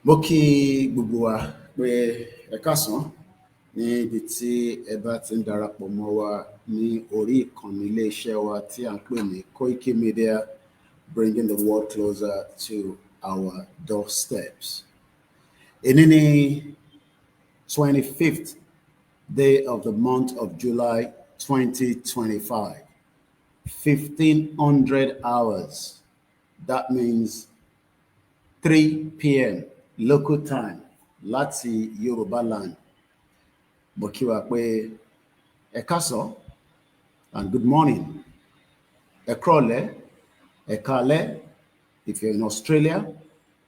Mo kí gbogbo wa pé ẹ káàsán ní ibi tí ẹ bá ti ń darapọ̀ mọ́ wa ní orí ìkànnì iléeṣẹ́ wa tí à ń pè ní Koiki Media, bringing the world closer to our doorsteps. Èní ni 25th day of the month of July 2025, 1500 hours. That means 3 p.m. local time láti Yoruba land. Mo kí wa pé ẹ káàsán and good morning. Ẹ kúrọ̀lẹ́, ẹ káalẹ́ if you're in Australia,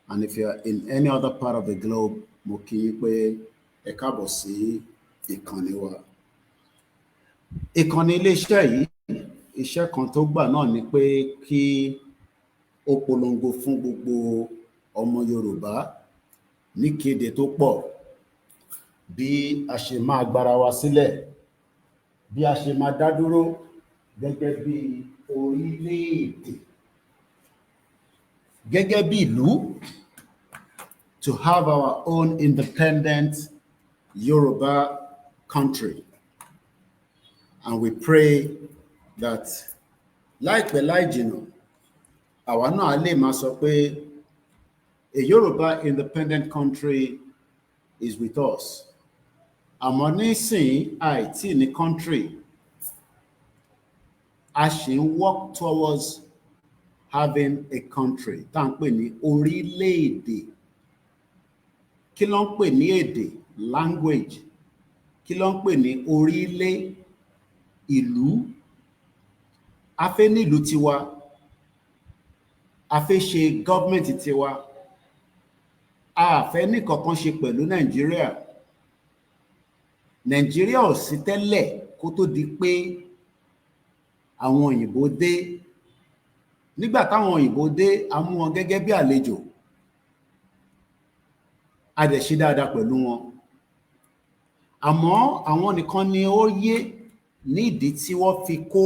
and if you're in any other part of the globe, mo kí yín pé ẹ káàbọ̀ sí ìkànnì wa. Ìkànnì iléeṣẹ́ yìí, iṣẹ́ kan tó gbà náà ni pé kí ó polongo fún gbogbo ọmọ Yorùbá níkéde tó pọ̀ bí a ṣe máa gbára wa sílẹ̀, bí a ṣe máa dá dúró gẹ́gẹ́ bí orílẹ̀-èdè, gẹ́gẹ́ bí ìlú, to have our own independent Yoruba country. And we pray that láìpẹ́ láì jìnnà àwa náà lè máa sọ pé a Yoruba independent country is with us. Àmọ́ nísìnyí àìtí ní country, a ṣì ń work towards having a country tá ń pè ní orílẹ̀-èdè. Kí ló ń pè ní èdè? Language. Kí ló ń pè ní orílẹ̀? Ìlú. A fẹ́ ní ìlú tiwa, a fẹ́ ṣe government tiwa, a fẹ́ ní kankan ṣe pẹ̀lú Nàìjíríà. Nàìjíríà ò sí tẹ́lẹ̀ kó tó di pé àwọn òyìnbó dé. Nígbà táwọn òyìnbó dé, a mú wọn gẹ́gẹ́ bí àlejò, a dẹ̀ ṣe dáadáa pẹ̀lú wọn. Àmọ́ àwọn nìkan ni ó yé nídìí tí wọ́n fi kó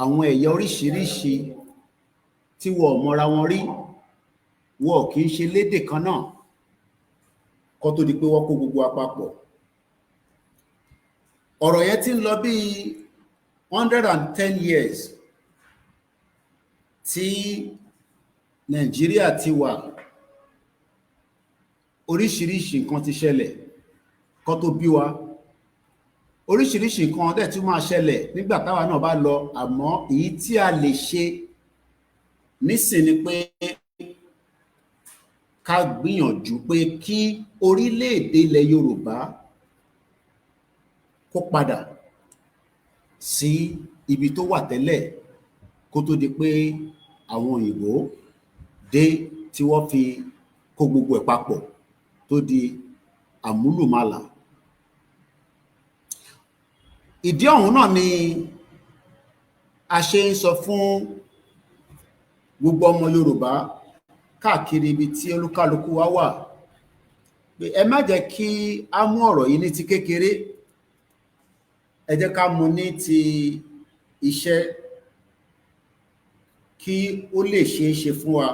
àwọn ẹ̀yà oríṣiríṣi tí wọ́n ò mọra wọn rí, wọn kì í ṣe lédè kan náà kó tó di pé wọ́n kó gbogbo àpapọ̀. Ọ̀rọ̀ yẹn ti ń lọ bí 110 years tí Nàìjíríà ti wà. Oríṣiríṣi nǹkan ti ṣẹlẹ̀ kó tó bí wa. Oríṣiríṣi nǹkan dẹ̀ tún máa ṣẹlẹ̀ nígbà táwa náà bá lọ, àmọ́ èyí tí a lè ṣe nísìn ni pé ká gbìyànjú pé kí orílẹ̀-èdè ilẹ̀ Yorùbá kó padà sí ibi tó wà tẹ́lẹ̀ kó tó di pé àwọn òyìnbó dé tí wọ́n fi kó gbogbo ẹ̀ papọ̀ tó di àmúlùmálà. Ìdí ọ̀hún náà ni a ṣe ń sọ fún gbogbo ọmọ Yorùbá káàkiri ibi tí olúkálukú wa wà pé ẹ má jẹ́ kí a mú ọ̀rọ̀ yìí ní ti kékeré, ẹ jẹ́ ká mú ní ti iṣẹ́ kí ó lè ṣeé ṣe fún wa.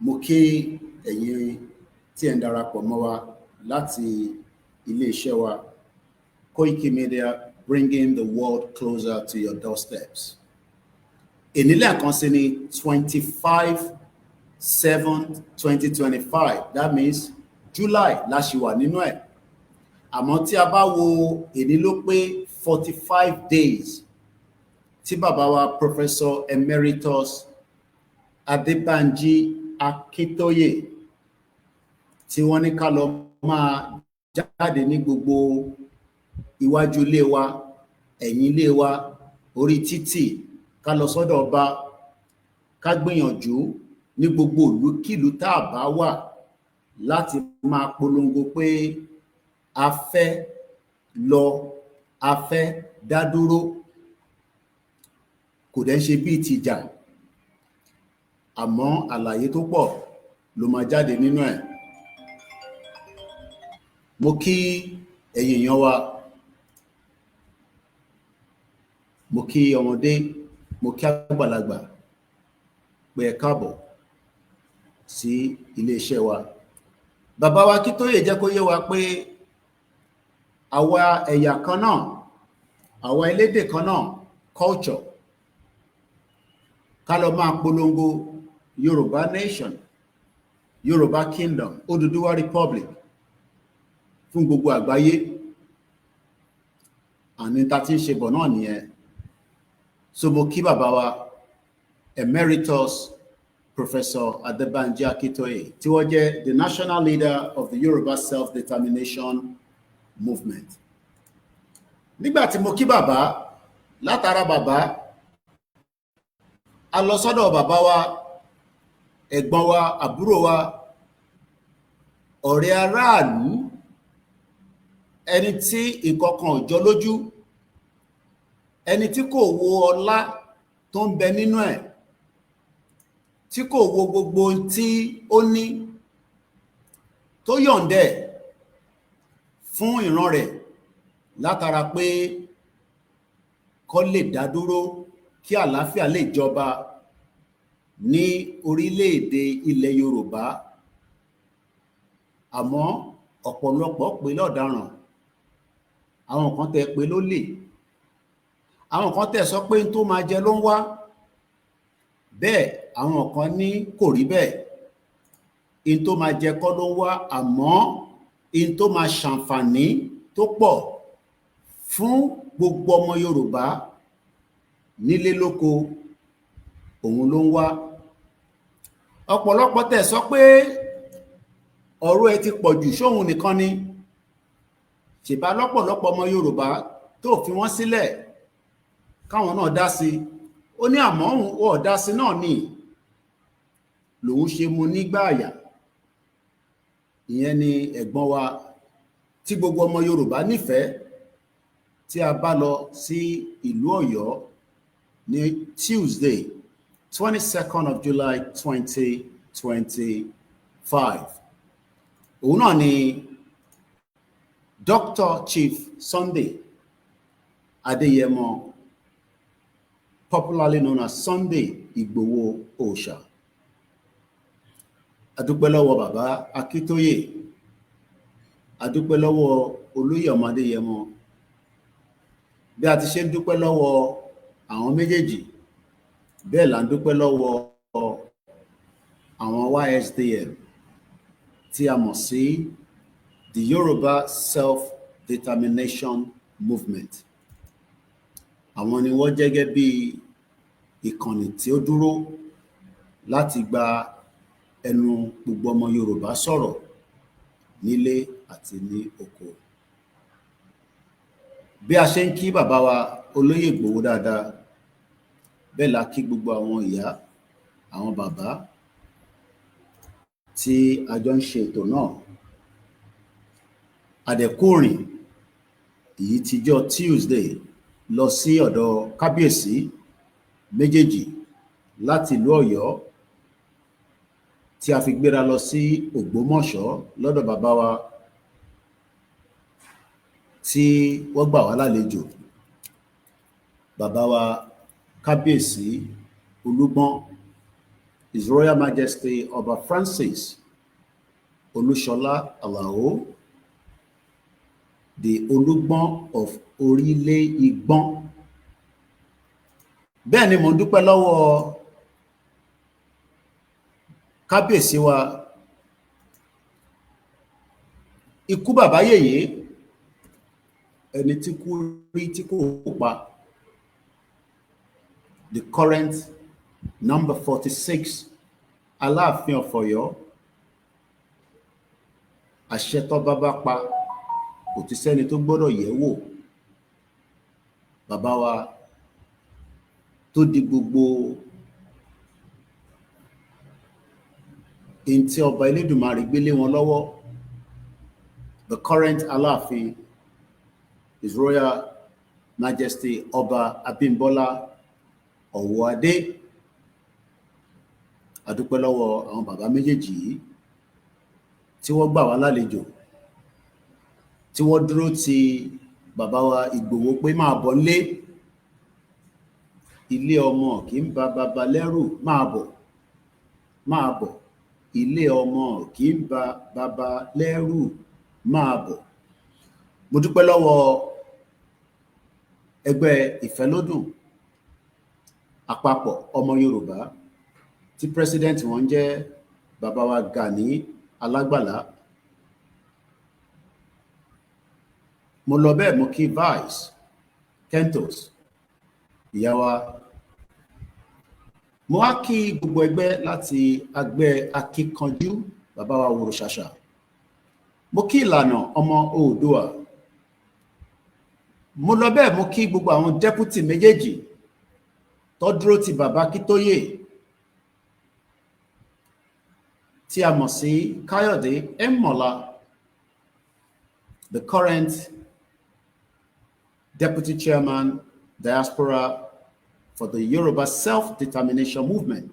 Mo kí ẹ̀yin tí ẹ ń darapọ̀ mọ́ wa láti iléeṣẹ́ wa Koiki Media, bringing the world closer to your doorsteps. Èní lẹ́ẹ̀kan sí ni 25/7/2025. That means July la ṣì wà nínú ẹ̀. Àmọ́ tí a bá wo èní ló pé 45 days tí bàbá wa Professor Emeritus Adébánjí Akíntóyè tí wọ́n ní ká lọ máa jáde ní gbogbo iwájú ilé wa, ẹ̀yìn ilé wa, orí títì, ká lọ sọ́dọ̀ ọba, ká gbìyànjú ní gbogbo ìlúkìlú tá a bá wà láti máa polongo pé a fẹ́ lọ, a fẹ́ dá dúró. Kò dẹ̀ ṣe bí ìtìjà, àmọ́ àlàyé tó pọ̀ ló máa jáde nínú ẹ̀. Mo kí ẹ̀yin èèyàn wa, mo kí ọmọdé, mo kí àgbàlagbà pé ẹ káàbọ̀ sí iléeṣẹ́ wa. Bàbá wa Akíntóyè jẹ́ kó yé wa pé àwa ẹ̀yà kan náà, àwa elédè kan náà, culture, ká lọ máa polongo Yorùbá nation, Yorùbá kingdom, Odùduwà republic fún gbogbo àgbáyé. Àní ta ti ń ṣe bọ̀ náà nìyẹn. So mo kí bàbá wa Emeritus Professor Adebanji Akintoye tí wọ́n jẹ́ the national leader of the Yoruba self-determination movement. Nígbà tí mo kí bàbá, látara bàbá, a lọ sọ́dọ̀ bàbá wa, ẹ̀gbọ́n wa, àbúrò wa, ọ̀rẹ́ aráàlú, ẹni tí nǹkan kan ò jọ lójú, ẹni tí kò wo ọlá tó ń bẹ nínú ẹ̀, tí kò wo gbogbo tí ó ní, tó yọ̀ǹdẹ̀ fún ìran rẹ̀ látara pé kó lè dá dúró, kí àlàáfíà lè jọba ní orílẹ̀-èdè ilẹ̀ Yorùbá. Àmọ́ ọ̀pọ̀lọpọ̀ pè lọ́daràn, àwọn kan tẹ̀ pé lólè, àwọn kan tẹ̀ sọ pé n tó máa jẹ ló ń wá, bẹ́ẹ̀ àwọn kan ní kò rí bẹ́ẹ̀, n tó máa jẹ kọ́ ló ń wá, àmọ́ n tó máa ṣàǹfààní tó pọ̀ fún gbogbo ọmọ Yorùbá nílé lóko òun ló ń wá. Ọ̀pọ̀lọpọ̀ tẹ̀ sọ pé ọ̀rọ̀ ẹ ti pọ̀ jù, sóhun nìkan ni, ṣèbá lọ́pọ̀lọpọ̀ ọmọ Yorùbá tó fi wọ́n sílẹ̀ káwọn náà dá sí. Ó ní àmọ́ òun ò dá sí náà ni lòun ṣe mu nígbà àyà. Ìyẹn ni ẹ̀gbọ́n wa tí gbogbo ọmọ Yorùbá nífẹ̀ẹ́, tí a bá lọ sí ìlú Ọ̀yọ́ ní Tuesday 22nd of July 2025. Òun náà ni Dr. Chief Sunday Adéyẹmọ, popularly known as Sunday Ìgbòho Òòṣà. A dúpẹ́ lọ́wọ́ bàbá Akíntóyè, a dúpẹ́ lọ́wọ́ olóyè ọmọ Adéyẹmọ. Bí a ti ṣe ń dúpẹ́ lọ́wọ́ àwọn méjèèjì, bẹ́ẹ̀ là ń dúpẹ́ lọ́wọ́ àwọn YSDM tí a mọ̀ sí the Yoruba Self-Determination Movement. Àwọn ni wọ́n jẹ́ gẹ́gẹ́ bí ìkànnì tí ó dúró láti gba ẹnu gbogbo ọmọ Yorùbá sọ̀rọ̀ nílé àti ní oko. Bí a ṣe ń kí bàbá wa olóyè Ìgbòho dáadáa, bẹ́ẹ̀ la kí gbogbo àwọn ìyá, àwọn bàbá tí a jọ ń ṣe ètò náà. Àdẹ̀kùnrin èyí tíjọ́ Tuesday lọ sí ọ̀dọ̀ kábíyèsí méjèèjì láti ìlú Ọ̀yọ́, tí a fi gbéra lọ sí Ògbómọ̀ṣọ́ lọ́dọ̀ bàbá wa tí wọ́n gbà wá lálejò, bàbá wa kábíyèsí Olúgbọ́n, His Royal Majesty Ọba Francis Olúṣọlá Àlàó, the Olúgbọ́n of Orílẹ̀ Ìgbọ́n. Bẹ́ẹ̀ ni mo ń dúpẹ́ lọ́wọ́ kábíyèsí wa ikú bàbá yèyé, ẹni tí kú rí tí kò pa, the current number 46 Aláàfin of Ọ̀yọ́. Àṣẹ tó bàbá pa kò ti sẹ́ni tó gbọ́dọ̀ yẹ̀ wò. Bàbá wa tó di gbogbo in tí ọba Elédùmarè gbélé wọn lọ́wọ́, the current Aláàfin, His Royal Majesty Ọba Abímbọ́lá Ọ̀wọ́adé. A dúpẹ́ lọ́wọ́ àwọn bàbá méjèèjì yìí tí wọ́n gbà wá lálejò, tí wọ́n dúró ti bàbá wa Ìgbòho pé máa bọ̀ nílé, ilé ọmọ kì í ba bàbá lẹ́rù, máa bọ̀. ilé ọmọ kì í ba bàbá lẹ́rù máa bọ̀. Mo dúpẹ́ lọ́wọ́ ẹgbẹ́ ìfẹ́lódùn àpapọ̀ ọmọ Yorùbá tí president wọn jẹ́ bàbá wa Gani Alágbàlá. Mo lọ bẹ́ẹ̀ mo kí vice Kentos ìyá wa. Mo wá kí gbogbo ẹgbẹ́ láti ẹgbẹ́ akíkanjú bàbá wa Wòrò Ṣàṣà. Mo kí ìlànà ọmọ Oòduà. Mo lọ bẹ́ẹ̀ mo kí gbogbo àwọn deputy méjèèjì tó dúró ti bàbá Kítóyè tí a mọ̀ sí Káyọ̀dé Ẹ̀mọ̀lá, the current deputy chairman diaspora for the Yoruba self-determination movement.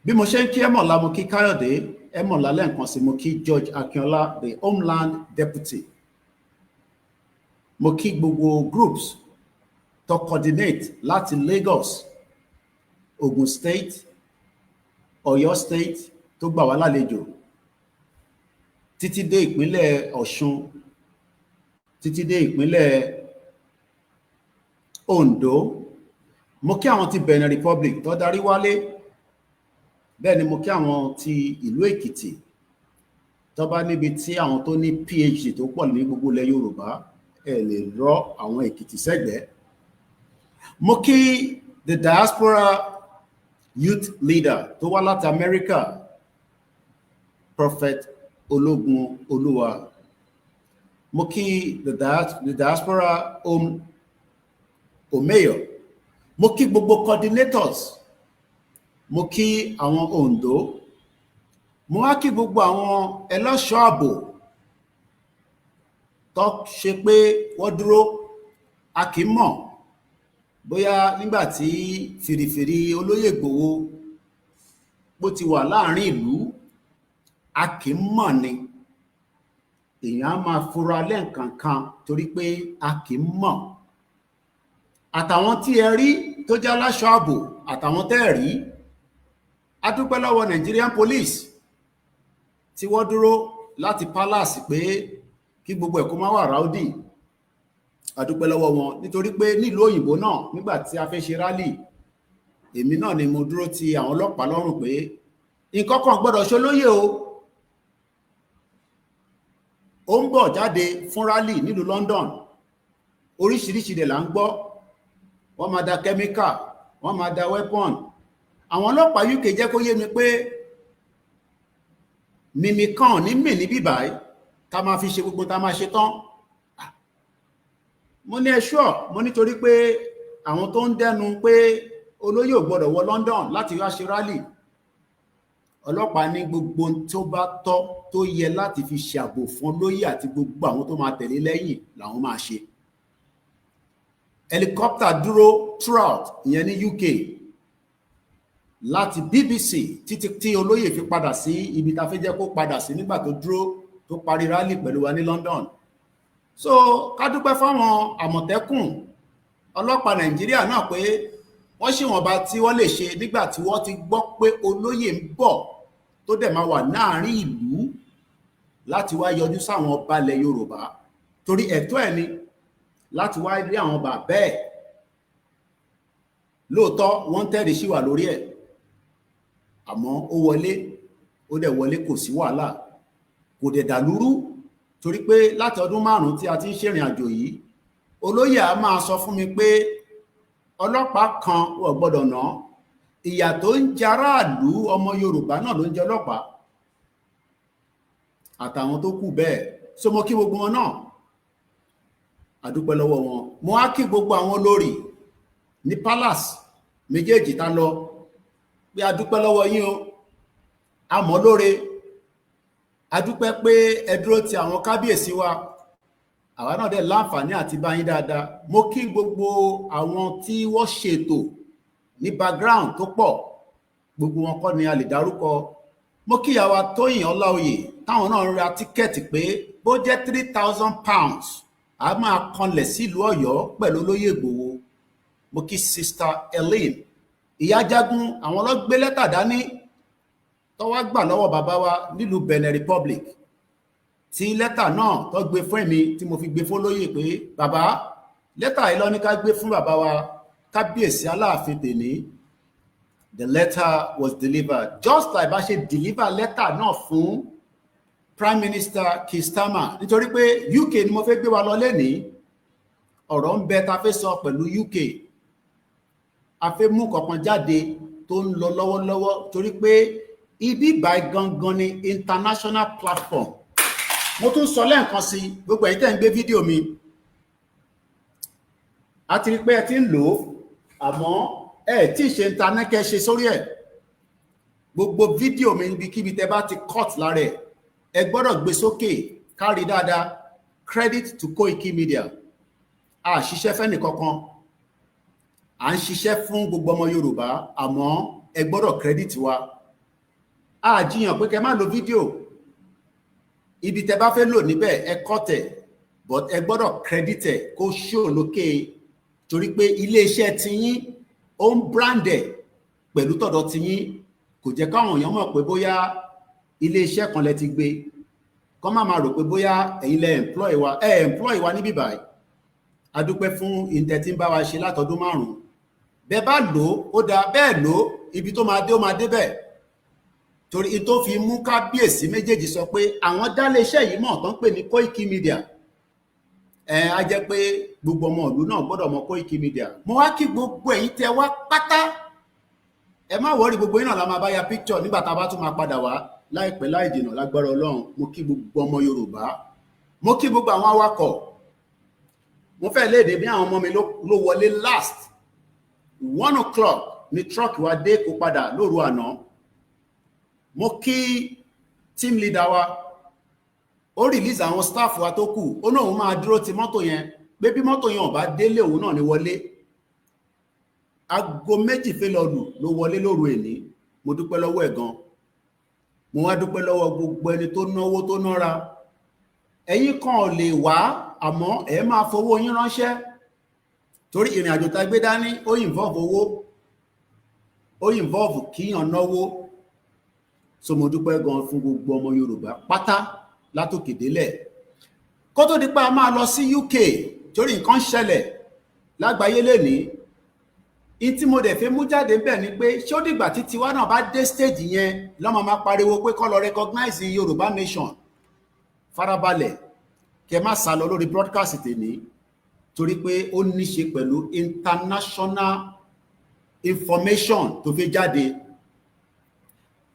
Bí mo ṣe ń kí Ẹ̀mọ̀lá mo kí Káyọ̀dé Ẹ̀mọ̀lá lẹ́ẹ̀kan sí mo kí George Akínọlá, the homeland deputy. Mo kí gbogbo groups to coordinate láti Lagos, Ogun State, Ọ̀yọ́ State tó gbà wá lálejò títí dé ìpínlẹ̀ Ọ̀ṣun, títí dé ìpínlẹ̀ Ondo. Mo kí àwọn ti Benin Republic tó darí wálé. Bẹ́ẹ̀ ni mo kí àwọn ti ìlú Èkìtì tó bá níbi tí àwọn tó ní PhD tó pọ̀ ní gbogbo ilẹ̀ Yorùbá ẹ lè rọ àwọn Èkìtì sẹ́gbẹ̀ẹ́. Mo kí the diaspora youth leader tó wá láti America, Prophet Ológun Olúwa. Mo kí the diaspora Omeyo. Mo kí gbogbo coordinators. Mo kí àwọn Ondo. Mo wá kí gbogbo àwọn ẹlọ́ṣọ́ ààbò tó ṣe pé wọ́n dúró. A kì í mọ̀ bóyá nígbà tí fìrìfìrì olóyè Ìgbòho bó ti wà láàrin ìlú, a kì í mọ̀ ni. Èèyàn á máa fura lẹ́ǹkankan torí pé a kì í mọ̀. Àtàwọn tí ẹ rí tó jẹ́ aláṣọ́ ààbò àtàwọn tẹ́ ẹ rí, a dúpẹ́ lọ́wọ́ Nigerian police tí wọ́n dúró láti palace pé kí gbogbo ẹ̀ kó má wà ráúdì. A dúpẹ́ lọ́wọ́ wọn nítorí pé nílùú òyìnbó náà nígbà tí a fẹ́ ṣe rally, èmi náà ni mo dúró ti àwọn ọlọ́pàá lọ́rùn pé nǹkan kan gbọ́dọ̀ ṣolóyè o. Ó ń bọ̀ jáde fún rally nílùú London, oríṣiríṣi dẹ̀ là ń gbọ́. Wọ́n máa da chemical, wọ́n máa da weapon. Àwọn ọlọ́pàá UK jẹ́ kó yé mi pé mímí kan ní mì ní bíbáyìí ká máa fi ṣe gbogbo tá máa ṣe tán. Mo ní ẹ̀ṣọ́, mo nítorí pé àwọn tó ń dẹnu pé olóyè ò gbọ́dọ̀ wọ London láti wá ṣe rally. Ọlọ́pàá ní gbogbo tó bá tọ́ tó yẹ láti fi ṣàbò fún olóyè àti gbogbo àwọn tó máa tẹ̀lé lẹ́yìn làwọn máa ṣe. Helicopter dúró throughout ìyẹn ní UK láti BBC títí tí olóyè fi padà sí ibi tá fẹ́ jẹ́ kó padà sí nígbà tó dúró tó parí rally pẹ̀lú wa ní London. So ká dúpẹ́ fáwọn àmọ̀tẹ́kùn ọlọ́pàá Nàìjíríà náà pé wọ́n ṣe wọ̀nba tí wọ́n lè ṣe nígbà tí wọ́n ti gbọ́ pé olóyè ń bọ̀ tó dẹ̀ máa wà láàrin ìlú láti wá yọjú sáwọn ọba ilẹ̀ Yorùbá torí ẹ̀tọ́ ẹ̀ ni láti wá rí àwọn bàbá ẹ̀. Lóòótọ́ wọ́n tẹ̀rí sí wà lórí ẹ̀, àmọ́ ó wọlé, ó dẹ̀ wọlé kò sí wàhálà, kò dẹ̀ dàlúrú torí pé láti ọdún 5 tí a ti ń ṣèrìn àjò yìí, olóyè a máa sọ fún mi pé ọlọ́pàá kan ò gbọ́dọ̀ ná, ìyà tó ń jẹ aráàlú ọmọ Yorùbá náà ló ń jẹ ọlọ́pàá àtàwọn tó kù bẹ́ẹ̀. So mo kí gbogbo wọn náà, a dúpẹ́ lọ́wọ́ wọn. Mo á kí gbogbo àwọn olórí ní palace méjèèjì tá lọ pé a dúpẹ́ lọ́wọ́ yín o, a mọ̀ lóore, a dúpẹ́ pé ẹ dúró ti àwọn kábíyèsí wa, àwa náà dẹ̀ láǹfààní àti bá yín dáadáa. Mo kí gbogbo àwọn tí wọ́n ṣètò ní background tó pọ̀, gbogbo wọn kọ́ ni a lè dárúkọ. Mo kí ìyá wa Tóyìn Ọláoyè táwọn náà ra tíkẹ́ẹ̀tì pé bó jẹ́ £3,000 a máa kanlẹ̀ sílùú Ọ̀yọ́ pẹ̀lú olóyè Ìgbòho. Mo kí Sister Elaine Ìyájágún, àwọn ló gbé lẹ́tà dání tó wá gbà lọ́wọ́ bàbá wa nílùú Benin Republic, tí lẹ́tà náà tó gbé fún èmi tí mo fi gbé fún olóyè pé bàbá lẹ́tà yìí ló ní ká gbé fún bàbá wa kábíyèsí Aláàfin tèní. The letter was delivered just like bá ṣe deliver lẹ́tà náà fún Prime Minister Stammer, nítorí pé UK ni mo fẹ́ gbé wa lọ lẹ́nìí. Ọ̀rọ̀ ń bẹ ta fẹ́ sọ pẹ̀lú UK. A fẹ́ mú kankan jáde tó ń lọ lọ́wọ́lọ́wọ́ torí pé ibi ìbáyìí gangan ni international platform. Mo tún sọ lẹ́ẹ̀kan sí gbogbo ẹ̀yin tẹ́ ń gbé fídíò mi. A ti rí pé ẹ ti ń lò ó, àmọ́ ẹ tí ì ṣe ń ta nẹ́kẹ́ ṣe sórí ẹ̀. Gbogbo fídíò mi ibikíbi tẹ́ bá ti cut lára ẹ̀, ẹ gbọ́dọ̀ gbé sókè kárí dáadáa. Credit to Koiki Media. A ṣiṣẹ́ fẹ́ nìkankan, à ń ṣiṣẹ́ fún gbogbo ọmọ Yorùbá, àmọ́ ẹ gbọ́dọ̀ credit wa. A jiyàn pé kẹ́ má lo fídíò, ibi tẹ́ bá fẹ́ lò níbẹ̀ ẹ cut ẹ̀, but ẹ gbọ́dọ̀ credit ẹ̀ kó show lókè, torí pé iléeṣẹ́ tiyín ó ń brand ẹ̀ pẹ̀lú tọ̀dọ̀ tiyín, kò jẹ́ káwọn èèyàn mọ̀ pé bóyá iléeṣẹ́ kan lẹ ti gbé, kọ́ má máa rò pé bóyá ẹ̀yin lẹ employ wa níbí báyìí. A dúpẹ́ fún ìtẹ́ tí ń bá wa ṣe látọdún 5. Bẹ́ẹ̀ bá lò ó dáa, bẹ́ẹ̀ lò ó ibi tó máa dé ó máa dé bẹ́ẹ̀. Torí tó fi mú kábíyèsí méjèèjì sọ pé àwọn dálé iṣẹ́ yìí mọ̀ tán pè ní Koiki Media. A jẹ́ pé gbogbo ọmọ ìlú náà gbọ́dọ̀ mọ Koiki Media. Mo wá kí gbogbo ẹ̀yin tẹ́ wá pátá. Ẹ má wọrí, gbogbo yín náà la máa bá ya picture nígbà tá a bá tún máa padà wá láìpẹ́ láì jìnnà lágbára Ọlọ́run. Mo kí gbogbo ọmọ Yorùbá. Mo kí gbogbo àwọn awakọ̀. Mo fẹ́ léde bí àwọn ọmọ mi ló wọlé last 1 o'clock ní truck wa dé kó padà lóru àná. Mo kí team leader wa, ó release àwọn staff wa tó kù, ó náà máa dúró ti mọ́tò yẹn pé bí mọ́tò yẹn ò bá délé òun náà ní wọlé. Aago 2 fẹ́ lọ lù ló wọlé lóru èní. Mo dúpẹ́ lọ́wọ́ ẹ̀ gan. Mo wá dúpẹ́ lọ́wọ́ gbogbo ẹni tó náwó tó nára. Ẹ̀yin kan ò lè wá, àmọ́ ẹ máa fowó yín ránṣẹ́, torí ìrìn àjò tá gbé dání ó involve owó, ó involve kíyàn náwó. So mo dúpẹ́ gan fún gbogbo ọmọ Yorùbá pátá látòkè délẹ̀. Kó tó di pé a máa lọ sí UK, torí nǹkan ṣẹlẹ̀ lágbàáyé lénìí. In tí mo dẹ̀ fẹ́ mú jáde bẹ́ẹ̀ ni pé ṣé ó dìgbà tí tiwa náà bá dé stage yẹn lọ́mọ máa pariwo pé kó lọ recognize Yorùbá nation. Farabalẹ̀, kẹ má sá lọ lórí broadcast tèmi, torí pé ó ní ṣe pẹ̀lú international information tó fi jáde.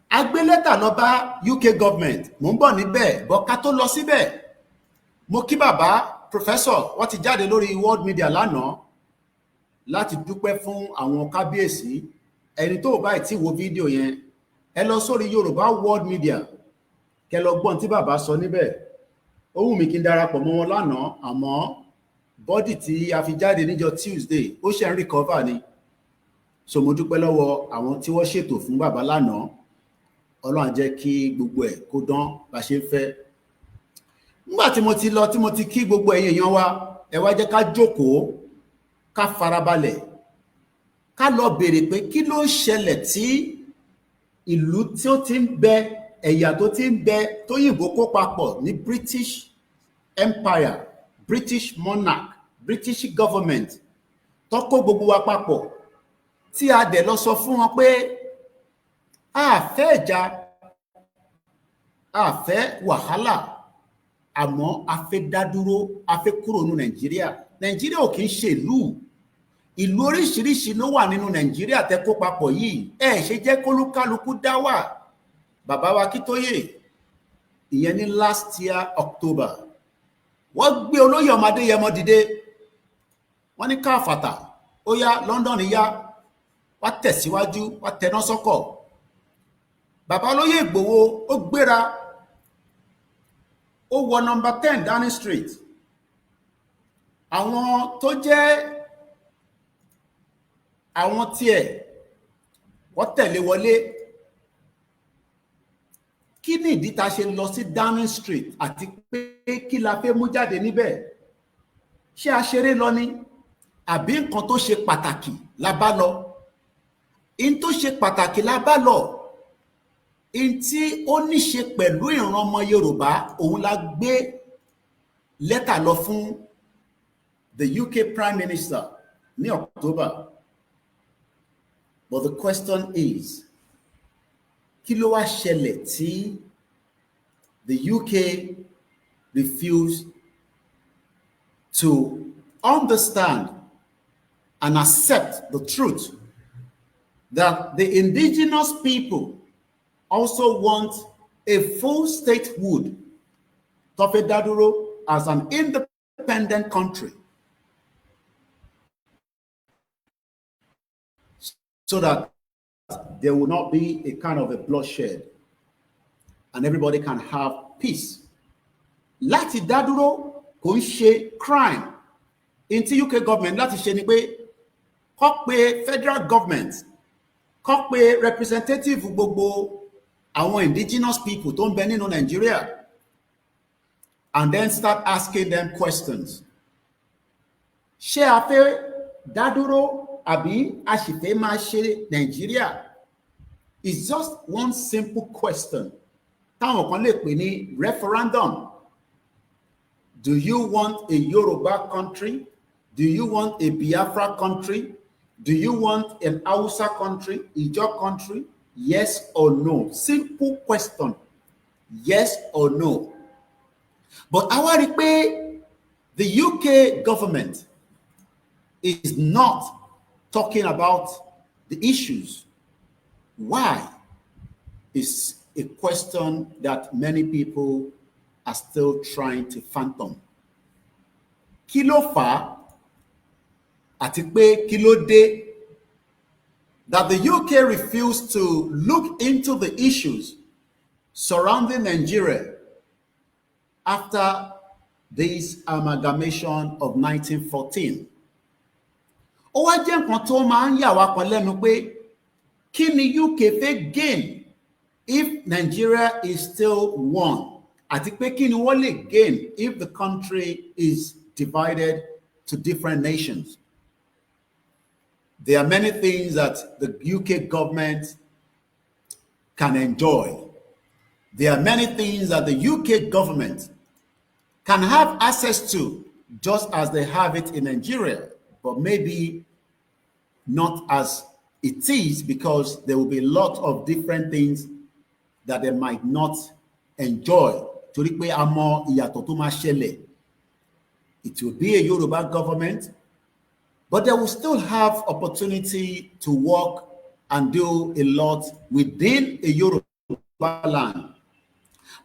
A gbé lẹ́tà lọ bá UK government, mo ń bọ̀ níbẹ̀, bọ́ ká tó lọ síbẹ̀. Mo kí bàbá professor, wọ́n ti jáde lórí world media lánàá láti dúpẹ́ fún àwọn kábíyèsí. Ẹni tó bá ti wo fídíò yẹn, ẹ lọ sórí Yorùbá world media, kẹ lọ gbọ́n tí bàbá sọ níbẹ̀. Ó wù mí kí n darapọ̀ mọ́ wọn lánàá, àmọ́ bọ́dì tí a fi jáde níjọ́ Tuesday ó ṣe ń recover ni. So mo dúpẹ́ lọ́wọ́ àwọn tí wọ́n ṣètò fún bàbá lánàá. Ọlọ́run jẹ́ kí gbogbo ẹ̀ kó dán bá ṣe ń fẹ́. Nígbà tí mo ti lọ, tí mo ti kí gbogbo ẹ̀yin èèyàn wa, ẹ wá jẹ́ ká jókòó, ká farabalẹ̀, ká lọ béèrè pé kí ló ń ṣẹlẹ̀ tí ìlú tí ó ti ń bẹ, ẹ̀yà tó ti ń bẹ tó yìnbó kó papọ̀ ní British Empire, British monarch, British government tó kó gbogbo wa papọ̀, tí a dẹ̀ lọ sọ fún wọn pé a fẹ́ ìjà, a fẹ́ wàhálà, àmọ́ a fẹ́ dádúró, a fẹ́ kúrò ní Nàìjíríà. Nàìjíríà ò kì í ṣe ìlú oríṣiríṣi ló wà nínú Nàìjíríà tẹ́ kó papọ̀ yìí. Ẹ ṣe jẹ́ kólúkálukú dá wà. Bàbá wa Akíntóyè, ìyẹn ní last year October, wọ́n gbé olóyè ọmọ Adéyẹmọ dìde, wọ́n ní káfàtà ó yá, London yá, wá tẹ̀síwájú, wá tẹná sọ́kọ̀. Bàbá olóyè Ìgbòho ó gbéra, ó wọ number 10 Downing Street. Àwọn tó jẹ́ àwọn tiẹ̀ wọ́n tẹ̀lé wọlé. Kí ni ìdí tá ṣe lọ sí Downing Street àti pé kí la fẹ́ mú jáde níbẹ̀? Ṣé a ṣeré lọ ni? Àbí nǹkan tó ṣe pàtàkì la bá lọ? In tó ṣe pàtàkì la bá lọ. in tí ó ní ṣe pẹ̀lú ìran ọmọ Yorùbá òun la gbé lẹ́tà lọ fún the UK Prime Minister ní October. But the question is, kí ló wá ṣẹlẹ̀ tí the UK refused to understand and accept the truth that the indigenous people also want a full statehood, tó fẹ́ dá dúró as an independent country, so that there will not be a kind of a bloodshed and everybody can have peace. Láti dá dúró kò ń ṣe crime. In the UK government láti ṣe ni pé kó pe federal government, kó pe representative gbogbo àwọn indigenous people tó ń bẹ nínú Nigeria, and then start asking them questions. Ṣé a fẹ́ dá dúró àbí a sì fẹ́ máa ṣe Nigeria? It's just one simple question. Táwọn kan lè pè ní referendum. Do you want a Yoruba country? Do you want a Biafra country? Do you want an Hausa country, Ijaw country? Yes or no? Simple question. Yes or no? But àwa rí pé the UK government is not talking about the issues. Why? Is a question that many people are still trying to fathom. Kí ló fà á àti pé kí ló dé that the UK refused to look into the issues surrounding Nigeria after this amalgamation of 1914. Ó wá jẹ́ nǹkan tó máa ń yà wá kan lẹ́nu pé kí ni UK fẹ́ gain if Nigeria is still one? Àti pé kí ni wọ́n lè gain if the country is divided to different nations? There are many things that the UK government can enjoy. There are many things that the UK government can have access to, just as they have it in Nigeria, but maybe not as it is, because there will be a lot of different things that they might not enjoy. Torí pé a mọ ìyàtọ̀ tó máa ṣẹlẹ̀. It will be a Yoruba government, but they will still have opportunity to work and do a lot within a Yoruba land.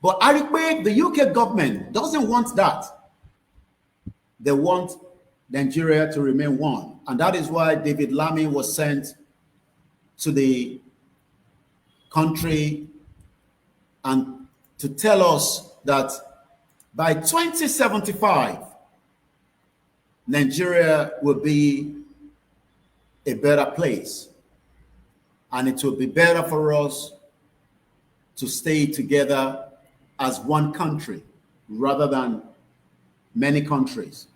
But I repeat, the UK government doesn't want that. They want Nigeria to remain one. And that is why David Lammy was sent to the country and to tell us that by 2075, Nigeria will be a better place. And it will be better for us to stay together as one country rather than many countries.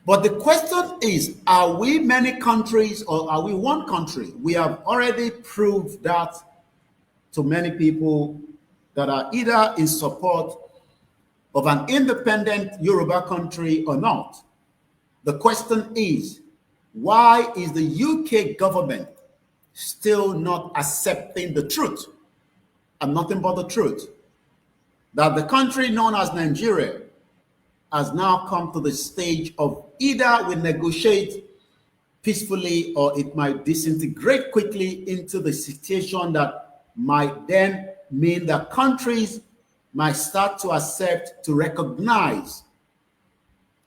But the question is, are we many countries or are we one country? We have already proved that to many people that are either in support of an independent Yoruba country or not. The question is, why is the UK government still not accepting the truth, and nothing but the truth, that the country known as Nigeria has now come to the stage of either we negotiate peacefully or it might disintegrate quickly into the situation that might then mean that countries might start to accept, to recognize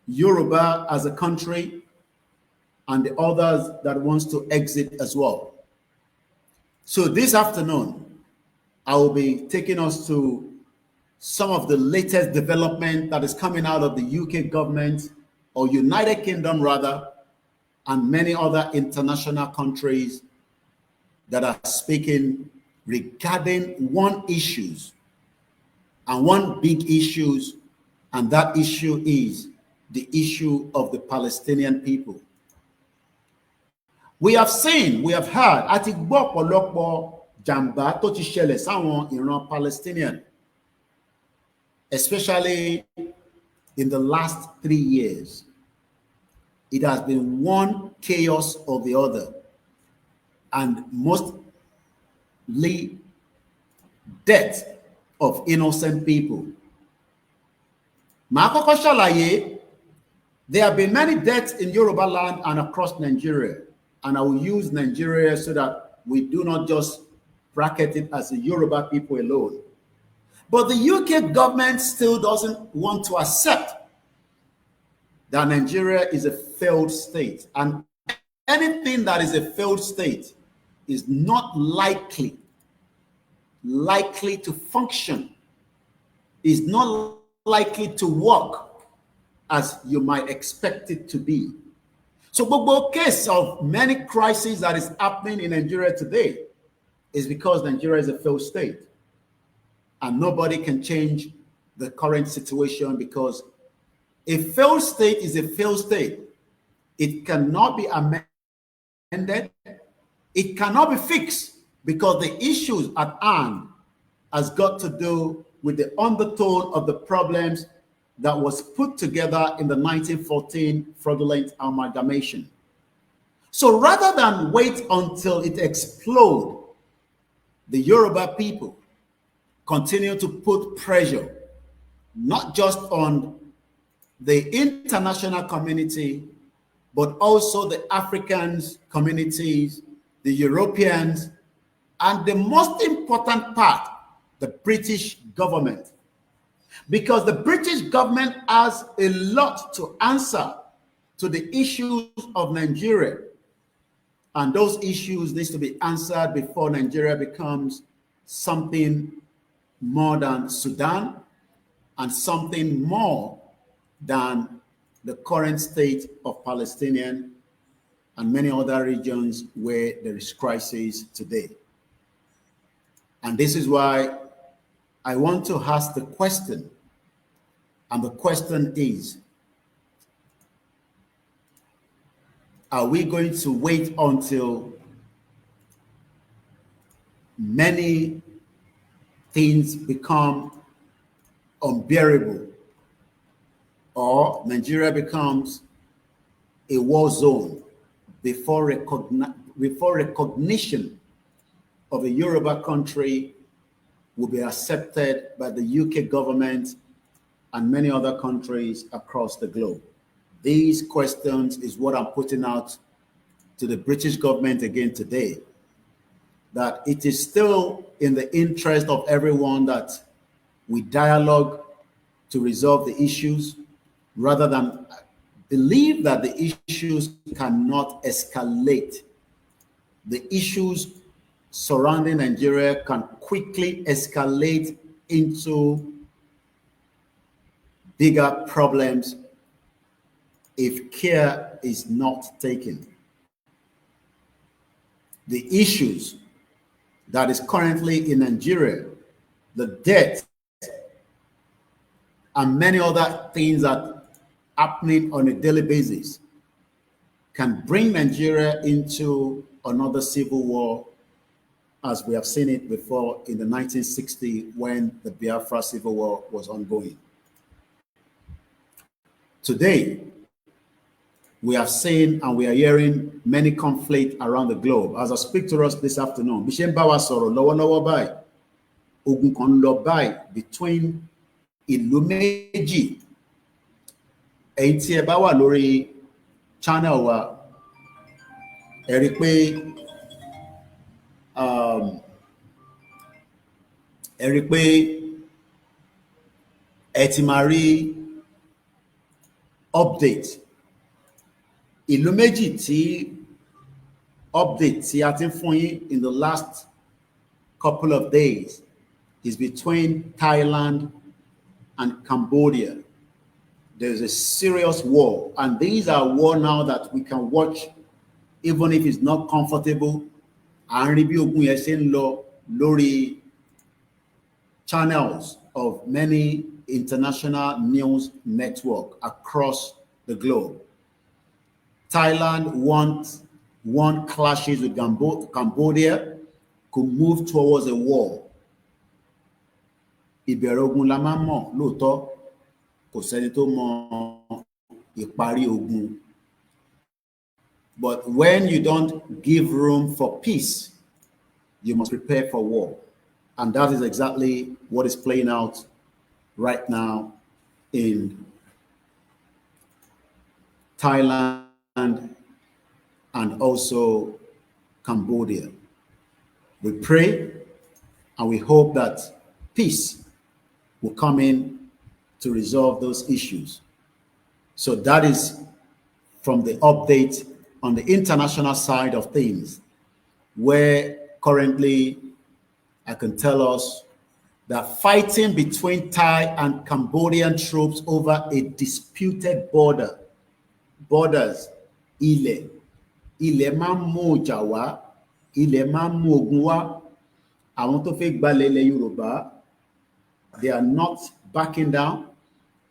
Yoruba as a country and the others that wants to exit as well. So this afternoon, I will be taking us to some of the latest development that is coming out of the UK government, or United Kingdom rather, and many other international countries that are speaking regarding one issue, and one big issue, and that issue is the issue of the Palestinian people. We have seen, we have heard, àti gbọ́ ọ̀pọ̀lọpọ̀ jàǹbá tó ti ṣẹlẹ̀ sáwọn ìran Palestinian, especially in the last 3 years. It has been one chaos or the other, and mostly death of innocent people. Màá kọ́kọ́ ṣàlàyé. There have been many deaths in Yoruba land and across Nigeria, and I will use Nigeria so that we do not just bracket it as the Yoruba people alone. But the UK government still doesn't want to accept that Nigeria is a failed state, and anything that is a failed state is not likely to function, is not likely to work as you might expect it to be. So gbogbo case of many crises that is happening in Nigeria today is because Nigeria is a failed state, and nobody can change the current situation, because a failed state is a failed state. It cannot be amended. It cannot be fixed, because the issues at hand has got to do with the undertone of the problems that was put together in the 1914 fraudulent amalgamation. So rather than wait until it explodes, the Yoruba people continue to put pressure, not just on the international community, but also the Africans communities, the Europeans, and the most important part, the British government. Because the British government has a lot to answer to the issues of Nigeria. And those issues need to be answered before Nigeria becomes something more than Sudan and something more than the current state of Palestinian and many other regions where there is crisis today. And this is why I want to ask the question, and the question is, are we going to wait until many things become unbearable, or Nigeria becomes a war zone before recognition of a Yoruba country will be accepted by the UK government and many other countries across the globe? These questions is what I'm putting out to the British government again today, that it is still in the interest of everyone that we dialogue to resolve the issues, rather than believe that the issues cannot escalate. The issues surrounding Nigeria can quickly escalate into bigger problems if care is not taken. The issues that is currently in Nigeria, the debt, and many other things that are happening on a daily basis can bring Nigeria into another civil war, as we have seen it before in the 1960s when the Biafra Civil War was ongoing. Today, we have seen and we are hearing many conflicts around the globe. As I speak to us this afternoon, ogun kan lọ báyìí between ìlú méjì. Ẹ̀yin tí ẹ bá wà lórí channel wa, ẹ rí pé ẹ ti máa rí update. Ìlú méjì tí update tí a ti ń fún yín in the last couple of days is between Thailand and Cambodia. There's a serious war, and these are war now that we can watch even if it's not comfortable. À ń rí bí ogun yẹn ṣe ń lọ lórí channels of many international news network across the globe. Thailand won clashes with Cambodia, could move towards a war. Ìbẹ̀rẹ̀ ogun la máa mọ̀ lóòótọ́, kò sẹ́ni tó mọ ìparí ogun. But when you don't give room for peace, you must prepare for war. And that is exactly what is playing out right now in Thailand and also Cambodia. We pray and we hope that peace will come in to resolve those issues. So that is from the update on the international side of things, where currently I can tell us that fighting between Thai and Cambodian troops over a disputed borders, ilẹ̀ máa ń mú ìjà wá, ilẹ̀ máa ń mú ogun wá. Àwọn tó fẹ́ gbalẹ̀ ilẹ̀ Yorùbá, they are not backing down,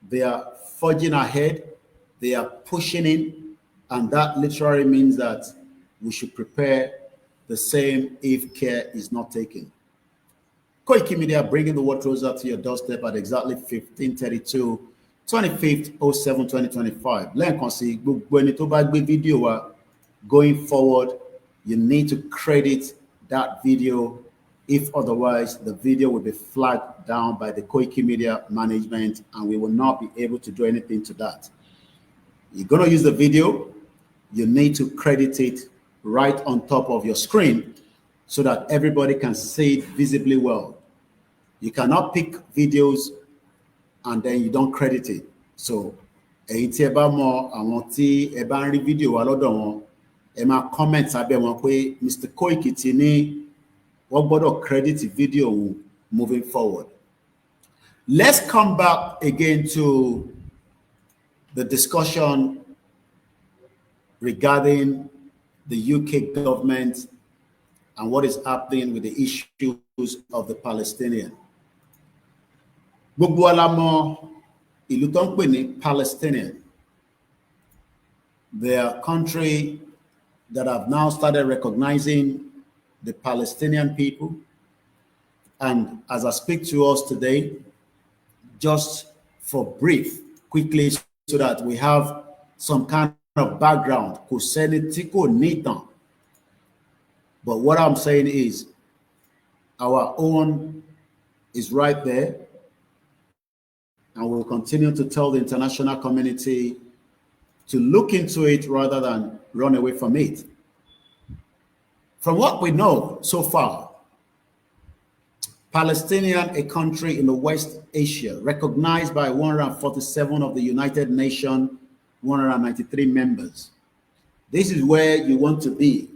they are forging ahead, they are pushing in, and that literally means that we should prepare the same if care is not taken. Koiki Media bringing the word closer to your doorstep at exactly 15:32, 25th 07 2025. Lẹ́ẹ̀kan sí gbogbo ẹni tó bá gbé fídíò wa, going forward, you need to credit that video. If otherwise, the video will be flagged down by the Koiki Media management and we will not be able to do anything to that. You're going to use the video, you need to credit it right on top of your screen so that everybody can see it visibly well. You cannot pick videos and then you don't credit it. So, èyí tí ẹ bá mọ àwọn tí ẹ bá ń rí fídíò wa lọ́dọ̀ wọn, ẹ máa comment sábẹ́ wọn pé Mr. Koiki ti ní wọ́n gbọ́dọ̀ credit video òun moving forward. Let's come back again to the discussion regarding the UK government and what is happening with the issues of the Palestinian. Gbogbo wa la mọ̀ ìlú tó ń pè ní Palestinian. They are a country that have now started recognizing the Palestinian people. And as I speak to us today, just for brief, quickly, so that we have some kind of background, but what I'm saying is our own is right there, and we'll continue to tell the international community to look into it rather than run away from it. From what we know so far, Palestinian, a country in the West Asia, recognized by 147 of the United Nations, 193 members. This is where you want to be.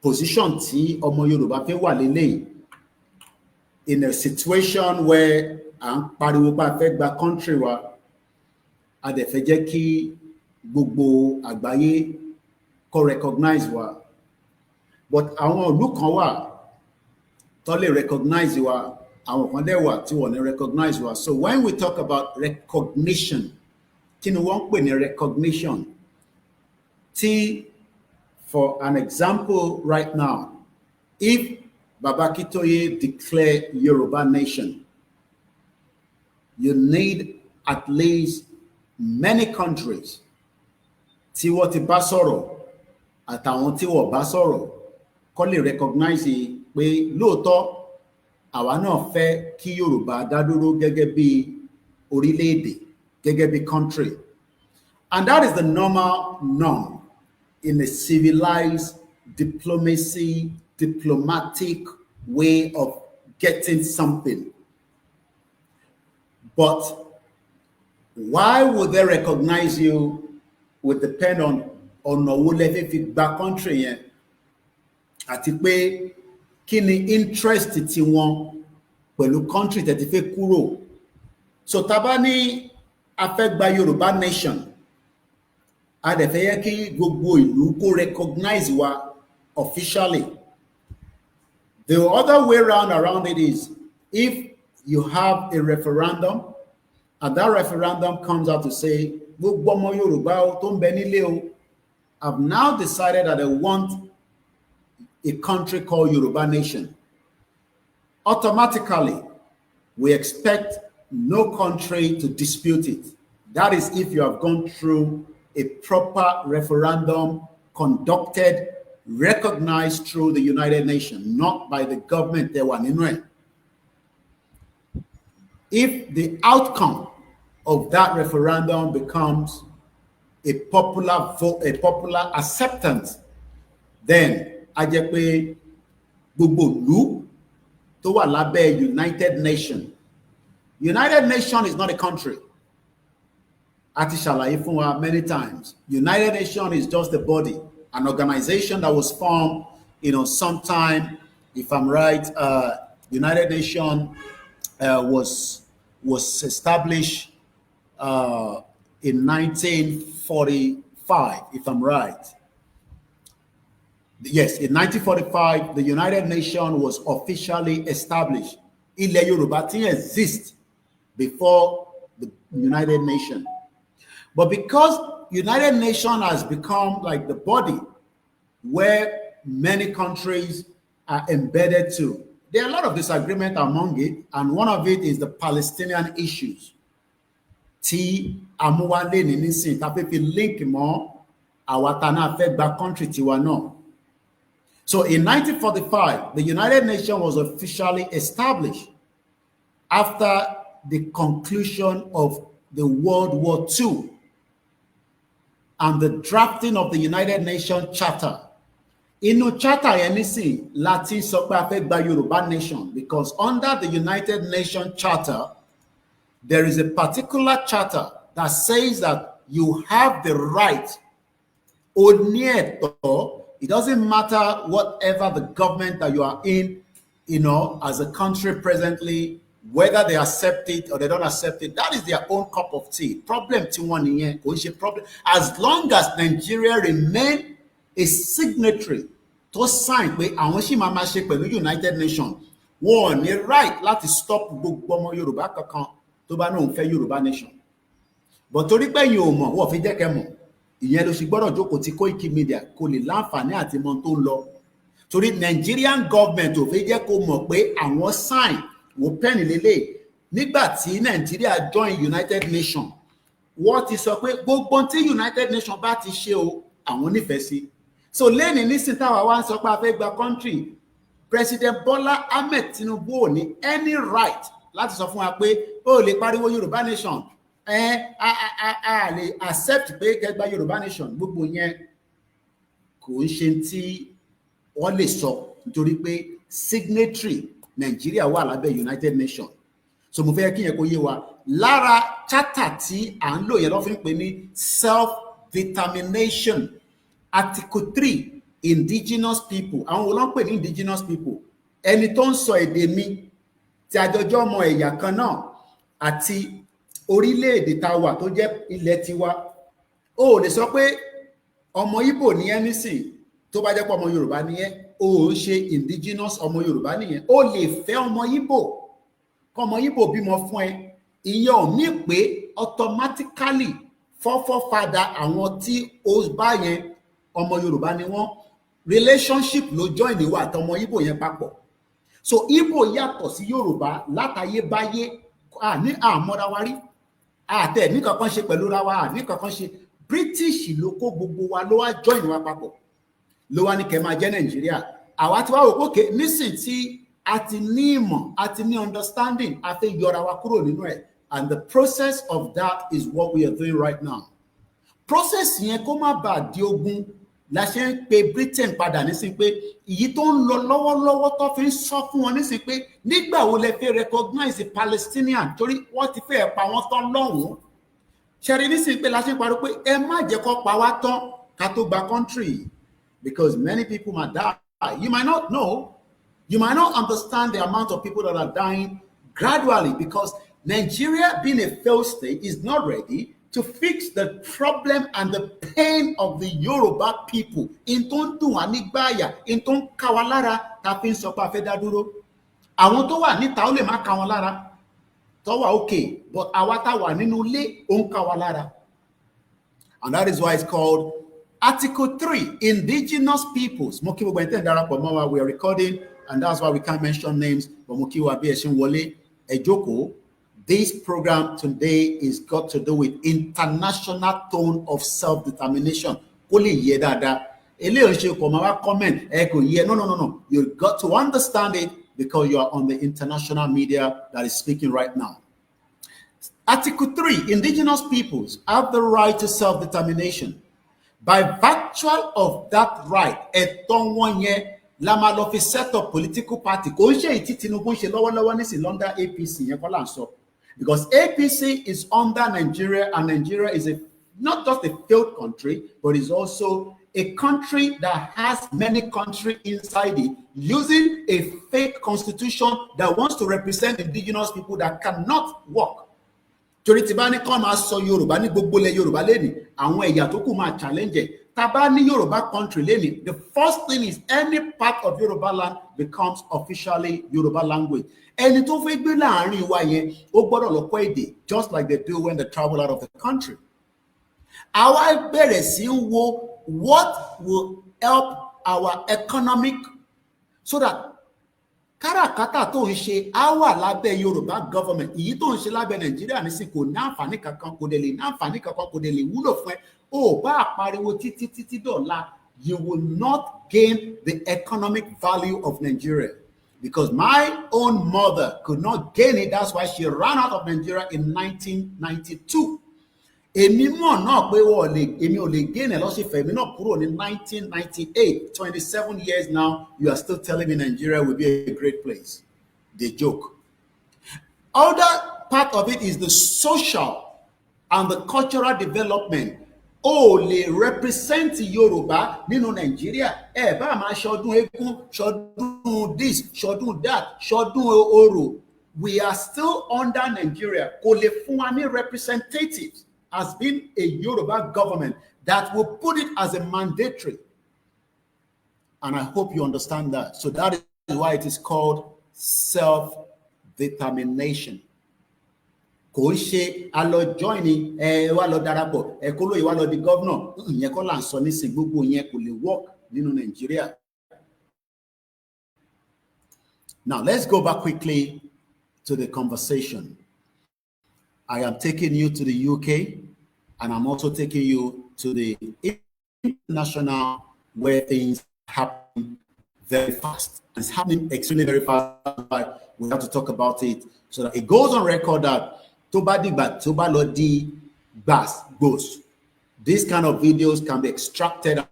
Position tí ọmọ Yorùbá fẹ́ wà lélẹ̀ in a situation where à ń pariwo pa fẹ́ gba country wa, a dẹ̀ fẹ́ jẹ́ kí gbogbo àgbáyé kó recognize wa. But àwọn ìlú kan wà tó lè recognize wa, àwọn kan dẹ̀ wà tí wọ́n ní recognize wa. So when we talk about recognition, kí ni wọ́n pè ní recognition? Tí, for an example right now, if Baba Akintoye declare Yoruba nation, you need at least many countries tí wọ́n ti bá sọ̀rọ̀ àtàwọn tí wọ́n bá sọ̀rọ̀ kó lè recognize pé lóòótọ́ àwa náà fẹ́ kí Yorùbá dá dúró gẹ́gẹ́ bí orílẹ̀-èdè, gẹ́gẹ́ bí country. And that is the normal norm in a civilized diplomatic way of getting something. But why would they recognize you would depend on owó lẹ́fẹ́ fi gba country yẹn, àti pé kí ni interest tí wọ́n pẹ̀lú country tẹ́ ti fẹ́ kúrò. So tá bá ní a fẹ́ gba Yorùbá nation, a dẹ̀ fẹ́ yẹ kí gbogbo ìlú kó recognize wa officially. The other way around it is, if you have a referendum and that referendum comes out to say gbogbo ọmọ Yorùbá tó ń bẹ nílé o have now decided that they want a country called Yoruba Nation, automatically we expect no country to dispute it. That is if you have gone through a proper referendum conducted, recognized through the United Nations, not by the government they were in. If the outcome of that referendum becomes a popular vote, a popular acceptance, then a jẹ́ pé gbogbo ìlú tó wà lábẹ́ United Nations. United Nations is not a country. A ti ṣàlàyé fún wa many times. United Nations is just a body, an organization that was formed, sometime, if I'm right, United Nations was established in 1945, if I'm right. Yes, in 1945, the United Nations was officially established. Ilẹ̀ Yorùbá didn't exist before the United Nations. But because United Nations has become like the body where many countries are embedded to, there are a lot of disagreement among it, and one of it is the Palestinian issues. Tí amúwálé ní nísìn tá fi link mọ́ àwa tá náà fẹ́ gba country tiwa náà. So in 1945, the United Nations was officially established after the conclusion of the World War II and the drafting of the United Nations Charter. Inú charter yẹn nísìn láti sọ pé a fẹ́ gba Yorùbá nation, because under the United Nations Charter, there is a particular charter that says that you have the right, it doesn't matter whatever the government that you are in, as a country presently, whether they accept it or they don't accept it, that is their own cup of tea. Problem problem. As long as Nigeria remain a signatory to sign pé àwọn sì máa ṣe pẹ̀lú United Nations, wọ́n ní right láti stop gbogbo ọmọ Yorùbá kankan tó bá náà ń fẹ́ Yorùbá nation. But torí pé yín ò mọ̀, wọ́n fi jẹ́ kẹ́ mọ̀. Ìyẹn ló sì gbọ́dọ̀ jókòó tí Koiki Media kò lè láǹfààní àti mọ̀ tó ń lọ. Torí Nigerian government ò fi jẹ́ kó mọ̀ pé àwọn sign wò pẹ́ẹ́nì lélẹ̀ nígbà tí Nigeria join United Nations. Wọ́n ti sọ pé gbogbo tí United Nations bá ti ṣe o, àwọn nífẹ̀ẹ́ sí. So lẹ́ni nísìn táwa wá ń sọ pé a fẹ́ gba country, President Bola Ahmed Tinubu ò ní any right láti sọ fún wa pé ó lè pariwo Yorùbá nation, a lè accept pé kẹ́ gba Yorùbá nation. Gbogbo yẹn kò ń ṣe tí wọ́n lè sọ nítorí pé signatory Nigeria wà lábẹ́ United Nations. So mo fẹ́ kí yẹn kó yé wa lára charter tí à ń lò yẹn lọ́ fi ń pè ní self-determination. Article 3, indigenous people. Àwọn wo ló ń pè ní indigenous people? Ẹni tó ń sọ èdè mi, tí àjọjọ́ ọmọ ẹ̀yà kan náà àti orílẹ̀-èdè tá wà tó jẹ́ ilẹ̀ tiwa. O lè sọ pé ọmọ Ìgbò ni ẹ́ nísìn tó bá jẹ́ pé ọmọ Yorùbá ni ẹ́, o ń ṣe indigenous ọmọ Yorùbá nìyẹn. O lè fẹ́ ọmọ Ìgbò, kọ́ ọmọ Ìgbò bímọ fún ẹ. Ìyẹn ò ní pé automatically forefather àwọn tí ó bá yẹn ọmọ Yorùbá ni wọ́n. Relationship ló join ìwà àtọmọ Ìgbò yẹn papọ̀. So Ìgbò yàtọ̀ sí Yorùbá látayébáyé, ní àmọ́ra wa rí, àtẹ̀ ní kankan ṣe pẹ̀lú ra wa, ní kankan ṣe. British ló kó gbogbo wa ló wá join wa papọ̀, ló wá ní kẹ́ máa jẹ́ Nàìjíríà. Àwa tí wá wò pókè nísìn tí a ti ní ìmọ̀, a ti ní understanding, a fẹ́ yọra wa kúrò nínú ẹ̀. And the process of that is what we are doing right now. Process yẹn kó má bàa di ogun la ṣe ń pe Britain padà nísìn pé èyí tó ń lọ lọ́wọ́lọ́wọ́ tó fi ń sọ fún wọn nísìn pé nígbà wo lẹ fẹ́ recognize Palestinian, torí wọ́n ti fẹ́ pa wọ́n tán lọ́hùn-ún. Ṣẹ́rí nísìn pé la ṣe ń parí pé ẹ má jẹ́ kó pa wá tán ká tó gba country, because many people might die. You might not know, you might not understand the amount of people that are dying gradually, because Nigeria being a failed state is not ready to fix the problem and the pain of the Yoruba people. In tó ń dùn wá nígbàyà, in tó ń ká wa lára, ta fi ń sọ pé a fẹ́ dá dúró. Àwọn tó wà níta ó lè má ká wọn lára, tó wà okay, but àwa tá wà nínú ilé ó ń ká wa lára. And that is why it's called Article 3, indigenous peoples. We are recording, and that's why we can't mention names. But this program today is got to do with international tone of self-determination. No. You've got to understand it because you are on the international media that is speaking right now. Article 3, indigenous peoples have the right to self-determination. By virtue of that right, la máa lọ fi set up political party. Kò ń ṣe èyí tí Tinubu ń ṣe lọ́wọ́lọ́wọ́ nísìnyí under APC yẹn kọ́ là ń sọ. Because APC is under Nigeria, and Nigeria is not just a failed country, but is also a country that has many countries inside it, using a fake constitution that wants to represent indigenous people that cannot work. Torí tí bá ní kọ́ máa sọ Yorùbá ní gbogbo ilẹ̀ Yorùbá lẹ́nìí, àwọn ẹ̀yà tó kù máa challenge. Tàbá ní Yorùbá country lẹ́nìí, the first thing is any part of Yorùbá land becomes officially Yorùbá language. Ẹni tó fẹ́ gbé láàrin wa yẹn, ó gbọ́dọ̀ lọ kọ́ èdè, just like they do when they travel out of the country. Àwa bẹ̀rẹ̀ sí wo what will help our economic so that káràkátà tó ń ṣe á wà lábẹ́ Yorùbá government. Èyí tó ń ṣe lábẹ́ Nàìjíríà nísìnyí kò ní àǹfààní kankan, kò dẹ̀ lè ní àǹfààní kankan, kò dẹ̀ lè wúlò fún ẹ. Ó bá àpariwo títí dọ̀la, you will not gain the economic value of Nigeria. Because my own mother could not gain it. That's why she ran out of Nigeria in 1992. Èmi mọ̀ náà pé èmi ò lè gain ẹ̀ lọ́sẹ̀fẹ̀. Èmi náà kúrò ní 1998. 27 years now, you are still telling me Nigeria will be a great place. They joke. Other part of it is the social and the cultural development. Lè represent Yorùbá nínú Nigeria. Bá máa ṣọdún eégún, ṣọdún this, ṣọdún that, ṣọdún orò. We are still under Nigeria. Kò lè fún wa ní representatives as being a Yoruba government that will put it as a mandatory. And I hope you understand that. So that is why it is called self-determination. Kò ṣe a lọ join wá lọ darapọ̀ kó lóye wá lọ di governor ìyẹn kọ́ là ń sọ nísìnyí gbogbo yẹn kò lè work nínú Nigeria. Now let's go back quickly to the conversation. I am taking you to the UK, and I'm also taking you to the international where things happen very fast. It's happening extremely very fast. We have to talk about it so that it goes on record that these kind of videos can be extracted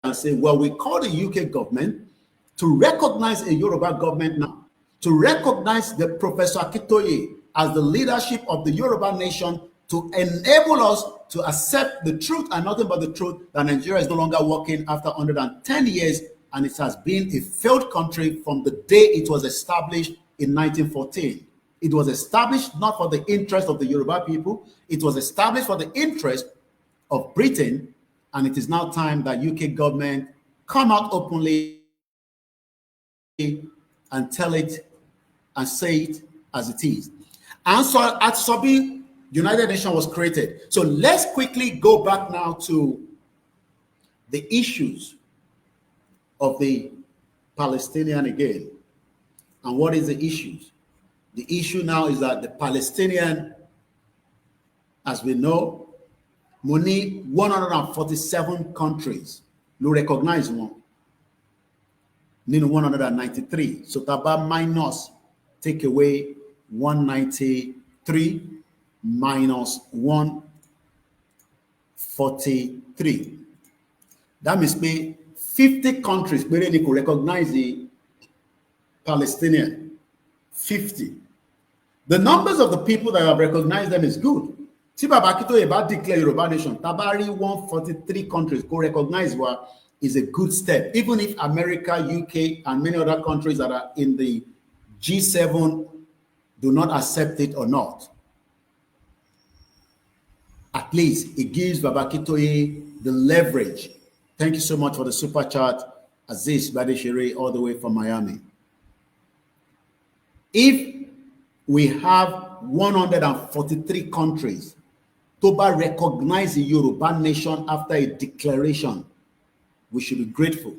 and say, well, we call the UK government to recognize a Yoruba government now, to recognize the Professor Akintoye as the leadership of the Yoruba nation, to enable us to accept the truth and nothing but the truth that Nigeria is no longer working after 110 years, and it has been a failed country from the day it was established in 1914. It was established not for the interest of the Yoruba people, it was established for the interest of Britain, and it is now time that UK government come out openly and tell it and say it as it is. And so at Sobi, United Nations was created. So let's quickly go back now to the issues of the Palestinian again. And what is the issues? The issue now is that the Palestinian, as we know, money 147 countries will recognize one. 193. So Taba minus, take away 193 minus 143. That means 50 countries really could recognize the Palestinian. 50. The numbers of the people that have recognized them is good. Tibabakito about declare Yoruba nation. Tabari 143 countries go recognize what is a good step. Even if America, UK, and many other countries that are in the G7 do not accept it or not. At least it gives Babakitoye the leverage. Thank you so much for the super chat, Aziz Badeshire, all the way from Miami. If we have 143 countries tó bá recognize the Yoruba nation after a declaration, we should be grateful.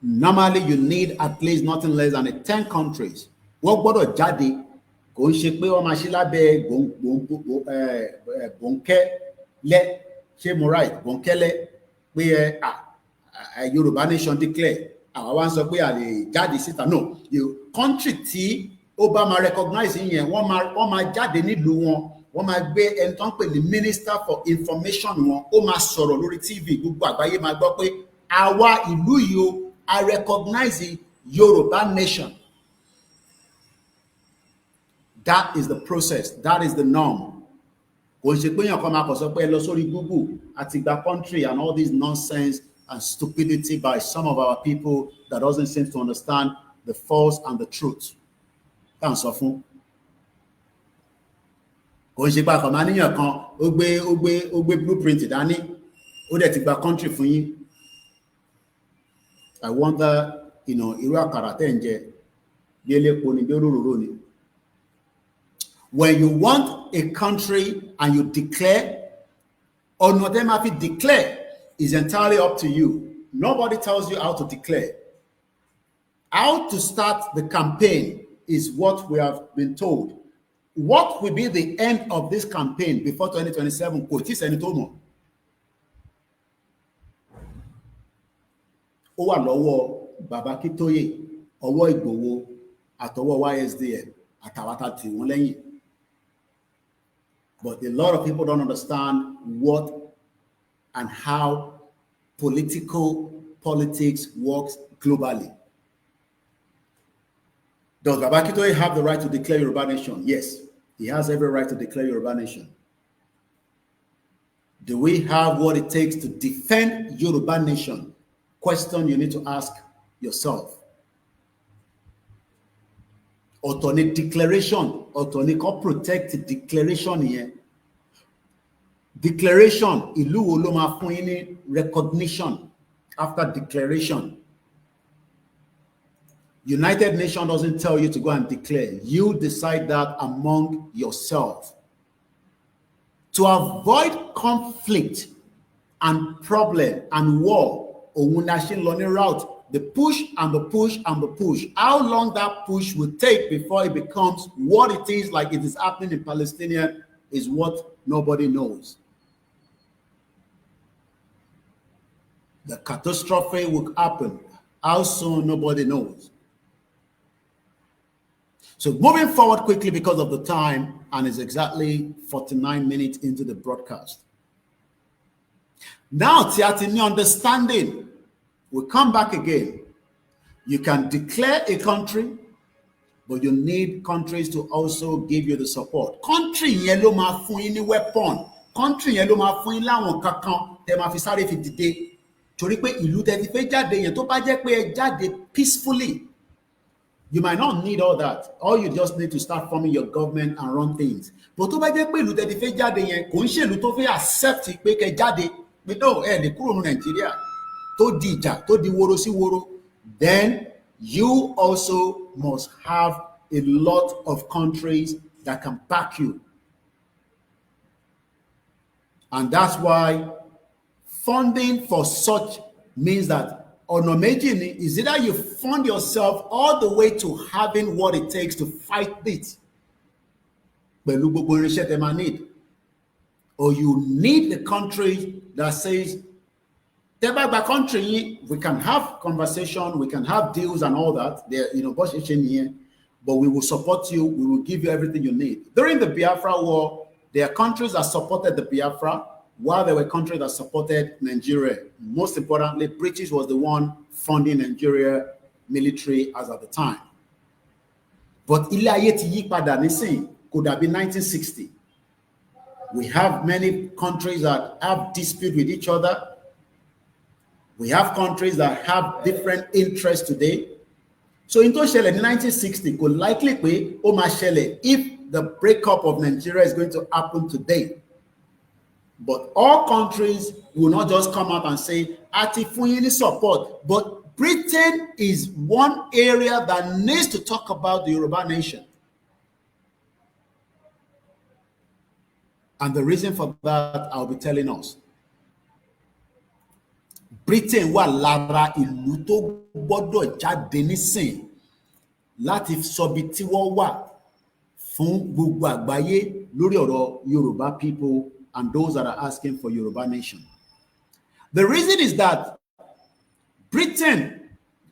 Normally, you need at least nothing less than 10 countries. Wọ́n gbọ́dọ̀ jáde, kò ń ṣe pé wọ́n máa ṣe lábẹ́ bòńkẹ́lẹ́, ṣé mo right? Bòńkẹ́lẹ́ pé Yoruba nation declare. Àwa wá ń sọ pé a lè jáde síta. No, the country tí ó bá máa recognize yẹn, wọ́n máa jáde nílùú wọn. Wọ́n máa gbé ẹni tó ń pè ní Minister for Information wọn. Ó máa sọ̀rọ̀ lórí TV. Gbogbo àgbáyé máa gbọ́ pé àwa ìlú yìí o, I recognize the Yoruba nation. That is the process. That is the norm. Kò ṣe pé èèyàn kan máa kọ̀ sọ pé ẹ lọ sórí Google àti gba country and all this nonsense and stupidity by some of our people that doesn't seem to understand the false and the truth. Kàn sọ fún. Kò ṣe pé àkànmá níyàn kan ó gbé blueprint dání ó dẹ̀ ti gba country fún yín. I wonder, irú àkàrà tẹ́ ń jẹ bí elépo ni bí olóróró ni. When you want a country and you declare, or not them have to declare, is entirely up to you. Nobody tells you how to declare. How to start the campaign is what we have been told. What will be the end of this campaign before 2027? Kò tí sẹ́ni tó mọ̀. Ó wà lọ́wọ́ Bàbá Akíntóyè, ọwọ́ Ìgbòho, àtọwọ́ YSDM, àtàwátà tí wọ́n lẹ́yìn. But a lot of people don't understand what and how politics works globally. Does Baba Akíntóyè have the right to declare Yoruba nation? Yes, he has every right to declare Yoruba nation. Do we have what it takes to defend Yoruba nation? Question you need to ask yourself. Ọ̀tọ̀ ni declaration, ọ̀tọ̀ ni kó protect declaration yẹn. Declaration, ìlú wo ló máa fún yín ní recognition after declaration. United Nations doesn't tell you to go and declare. You decide that among yourself. To avoid conflict and problem and war, òun la ṣe ń lọ ní route. The push and the push and the push. How long that push will take before it becomes what it is, like it is happening in Palestinian, is what nobody knows. The catastrophe will happen. How soon, nobody knows. So moving forward quickly because of the time, and it's exactly 49 minutes into the broadcast. Now, tí a ti ní understanding, we come back again. You can declare a country, but you need countries to also give you the support. Country yẹn ló máa fún yín ní weapon. Country yẹn ló máa fún yín láwọn kankan tẹ́ máa fi sáré fi dìde. Torí pé ìlú tẹ́ ti fẹ́ jáde yẹn tó bá jẹ́ pé ẹ jáde peacefully, you might not need all that. All you just need to start forming your government and run things. But tó bá jẹ́ pé ìlú tẹ́ ti fẹ́ jáde yẹn kò ń ṣe ìlú tó fẹ́ accept pé kẹ́ jáde pé no ẹ lè kúrò ní Nàìjíríà tó di ìjà tó di woro sí woro, then you also must have a lot of countries that can back you. And that's why funding for such means that ọ̀nà méjì ni, is either you fund yourself all the way to having what it takes to fight it pẹ̀lú gbogbo irinṣẹ́ tẹ́ máa need, or you need the country that says tẹ́ bá gba country yín, we can have conversation, we can have deals and all that, bó ṣe ṣe nìyẹn, but we will support you, we will give you everything you need. During the Biafra war, there are countries that supported the Biafra, while there were countries that supported Nigeria. Most importantly, British was the one funding Nigeria military as at the time. But ilé ayé ti yí padà nísìn, kò dàbí 1960. We have many countries that have dispute with each other. We have countries that have different interests today. So in tó ṣẹlẹ̀ ní 1960 kò likely pé ó máa ṣẹlẹ̀ if the breakup of Nigeria is going to happen today. But all countries will not just come out and say, "Ati fún yín ní support." But Britain is one area that needs to talk about the Yoruba nation. And the reason for that, I'll be telling us. Britain wà lára ìlú tó gbọ́dọ̀ jáde nísìn láti sọbi tí wọ́n wà fún gbogbo àgbáyé lórí ọ̀rọ̀ Yorùbá people and those that are asking for Yoruba nation. The reason is that Britain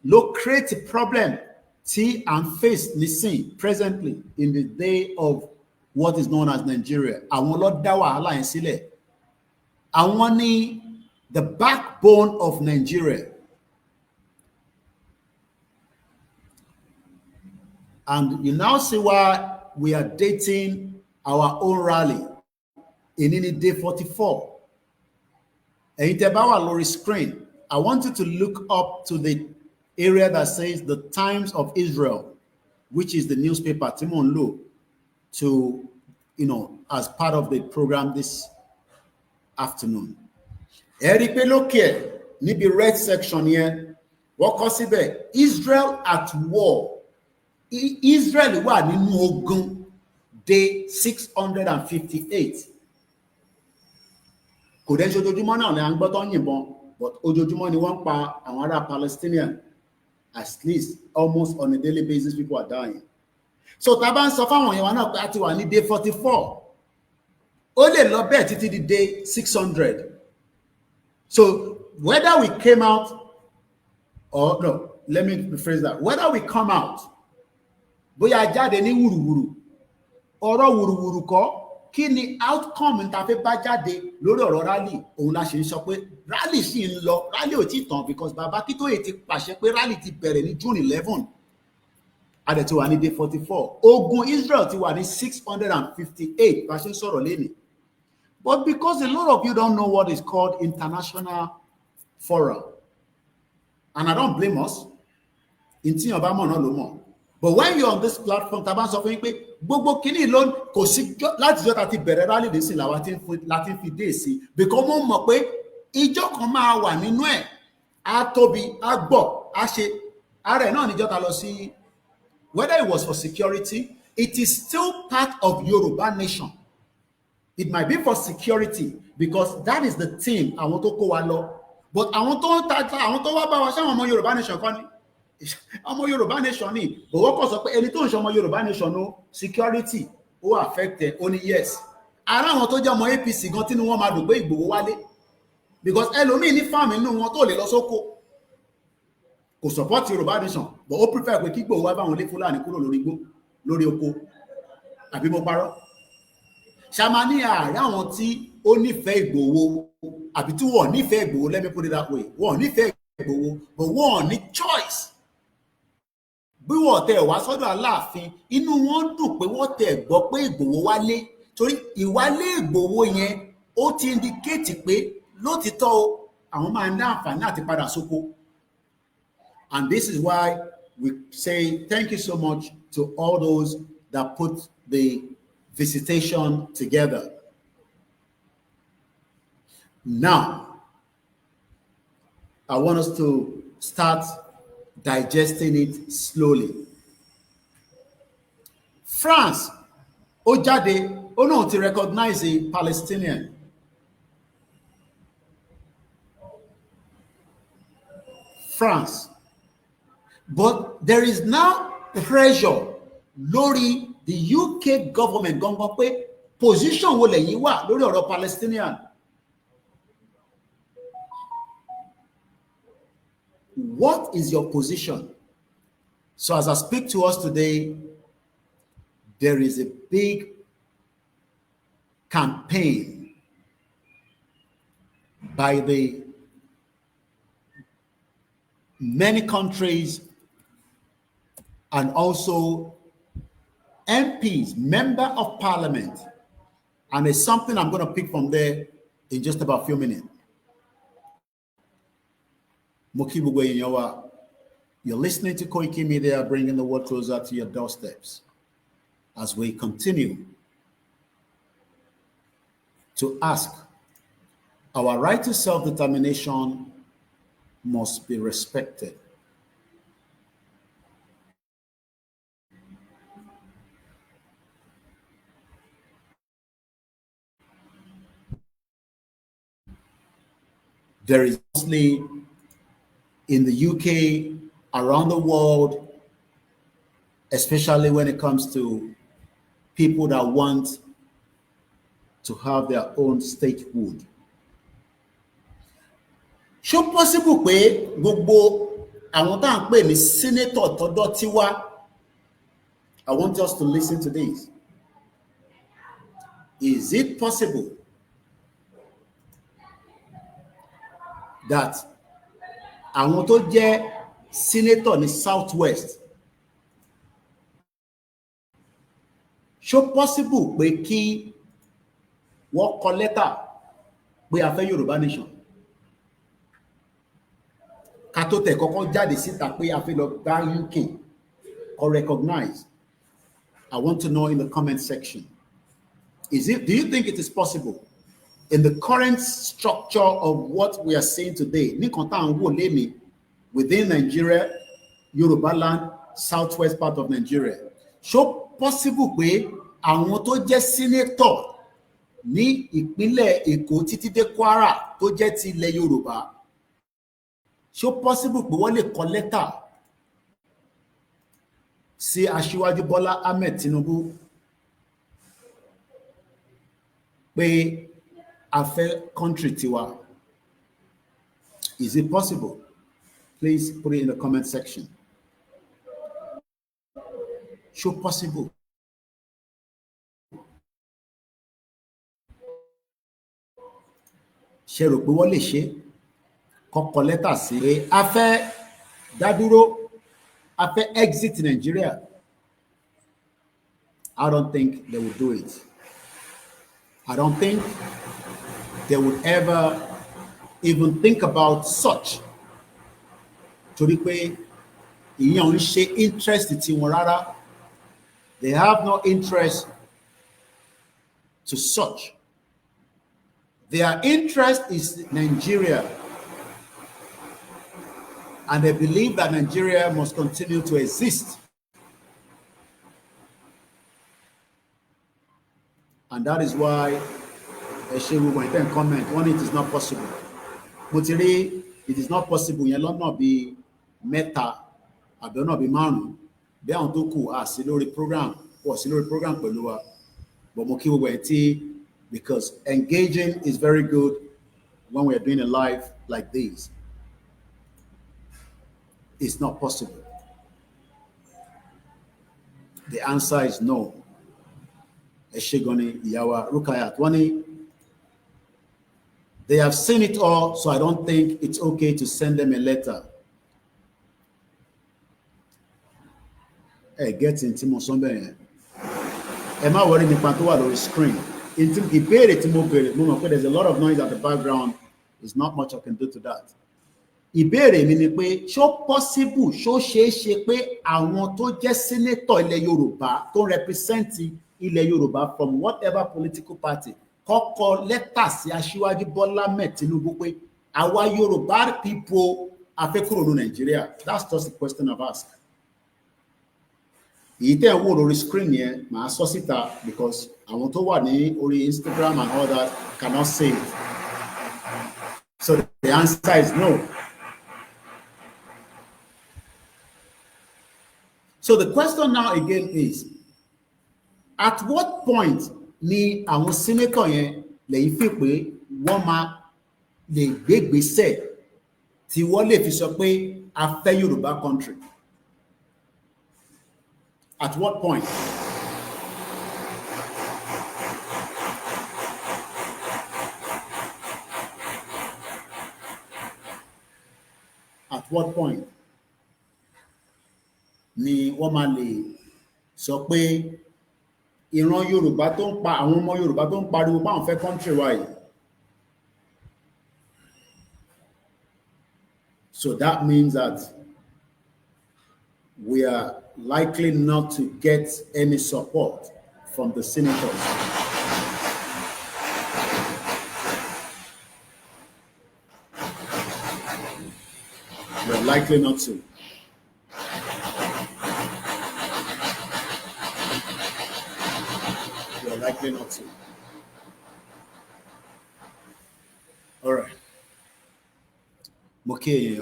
ló create a problem tí à ń face nísìn presently in the day of what is known as Nigeria. Àwọn ló dá wàhálà yẹn sílẹ̀. Àwọn ni the backbone of Nigeria. And you now see why we are dating our own rally in day 44. Ẹ̀yin tẹ́ bá wà lórí screen, I want you to look up to the area that says the Times of Israel, which is the newspaper tí mò ń lò to, as part of the program this afternoon. Ẹ rí i pé lókè ẹ̀ níbi red section yẹn, wọ́n kọ síbẹ̀ Israel at war. Israel wà nínú ogun day 658. Kò dẹ́ ṣe ojoojúmọ́ náà ni à ń gbọ́ tó ń yìnbọn, but ojoojúmọ́ ni wọ́n ń pa àwọn ará Palestinian. At least almost on a daily basis people are dying. So tá a bá ń sọ fáwọn èèyàn wa náà pé a ti wà ní day 44, ó lè lọ bẹ́ẹ̀ títí di day 600. So whether we came out or no, let me rephrase that. Whether we come out, bóyá jáde ní wùrùwùrù, ọ̀rọ̀ wùrùwùrù kọ́, kí ni outcome tá a fẹ́ bá jáde lórí ọ̀rọ̀ rally, òun la ṣe ń sọ pé rally sì ń lọ, rally ò tí tán because bàbá Akíntóyè ti pàṣẹ pé rally ti bẹ̀rẹ̀ ní June 11. A dẹ̀ ti wà ní day 44. Ogun Israel ti wà ní 658 bá ṣe ń sọ̀rọ̀ lénìí. But because a lot of you don't know what is called international forum, and I don't blame us, in tí ọba mọ̀ náà ló mọ̀. But when you're on this platform, tá a bá ń sọ fún yín pé gbogbo kìíní ló kò sí láti jọ́ ta ti bẹ̀rẹ̀ rally dé sí làwa láti fi dé sí, because mo mọ̀ pé ìjọ kan máa wà nínú ẹ̀, á tóbi, á gbọ̀, á ṣe, ara ẹ̀ náà níjọ́ ta lọ sí, whether it was for security, it is still part of Yoruba nation. It might be for security because that is the team àwọn tó kó wa lọ. But àwọn tó ń ta àwọn tó wá bá wa ṣáwọn ọmọ Yorùbá nation kan ni. Ọmọ Yorùbá nation ni. But wọ́n kọ̀ sọ pé ẹni tó ń ṣe ọmọ Yorùbá nation no security ó affected ó ní yes. Ara àwọn tó jẹ́ ọmọ APC gan tínú wọn máa dùn pé Ìgbòho wálé. Because ẹlòmíì ní fáàmì inú wọn tó lè lọ sóko. Kò support Yorùbá nation but ó prefer pé kí Ìgbòho wá bá wọn lé Fúlàní kúrò lórí igbó lórí oko. Àbí mo parọ́? Ṣàmání ààrẹ àwọn tí ó nífẹ̀ẹ́ Ìgbòho àbí tí wọ́n nífẹ̀ẹ́ Ìgbòho, let me put it that way, wọ́n nífẹ̀ẹ́ Ìgbòho but wọ́n ní choice. Bí wọ́n tẹ̀ wá sọ́dọ̀ Aláàfin, inú wọn dùn pé wọ́n tẹ̀ gbọ́ pé Ìgbòho wálé, torí ìwálé Ìgbòho yẹn ó ti indicate pé lótìtọ́ o àwọn máa ní àǹfààní àti padà sóko. And this is why we say thank you so much to all those that put the visitation together. Now, I want us to start digesting it slowly. France, ó jáde, ó náà ti recognize a Palestinian. France. But there is now pressure lórí the UK government gangan pé position wo lẹ́yìn wà lórí ọ̀rọ̀ Palestinian. What is your position? So as I speak to us today, there is a big campaign by the many countries and also MPs, member of parliament, and it's something I'm going to pick from there in just about a few minutes. You're listening to Koiki Media, bringing the world closer to your doorsteps as we continue to ask, our right to self-determination must be respected. There is mostly in the UK, around the world, especially when it comes to people that want to have their own statehood. Ṣó possible pé gbogbo àwọn tá à ń pè ní senator tọ́dọ̀ tiwa? I want us to listen to this. Is it possible that àwọn tó jẹ́ senator ní Southwest, ṣó possible pé kí wọ́n kọ lẹ́tà pé a fẹ́ Yorùbá nation? Ká tó tẹ̀ kọ́kọ́ jáde síta pé a fẹ́ lọ bá UK or recognize. I want to know in the comment section. Do you think it is possible in the current structure of what we are seeing today, within Nigeria, Yoruba land, southwest part of Nigeria, so possible pé àwọn tó jẹ́ senator ní ìpínlẹ̀ Èkó títí dé Kwara tó jẹ́ ti ilẹ̀ Yorùbá, so possible pé wọ́n lè kọ lẹ́tà sí Aṣíwájú Bọ́lá Ahmed Tinubu pé a fẹ́ country tiwa? Is it possible? Please put it in the comment section. So possible. Ṣé rò pé wọ́n lè ṣe kọ́kọ́ lẹ́tà sí pé a fẹ́ dá dúró, a fẹ́ exit Nigeria? I don't think they would do it. I don't think they would ever even think about such. Torí pé ìyẹn ò ń ṣe interest tiwọn rárá. They have no interest to such. Their interest is Nigeria. And they believe that Nigeria must continue to exist. And that is why Eshewu went and comment when it is not possible. Mutiri, it is not possible. Yẹn lọ́nà bí mẹ́ta àbí ọ̀nà bí márùn-ún. Bí àwọn tó kù sí lórí program pẹ̀lú wa. But mo kí gbogbo ẹ̀ tí, because engaging is very good when we are doing a live like this. It's not possible. The answer is no. Eshegoni Yawa Rukayat Wani. They have seen it all, so I don't think it's okay to send them a letter. Hey, get into Mosombe. Am I worried nípa tó wà lórí screen? Ìbéèrè tí mo béèrè, mo mọ̀ pé there's a lot of noise at the background. There's not much I can do to that. Ìbéèrè mi ni pé ṣó possible, ṣó ṣeé ṣe pé àwọn tó jẹ́ senator ilẹ̀ Yorùbá tó represent ilẹ̀ Yorùbá from whatever political party kọ́kọ́ lẹ́tà sí Aṣíwájú Bọ́lá Ahmed Tinubu pé àwa Yorùbá people a fẹ́ kúrò ní Nigeria? That's just a question I've asked. Èyí tẹ́ ẹ̀ wò lórí screen yẹn màá sọ síta because àwọn tó wà ní orí Instagram and all that cannot say it. So the answer is no. So the question now again is, at what point ni àwọn senator yẹn lẹ́yìn fi pé wọ́n máa lè gbégbèsè tí wọ́n lè fi sọ pé a fẹ́ Yorùbá country? At what point? At what point ni wọ́n máa lè sọ pé ìran Yorùbá tó ń pa àwọn ọmọ Yorùbá tó ń pariwo pé àwọn fẹ́ country wa yìí? So that means that we are likely not to get any support from the senators. We're likely not to. We're likely not to. All right. Okay,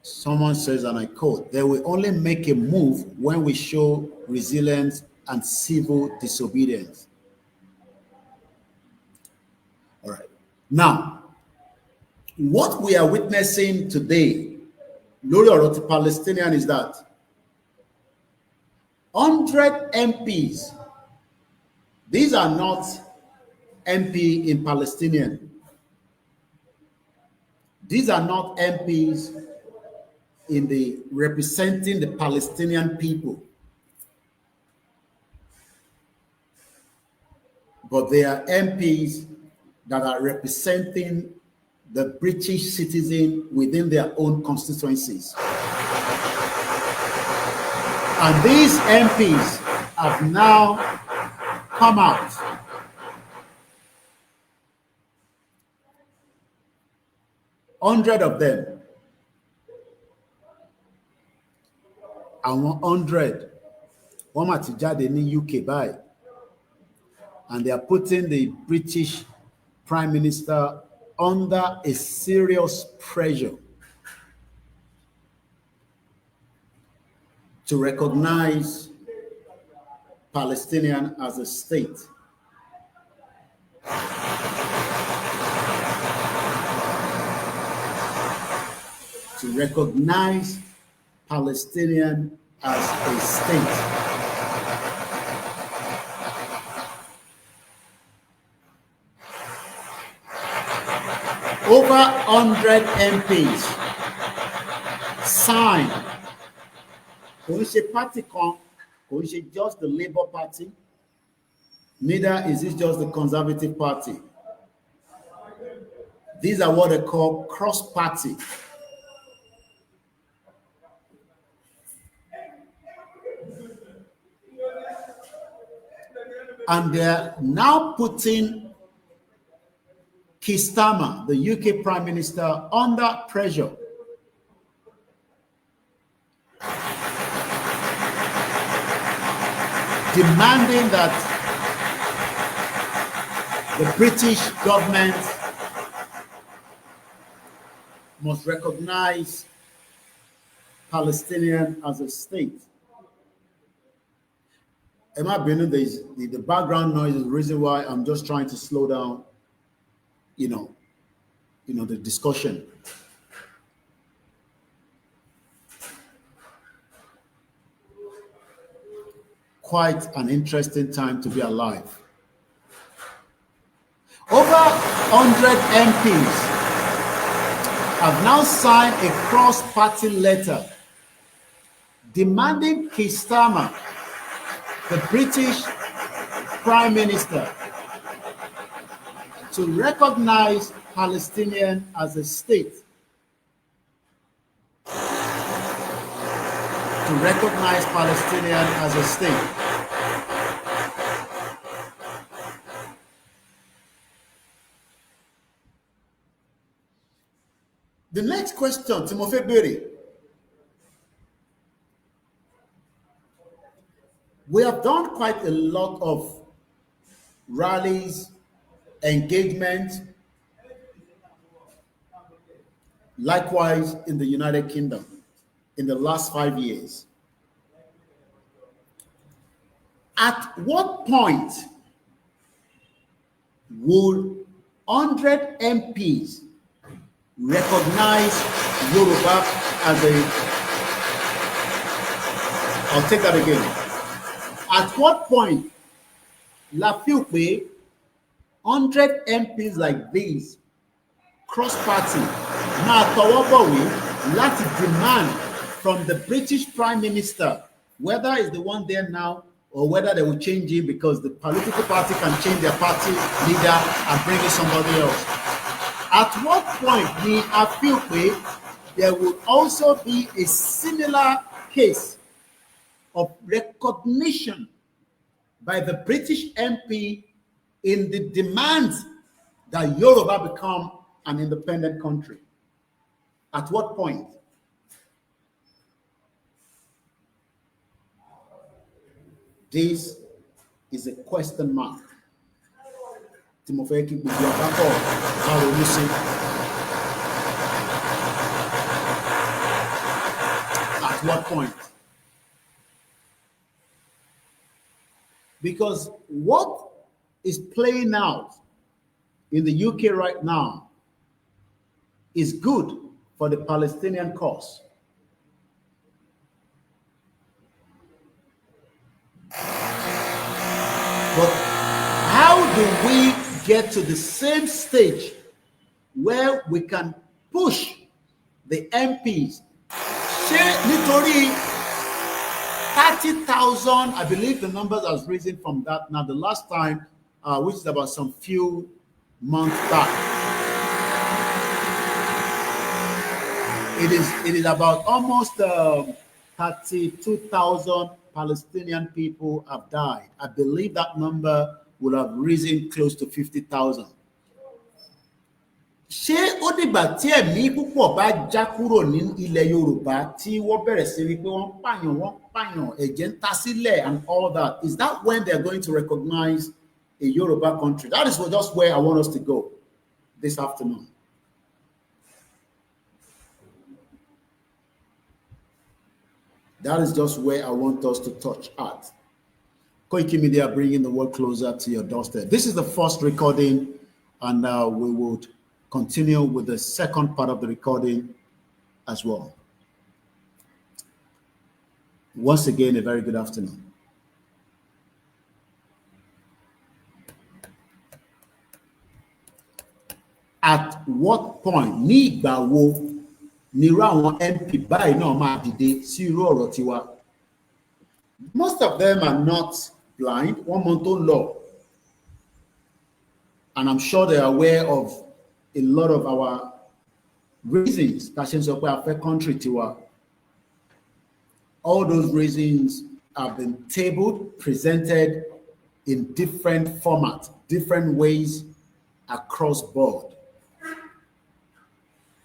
someone says, and I quote, they will only make a move when we show resilience and civil disobedience. All right. Now, what we are witnessing today, lórí ọ̀rọ̀ ti Palestinian, is that 100 MPs, these are not MP in Palestinian. These are not MPs in the representing the Palestinian people. But they are MPs that are representing the British citizen within their own constituencies. And these MPs have now come out hundred of them, and 100 wọ́n mà ti jáde ní UK báyìí, and they are putting the British Prime Minister under a serious pressure to recognize Palestinian as a state. To recognize Palestinian as a state. Over 100 MPs signed. Kò ń ṣe party kan, kò ń ṣe just the Labour Party, neither is it just the Conservative Party. These are what they call cross-party. And they're now putting Keir Stammer, the UK Prime Minister, under pressure. Demanding that the British government must recognize Palestinian as a state. The background noise is the reason why I'm just trying to slow down, the discussion. Quite an interesting time to be alive. Over 100 MPs have now signed a cross-party letter demanding Keir Stammer, the British Prime Minister, to recognize Palestinian as a state. To recognize Palestinian as a state. The next question, Timothy Berry. We have done quite a lot of rallies, engagement, likewise in the United Kingdom in the last 5 years. At what point would 100 MPs recognize Yoruba as I'll take that again. At what point la feel pé 100 MPs like these cross-party máa tọwọ́ bọ̀wé láti demand from the British Prime Minister, whether it's the one there now or whether they will change it because the political party can change their party leader and bring in somebody else. At what point we feel pé there will also be a similar case of recognition by the British MP in the demands that Yoruba become an independent country? At what point? This is a question mark. tí mo fẹ́ kí gbogbo àpapọ̀ bá ronú sí. At what point? Because what is playing out in the UK right now is good for the Palestinian cause. But how do we get to the same stage where we can push the MPs? Nítorí 30,000, I believe the numbers has risen from that now. The last time, which is about some few months back, it is about almost 32,000 Palestinian people have died. I believe that number would have risen close to 50,000. Ṣé ó dìgbà tí ẹ̀mí púpọ̀ bá já kúrò ní ilẹ̀ Yorùbá tí wọ́n bẹ̀rẹ̀ sí rí pé wọ́n pààyàn, ẹ̀jẹ̀ ń ta sílẹ̀ and all that? Is that when they're going to recognize a Yoruba country? That is just where I want us to go this afternoon. That is just where I want us to touch at. Koiki Media bringing the world closer to your doorstep. This is the first recording, and we would continue with the second part of the recording as well. Once again, a very good afternoon. At what point, ní ìgbà wo nírú àwọn MP báyìí náà máa dìde sí irú ọ̀rọ̀ tiwa? Most of them are not blind. One month on law, and I'm sure they are aware of a lot of our reasons that ṣe ń sọ pé a fẹ́ country tiwa. All those reasons have been tabled, presented in different formats, different ways across board.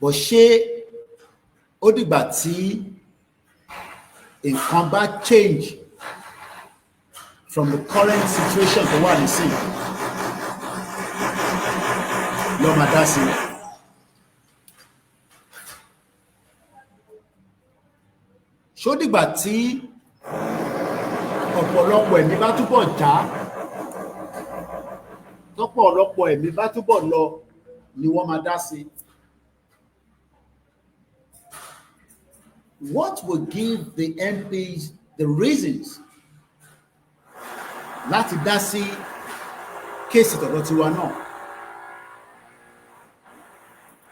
But ṣé ó dìgbà tí nǹkan bá change from the current situation to what you see? Lọ́mọ dá sí. Ṣó dìgbà tí ọ̀pọ̀lọpọ̀ ẹ̀mí bá túbọ̀ já, tọ́pọ̀lọpọ̀ ẹ̀mí bá túbọ̀ lọ ni wọ́n máa dá sí? What will give the MPs the reasons láti dá sí kéèsì tọ̀dọ̀ tiwa náà?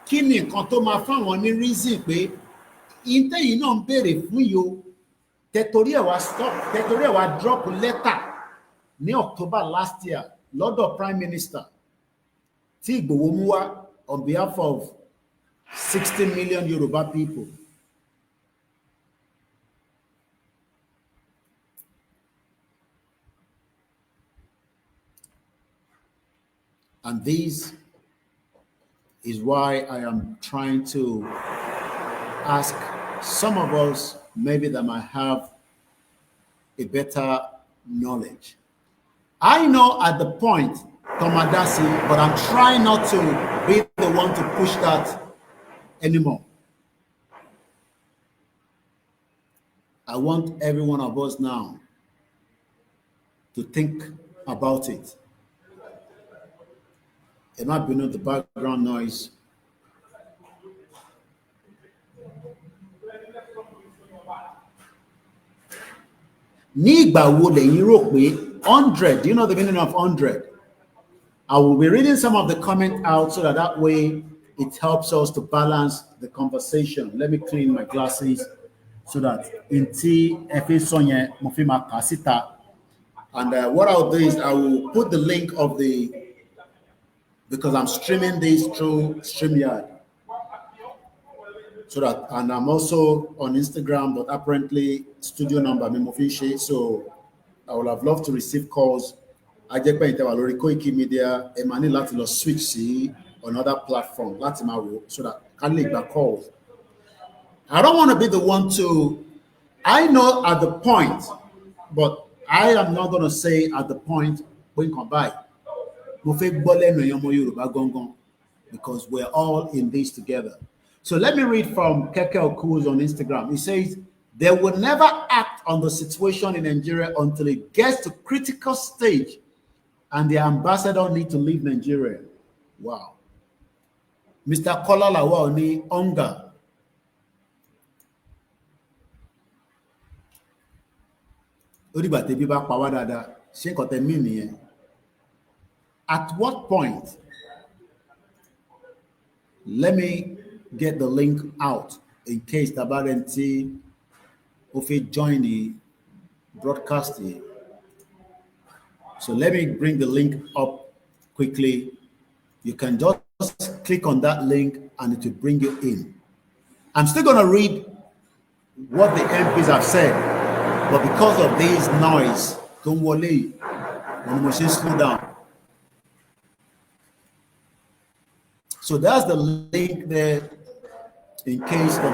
Kí ni nǹkan tó máa fáwọn ní reason pé ìtẹ́yìn náà ń béèrè fún yìí o, tẹ̀torí ẹ̀ wá stop, tẹ̀torí ẹ̀ wá drop letter ní October last year lọ́dọ̀ Prime Minister tí Ìgbòho mú wá on behalf of 60 million Yoruba people. And this is why I am trying to ask some of us maybe that might have a better knowledge. I know at the point, Tomadasi, but I'm trying not to be the one to push that anymore. I want every one of us now to think about it. It might be the background noise. Ní ìgbà wo lẹ̀yin rò pé 100, do you know the meaning of 100? I will be reading some of the comment out so that way it helps us to balance the conversation. Let me clean my glasses so that and what I'll do is I will put the link of because I'm streaming this through StreamYard. So that, and I'm also on Instagram, but apparently studio number Memofiche. So I would have loved to receive calls. I just pay Lori Koiki Media, Emani Latino switch see another platform, Latimaro, so that I can make back calls. I don't want to be the one to, I know at the point, but I am not going to say at the point when come by. mo fẹ́ gbọ́ lẹ́nu èèyàn ọmọ Yorùbá gangan, because we're all in this together. So let me read from Keke Okuz on Instagram. He says, they will never act on the situation in Nigeria until it gets to critical stage and the ambassador need to leave Nigeria. Wow. Mr. Kola Lawal ni hunger. At what point? Let me get the link out in case Tabarenti Ofe join the broadcast here. So let me bring the link up quickly. You can just click on that link and it will bring you in. I'm still going to read what the MPs have said, but because of this noise, don't worry, when the machine slow down. So that's the link there in case the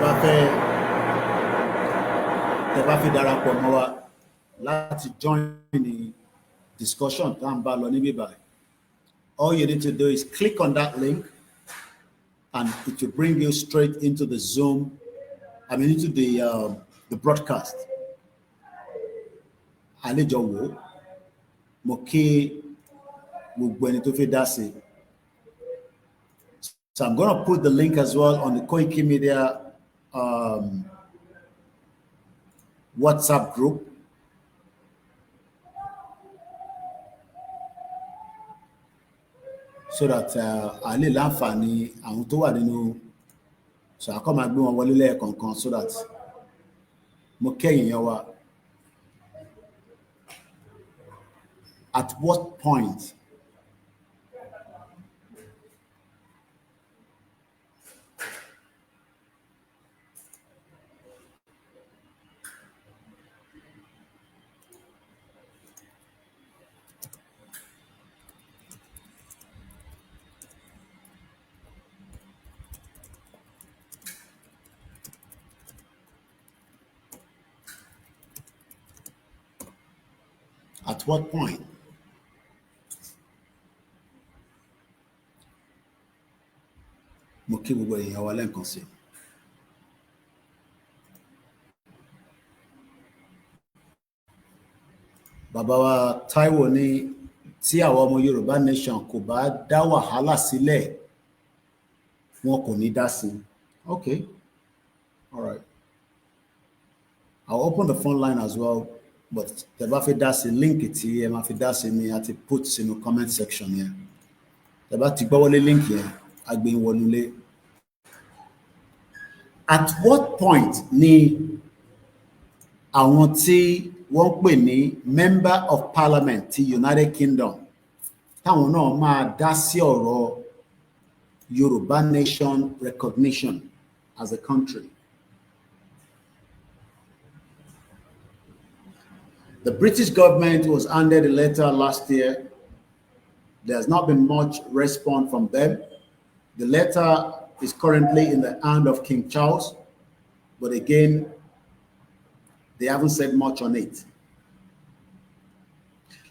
Bafe Darapọ̀ mọ́ wa láti join the discussion. All you need to do is click on that link and it will bring you straight into the Zoom, into the broadcast. Àlejò wo mo kí gbogbo ẹni tó fẹ́ dá sí. So I'm going to put the link as well on the Koiki Media WhatsApp group. So that a lè láǹfààní àwọn tó wà nínú, so a kọ́ máa gbé wọn wọlé lẹ́ẹ̀kọ̀ọ̀kan so that mo kẹ́yìn yẹn wá. At what point? At what point? Mo kí gbogbo èèyàn wa lẹ́ẹ̀kan sí. Bàbá wa Táíwò ní tí àwọn ọmọ Yorùbá nation kò bá dá wàhálà sílẹ̀, wọn kò ní dá sí. Okay. All right. I'll open the phone line as well, but the Bafe Dasi link it here, Bafe Dasi me at put in the comment section here. The Bafe Tigbawole link here, Agbin Wonule. At what point ni àwọn tí wọ́n pè ní member of parliament ti United Kingdom táwọn náà máa dá sí ọ̀rọ̀ Yorùbá nation recognition as a country? The British government was handed a letter last year. There has not been much response from them. The letter is currently in the hand of King Charles, but again, they haven't said much on it.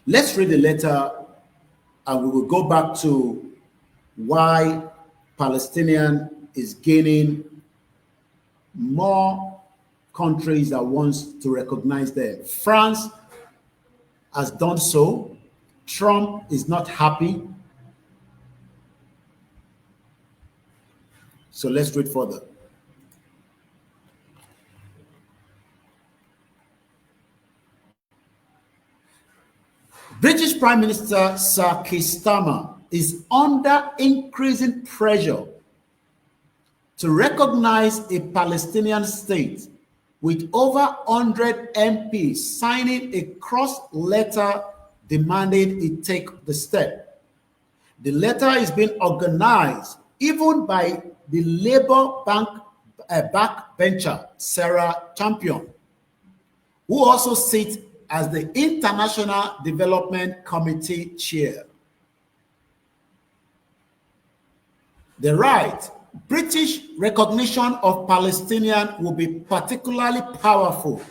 Let's read the letter and we will go back to why Palestinian is gaining more countries that wants to recognize them. France has done so. Trump is not happy. So let's read further. British Prime Minister Sir Keir Stammer is under increasing pressure to recognize a Palestinian state, with over 100 MPs signing a cross letter demanding it take the step. The letter is being organized even by the Labour backbencher Sarah Champion, who also sits as the International Development Committee chair. The right, British recognition of Palestinian will be particularly powerful,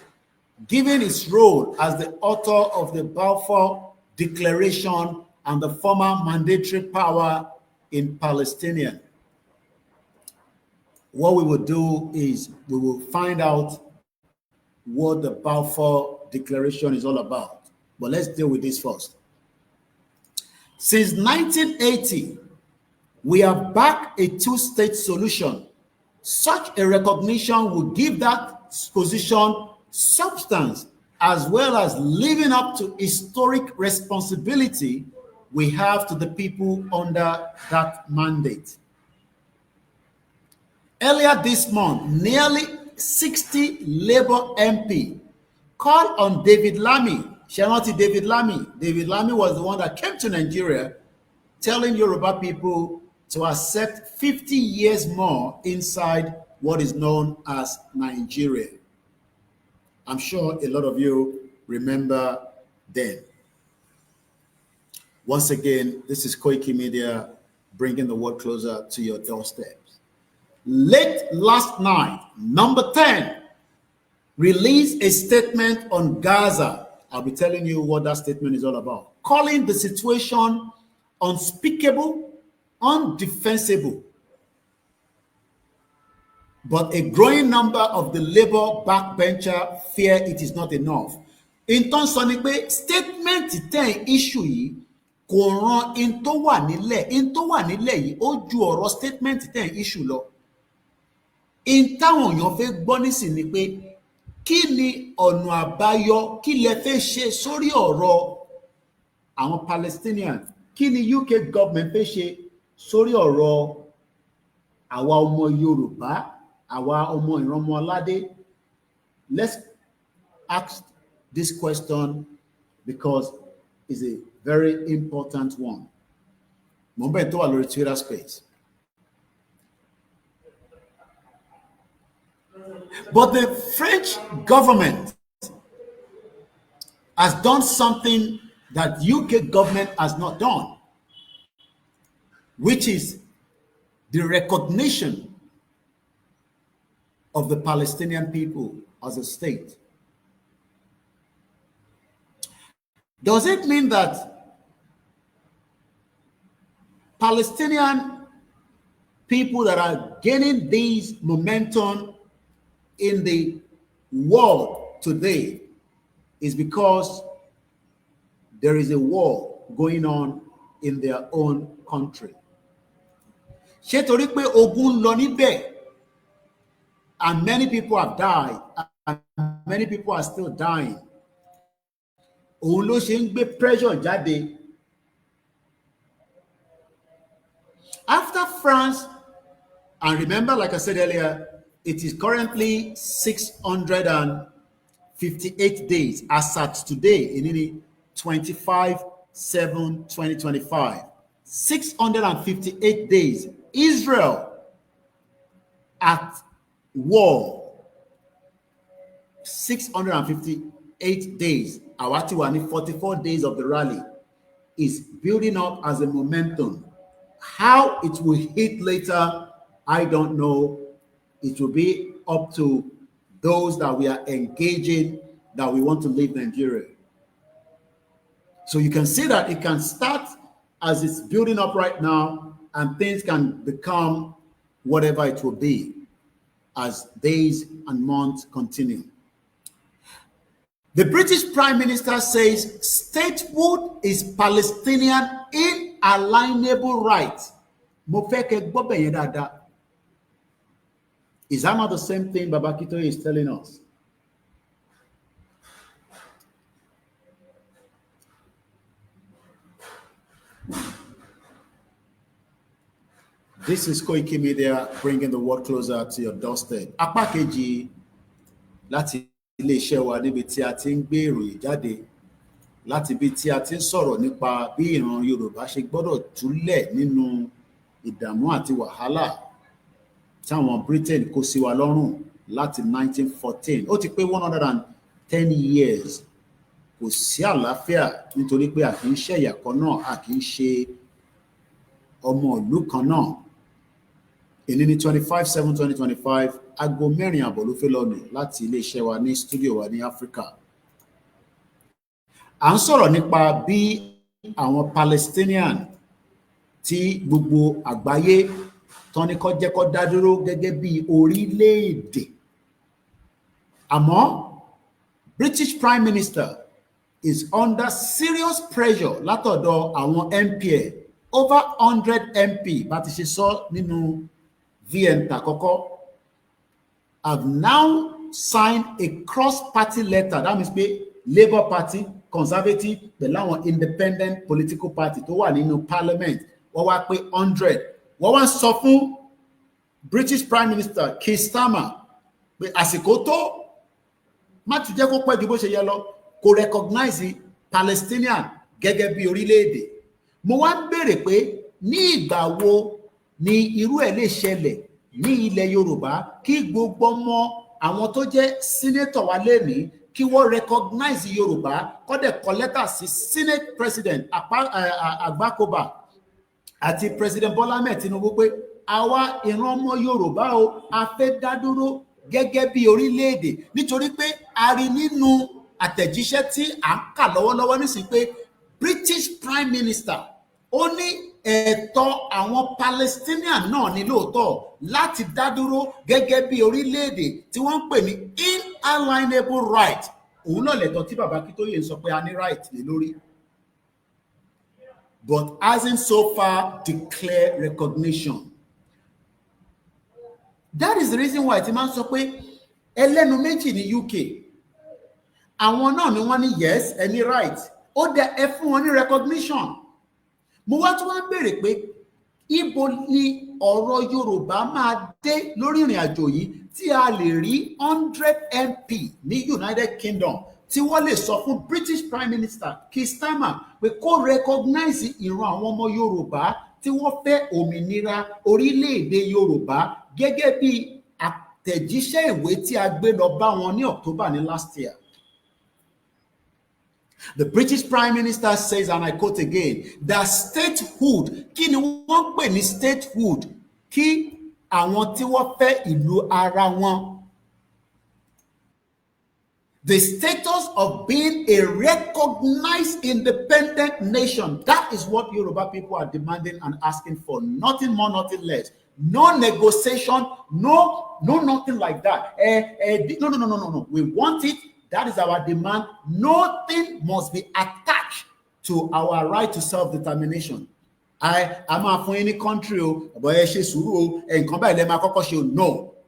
given its role as the author of the Balfour Declaration and the former mandatory power in Palestinian. What we will do is we will find out what the Balfour Declaration is all about. But let's deal with this first. Since 1980, we have backed a two-state solution. Such a recognition would give that position substance, as well as living up to historic responsibility we have to the people under that mandate. Earlier this month, nearly 60 Labour MP called on David Lammy. David Lammy was the one that came to Nigeria telling Yoruba people to accept 50 years more inside what is known as Nigeria. I'm sure a lot of you remember then. Once again, this is Koiki Media bringing the world closer to your doorsteps. Late last night, Number 10 released a statement on Gaza. I'll be telling you what that statement is all about. Calling the situation unspeakable, undefensible. But a growing number of the Labour backbencher fear it is not enough. In terms of the statement 10 issue yìí kò ran in tó wà nílẹ̀ yìí ó ju ọ̀rọ̀ statement 10 issue lọ. In táwọn èèyàn fẹ́ gbọ́ nísìn ni pé kí ni ọ̀nà àbáyọ kí lẹ fẹ́ ṣe sórí ọ̀rọ̀ àwọn Palestinian, kí ni UK government fẹ́ ṣe sórí ọ̀rọ̀ àwa ọmọ Yorùbá, àwa ọmọ ìrànmọ́ládé. Let's ask this question because it's a very important one. Mo ń bẹ̀ tó wà lórí Twitter space. But the French government has done something that UK government has not done, which is the recognition of the Palestinian people as a state. Does it mean that Palestinian people that are gaining this momentum in the world today is because there is a war going on in their own country? Ṣé torí pé ogun lọ níbẹ̀ and many people have died and many people are still dying, òun ló ṣe ń gbé pressure jáde? After France, and remember, like I said earlier, it is currently 658 days as at today in 25/7/2025. 658 days. Israel at war. 658 days. Awatiwani, 44 days of the rally is building up as a momentum. How it will hit later, I don't know. It will be up to those that we are engaging, that we want to leave Nigeria. So you can see that it can start as it's building up right now, and things can become whatever it will be as days and months continue. The British Prime Minister says statehood is Palestinian inalienable right. Mo fẹ́ kẹ́ gbọ́ bẹ̀yẹn dáadáa. Is that not the same thing Babakito is telling us? This is Koiki Media bringing the world closer to your doorstep. Apá kejì láti ilé-iṣẹ́ wa níbi tí a ti ń gbé ìròyìn jáde, láti bí tí a ti ń sọ̀rọ̀ nípa bí ìran Yorùbá ṣe gbọ́dọ̀ túlẹ̀ nínú ìdààmú àti wàhálà táwọn Britain kó sí wa lọ́rùn láti 1914. Ó ti pé 110 years. Kò sí àlàáfíà nítorí pé a kì í ṣe ẹ̀yà kan náà, a kì í ṣe ọmọ ìlú kan náà. Èní ní 25/7/2025, aago 4 àbọ̀ ló fẹ́ lọ́nà láti ilé-iṣẹ́ wa ní studio wa ní Africa. À ń sọ̀rọ̀ nípa bí àwọn Palestinian tí gbogbo àgbáyé tán ní kó jẹ́ kó dá dúró gẹ́gẹ́ bí orílẹ̀-èdè. Àmọ́ British Prime Minister is under serious pressure látọ̀dọ̀ àwọn MP over 100 MP bá ti ṣe sọ nínú VN tàkọ́kọ́ have now signed a cross-party letter. That means pé Labour Party, Conservative pẹ̀lú àwọn independent political party tó wà nínú parliament wọ́n wá pé 100. Wọ́n wá sọ fún British Prime Minister Stammer pé àsìkò tó má tún jẹ́ kó pẹ́ ju bó ṣe yẹ lọ kó recognize Palestinian gẹ́gẹ́ bí orílẹ̀-èdè. Mo wá ń béèrè pé ní ìgbà wo ni irú ẹ̀ lè ṣẹlẹ̀ ní ilẹ̀ Yorùbá kí gbogbo ọmọ àwọn tó jẹ́ senator wa lẹ́nìí kí wọ́n recognize Yorùbá kó dẹ̀ kọ lẹ́tà sí Senate President Agbakoba àti President Bola Ahmed Tinubu pé àwa ìran ọmọ Yorùbá o a fẹ́ dá dúró gẹ́gẹ́ bí orílẹ̀-èdè, nítorí pé a rí nínú àtẹ̀jíṣẹ́ tí à ń kà lọ́wọ́lọ́wọ́ nísìnyí pé British Prime Minister ó ní ẹ̀tọ́ àwọn Palestinian náà ní lóòótọ́ láti dá dúró gẹ́gẹ́ bí orílẹ̀-èdè tí wọ́n ń pè ní inalienable right. Òun náà lẹ̀tọ́ tí bàbá Akíntóyè ń sọ pé a ní right lé lórí, but hasn't so far declared recognition. That is the reason why ti máa ń sọ pé ẹlẹ́nu méjì ní UK àwọn náà ni wọ́n ní yes any right ó dẹ ẹ fún wọn ní recognition. Mo wá tún wá ń béèrè pé ibo ni ọ̀rọ̀ Yorùbá máa dé lórí ìrìn àjò yìí tí a lè rí 100 MP ní United Kingdom tí wọ́n lè sọ fún British Prime Minister Stammer pé kó recognize ìran àwọn ọmọ Yorùbá tí wọ́n fẹ́ òmìnira orílẹ̀-èdè Yorùbá gẹ́gẹ́ bí àtẹ̀jíṣẹ́ ìwé tí a gbé lọ bá wọn ní October ní last year. The British Prime Minister says, and I quote again, that statehood, kí ni wọ́n pè ní statehood? Kí àwọn tí wọ́n fẹ́ ìlú ara wọn. The status of being a recognized independent nation. That is what Yoruba people are demanding and asking for. Nothing more, nothing less. No negotiation, no nothing like that. No. We want it. That is our demand. Nothing must be attached to our right to self-determination. I'm a any country, no.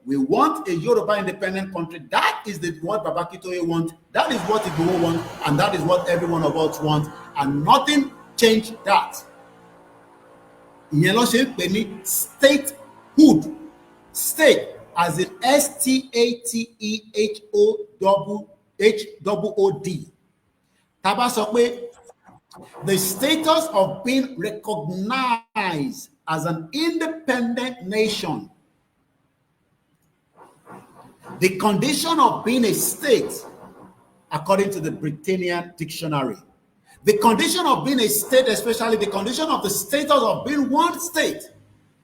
We want a Yoruba independent country. That is what Baba Akíntóyè wants. That is what Igboho wants, and that is what every one of us wants, and nothing changed that. Ìyẹn ló ṣe ń pè ní statehood. State as in STATEHOOD. Taba sọ pé the status of being recognized as an independent nation. The condition of being a state, according to the Britannian dictionary. The condition of being a state, especially the condition of the status of being one state.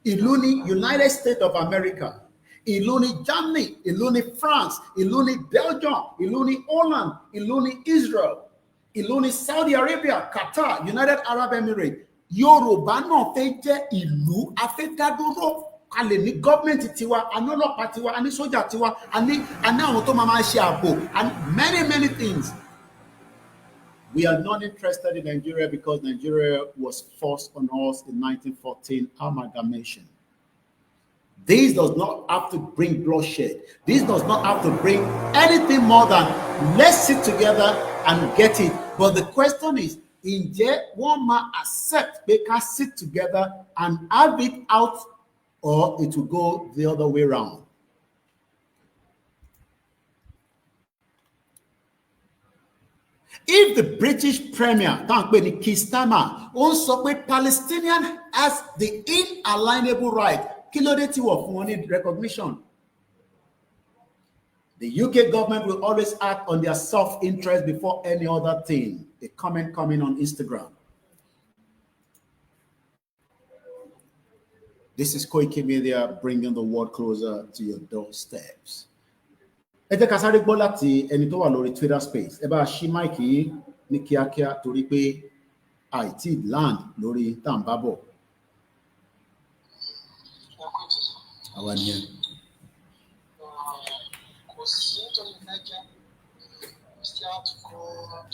Ìlú ni United States of America. Ìlú ni Germany. Ìlú ni France. Ìlú ni Belgium. Ìlú ni Holland. Ìlú ni Israel. Ìlú ni Saudi Arabia, Qatar, United Arab Emirates. Yorùbá náà fẹ́ jẹ́ ìlú afẹ́dádúró. A lè ní gọ́ọ̀mẹ̀ntì tiwa, a ní ọlọ́pàá tiwa, a ní sójà tiwa, a ní àwọn tó máa ṣe ààbò, and many things. We are not interested in Nigeria because Nigeria was forced on us in 1914 amalgamation. This does not have to bring bloodshed. This does not have to bring anything more than let's sit together and get it. But the question is, ǹjẹ́ wọ́n máa accept pé ká sit together and have it out, or it will go the other way around? If the British Premier, Stammer, also pé Palestinian has the inalienable right, kí ló dé tí wọ́n fún wọn ní recognition? The UK government will always act on their self-interest before any other thing. A comment coming on Instagram. This is Koiki Media, bringing the world closer to your doorsteps. Ẹ jẹ́ ká sáré gbọ́ láti ẹni tó wà lórí Twitter space. Ẹ bá ṣí máìkì ní kíákíá torí pé àìtí land lórí tàǹbàbọ̀. Àwa nìyẹn. Kò sí tó lè fẹ́ jẹ́, we still have to go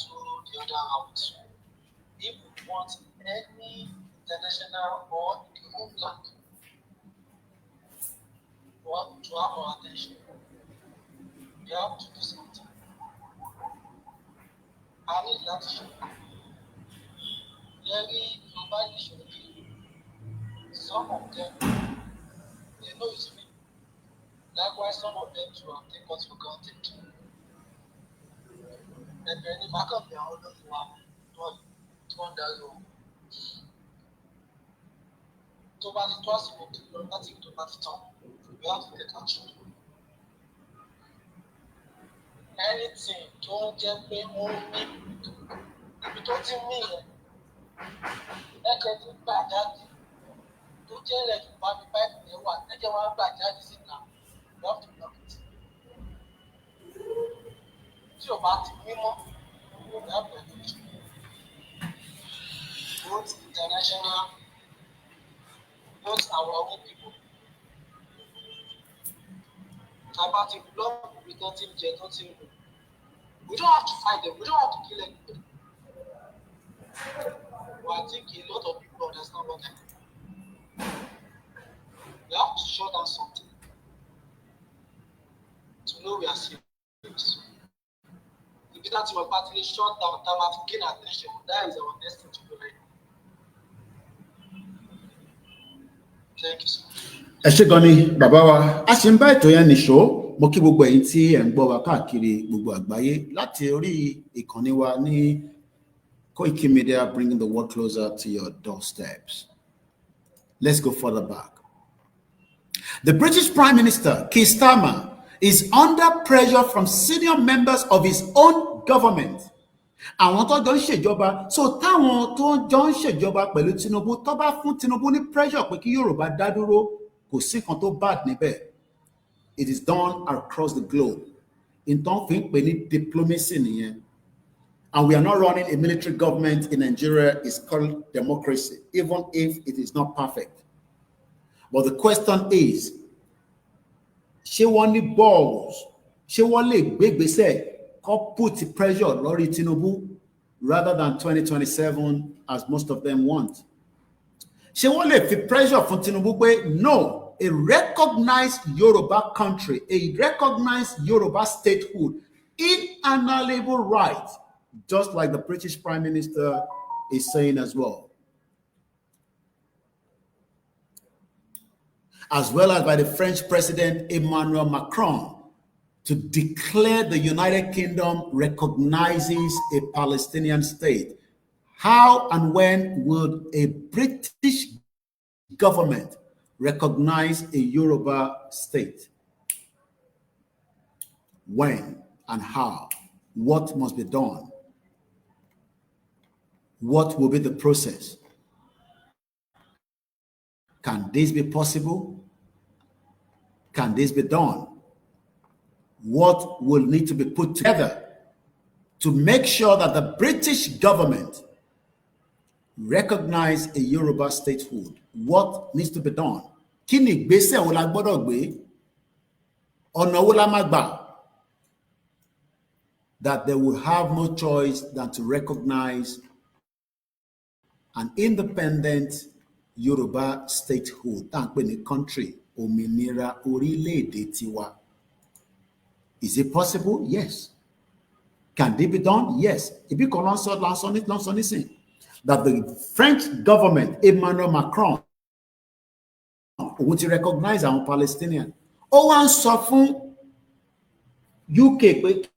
to the other route. If we want any international or the homeland to have our attention, we have to do something. I need that to show. Some of them, they know it's me. Likewise, some of them too have taken us for granted. And then the mark of their own to undergo. To buy the trust of diplomatic to Pakistan, we have to take action. Anything to get me only, if you don't tell me, I can't buy that. To tell them to buy the pipe, they want, they want to buy that now. You have to block it. So, but we have to both international, both our own people. About the block, we don't think they don't think. We don't have to fight them, we don't have to kill anybody. But I think a lot of people understand what I mean. We have to shut down something to know we are serious. If that you are partly shut down, time have to gain attention. That is our next thing to do right now. Thank you so much. Ẹ ṣé gan ni bàbá wa, a ṣì ń bá ètò yẹn nìṣó. Mo kí gbogbo ẹ̀yin tí ẹ̀ ń gbọ́ wa káàkiri gbogbo àgbáyé láti orí ìkànnì wa ní Koiki Media, bringing the world closer to your doorsteps. Let's go further back. The British Prime Minister, Keir Stammer, is under pressure from senior members of his own government. Àwọn tó jọ ń ṣèjọba, so táwọn tó jọ ń ṣèjọba pẹ̀lú Tinubu tó bá fún Tinubu ní pressure pé kí Yorùbá dá dúró, kò sí kan tó bad níbẹ̀. It is done across the globe. In tó ń fi ń pè ní diplomacy nìyẹn. And we are not running a military government in Nigeria. It's called democracy, even if it is not perfect. But the question is, ṣé wọ́n ní balls? Ṣé wọ́n lè gbégbésẹ̀ kó put pressure lórí Tinubu rather than 2027 as most of them want? Ṣé wọ́n lè fi pressure fún Tinubu pé no, a recognized Yoruba country, a recognized Yoruba statehood, inalienable right, just like the British Prime Minister is saying as well. As well as by the French President Emmanuel Macron, to declare the United Kingdom recognizes a Palestinian state. How and when would a British government recognize a Yoruba state? When and how? What must be done? What will be the process? Can this be possible? Can this be done? What will need to be put together to make sure that the British government recognize a Yoruba statehood? What needs to be done? Kí ni ìgbésẹ̀ wo la gbọ́dọ̀ gbé? Ọ̀nà wo la máa gbà? That they will have no choice than to recognize an independent Yoruba statehood. Tá à ń pè ní country, òmìnira orílẹ̀-èdè tiwa. Is it possible? Yes. Can it be done? Yes. Ibi kan ló ń sọ nísìn that the French government, Emmanuel Macron, òun ti recognize àwọn Palestinian. Ó wá ń sọ fún UK pé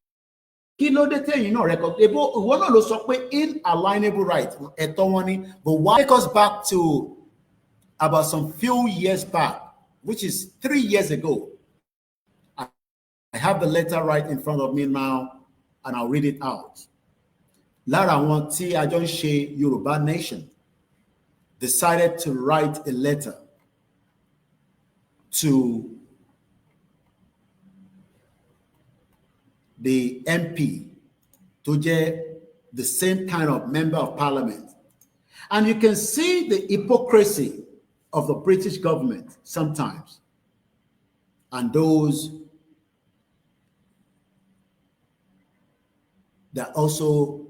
kí ló dé tẹ̀yin náà recognize? Ìwọ náà ló sọ pé inalienable right, ẹ̀tọ́ wọn ni. But why take us back to about some few years back, which is 3 years ago. I have the letter right in front of me now, and I'll read it out. Lára àwọn tí a jọ ń ṣe Yorùbá Nation decided to write a letter to the MP, tó jẹ́ the same kind of member of parliament And you can see the hypocrisy of the British government sometimes, and those that also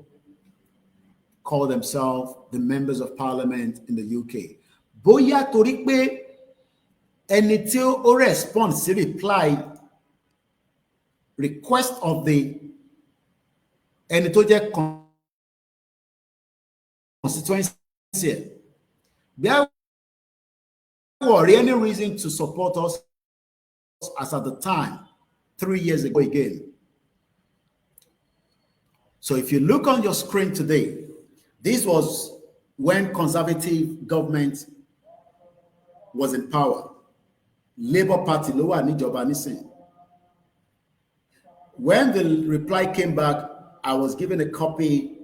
call themselves the members of parliament in the UK. Bóyá torí pé ẹni tí ó respond sí reply request of the ẹni tó jẹ́ constituency, there were any reason to support us as at the time 3 years ago again. So if you look on your screen today, this was when conservative government was in power. Labour Party ló wà níjọba nísìn. When the reply came back, I was given a copy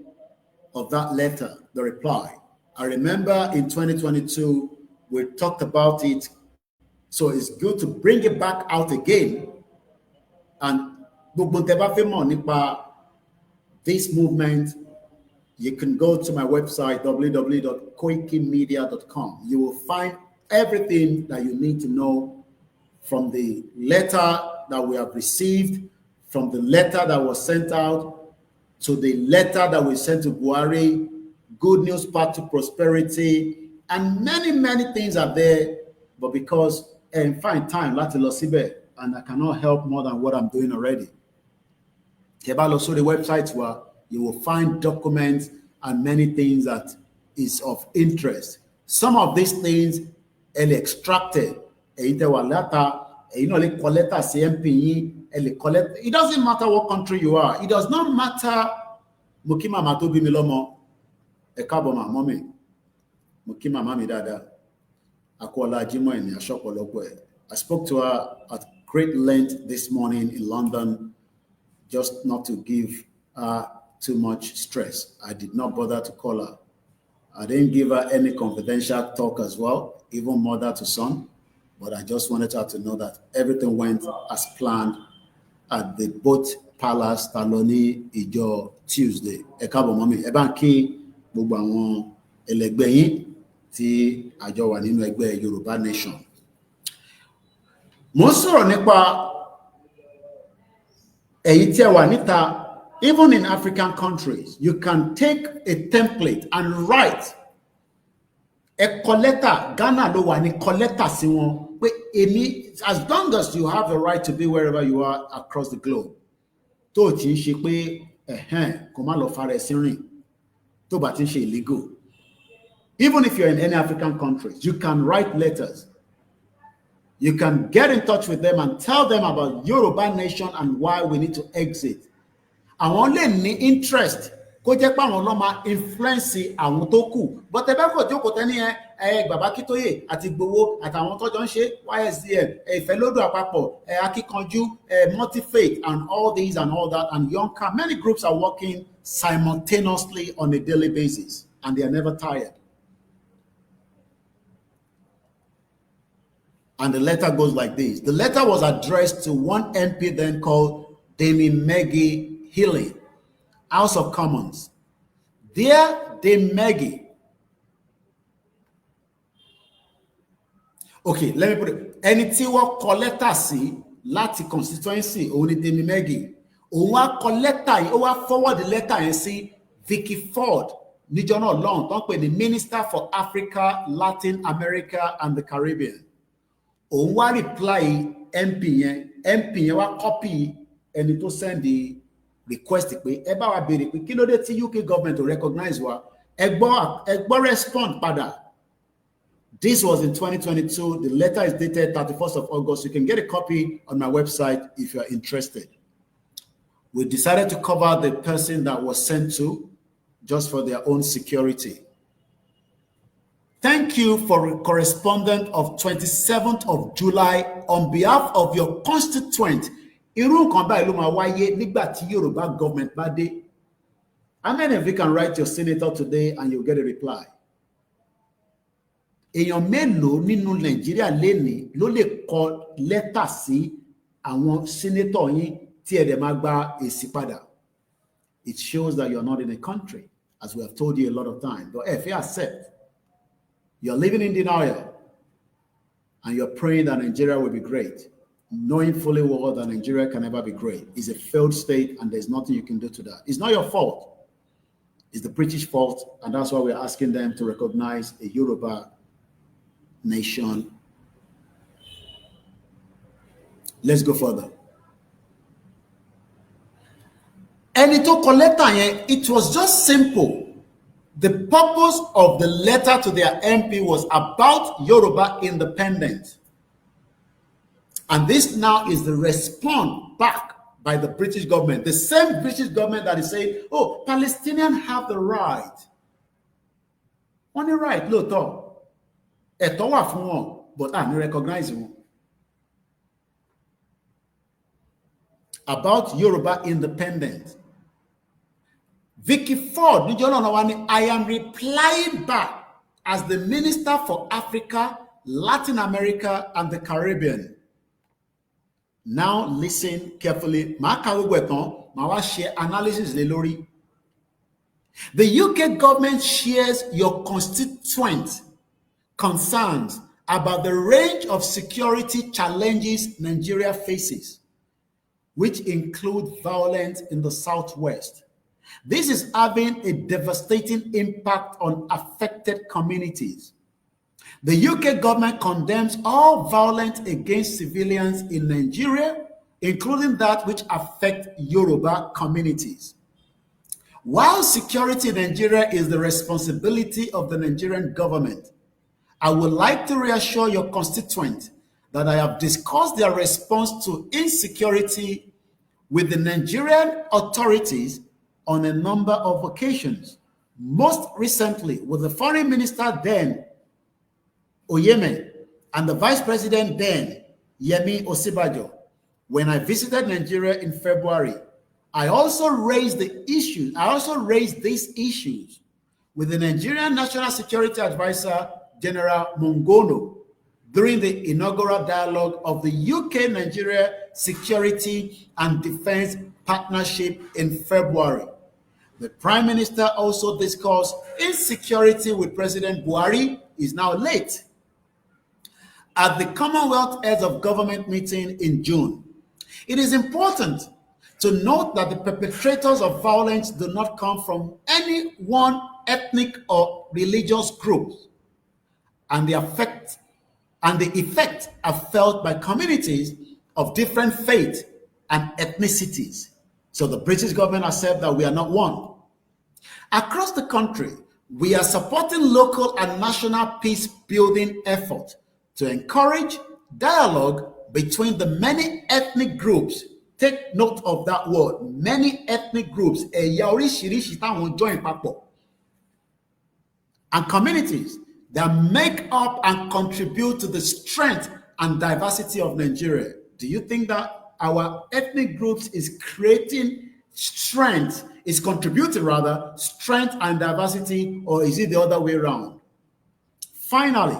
of that letter, the reply. I remember in 2022, we talked about it. So it's good to bring it back out again. And this movement, you can go to my website, www.koikimedia.com. You will find everything that you need to know, from the letter that we have received, from the letter that was sent out, to the letter that we sent to Buhari, Good News Path to Prosperity, and many, many things are there. But because I find time, and I cannot help more than what I'm doing already. Also, the websites where you will find documents and many things that is of interest. Some of these things are extracted. It doesn't matter what country you are. It does not matter. Mukima matobi milomo ekaboma mommy. Mukima mami dada. Akola jimo eni ashopolokwe. I spoke to her at great length this morning in London, just not to give her too much stress. I did not bother to call her. I didn't give her any confidential talk as well, even mother to son. But I just wanted her to know that everything went as planned at the boat palace Taloni Ijo Tuesday. Ekabo mami, ebanki gbogbo àwọn ẹlẹgbẹ́ yín tí àjọ wà nínú ẹgbẹ́ Yorùbá Nation. Mo sọ̀rọ̀ nípa èyí tí ẹ wà níta. Even in African countries, you can take a template and write a collector. Ghana ló wà ní collector sí wọn. As long as you have the right to be wherever you are across the globe, tó ti ń ṣe pé kò má lọ fara ẹ̀sìn rìn, tó bá ti ń ṣe illegal. Even if you're in any African countries, you can write letters. You can get in touch with them and tell them about Yoruba Nation and why we need to exit. Àwọn lè ní interest kó jẹ́ pé àwọn ló máa influence àwọn tó kù, but ẹ bá kò jókòó tẹ́ni Bàbá Kítóyè àti Ìgbòho àtàwọn tọ́jọ́ ń ṣe YSDM Ìfẹ́lódù Àpapọ̀ Akíkanjú Multi-Faith and all these and all that, and Yonka. Many groups are working simultaneously on a daily basis and they are never tired. And the letter goes like this. The letter was addressed to one MP then called Demi Maggie Healy, House of Commons. Dear Dame Maggie. Okay, let me put it. Ẹni tí wọ́n kọ lẹ́tà sí láti constituency òun ni Dame Maggie. Òun wá kọ lẹ́tà yìí, ó wá forward lẹ́tà yẹn sí Vicky Ford níjọ́ náà lọ́hùn tó ń pè ní Minister for Africa, Latin America and the Caribbean. Òun wá reply MP yẹn wá copy ẹni tó send the request pé ẹ bá wa béèrè pé kí ló dé tí UK government to recognize wa, ẹ gbọ́ respond padà. This was in 2022. The letter is dated 31st of August. You can get a copy on my website if you are interested. We decided to cover the person that was sent to just for their own security. Thank you for correspondent of 27th of July on behalf of your constituent. Irú nǹkan báyìí ló máa wáyé nígbà tí Yorùbá government bá dé. How many of you can write your senator today and you'll get a reply? Èèyàn mélòó nínú Nàìjíríà lénìí ló lè kọ lẹ́tà sí àwọn senator yín tí ẹ dẹ̀ máa gba èsì padà? It shows that you're not in a country. as we have told you a lot of times. But if you accept, you're living in denial, and you're praying that Nigeria will be great, knowing fully well that Nigeria can never be great. It's a failed state, and there's nothing you can do to that. It's not your fault. It's the British fault, and that's why we're asking them to recognize a Yoruba nation. Let's go further. Ẹni tó kọ lẹ́tà yẹn, it was just simple. The purpose of the letter to their MP was about Yoruba independence. And this now is the response back by the British government. The same British government that is saying, oh, Palestinians have the right. Only right, lóòótọ́. Ẹ̀tọ́ wà fún wọn, but I recognize wọn. About Yoruba independence. Vicky Ford, I am replying back as the Minister for Africa, Latin America, and the Caribbean. Now listen carefully. Share analysis lórí. The UK government shares your constituent concerns about the range of security challenges Nigeria faces, which include violence in the southwest. This is having a devastating impact on affected communities. The UK government condemns all violence against civilians in Nigeria, including that which affect Yoruba communities. While security in Nigeria is the responsibility of the Nigerian government, I would like to reassure your constituents that I have discussed their response to insecurity with the Nigerian authorities on a number of occasions, most recently with the foreign minister then, Oyeme, and the vice president then, Yemi Osibajo. When I visited Nigeria in February, I also raised these issues with the Nigerian National Security Advisor, General Mongono, during the inaugural dialogue of the UK-Nigeria Security and Defense Partnership in February. The Prime Minister also discussed insecurity with President Buhari, is now late, at the Commonwealth Heads of Government meeting in June. It is important to note that the perpetrators of violence do not come from any one ethnic or religious group, and the effect are felt by communities of different faith and ethnicities. So the British government has said that we are not one. Across the country, we are supporting local and national peace-building efforts to encourage dialogue between the many ethnic groups. Take note of that word, many ethnic groups, and communities that make up and contribute to the strength and diversity of Nigeria. Do you think that our ethnic groups is creating strength, is contributing rather, strength and diversity, or is it the other way around? Finally,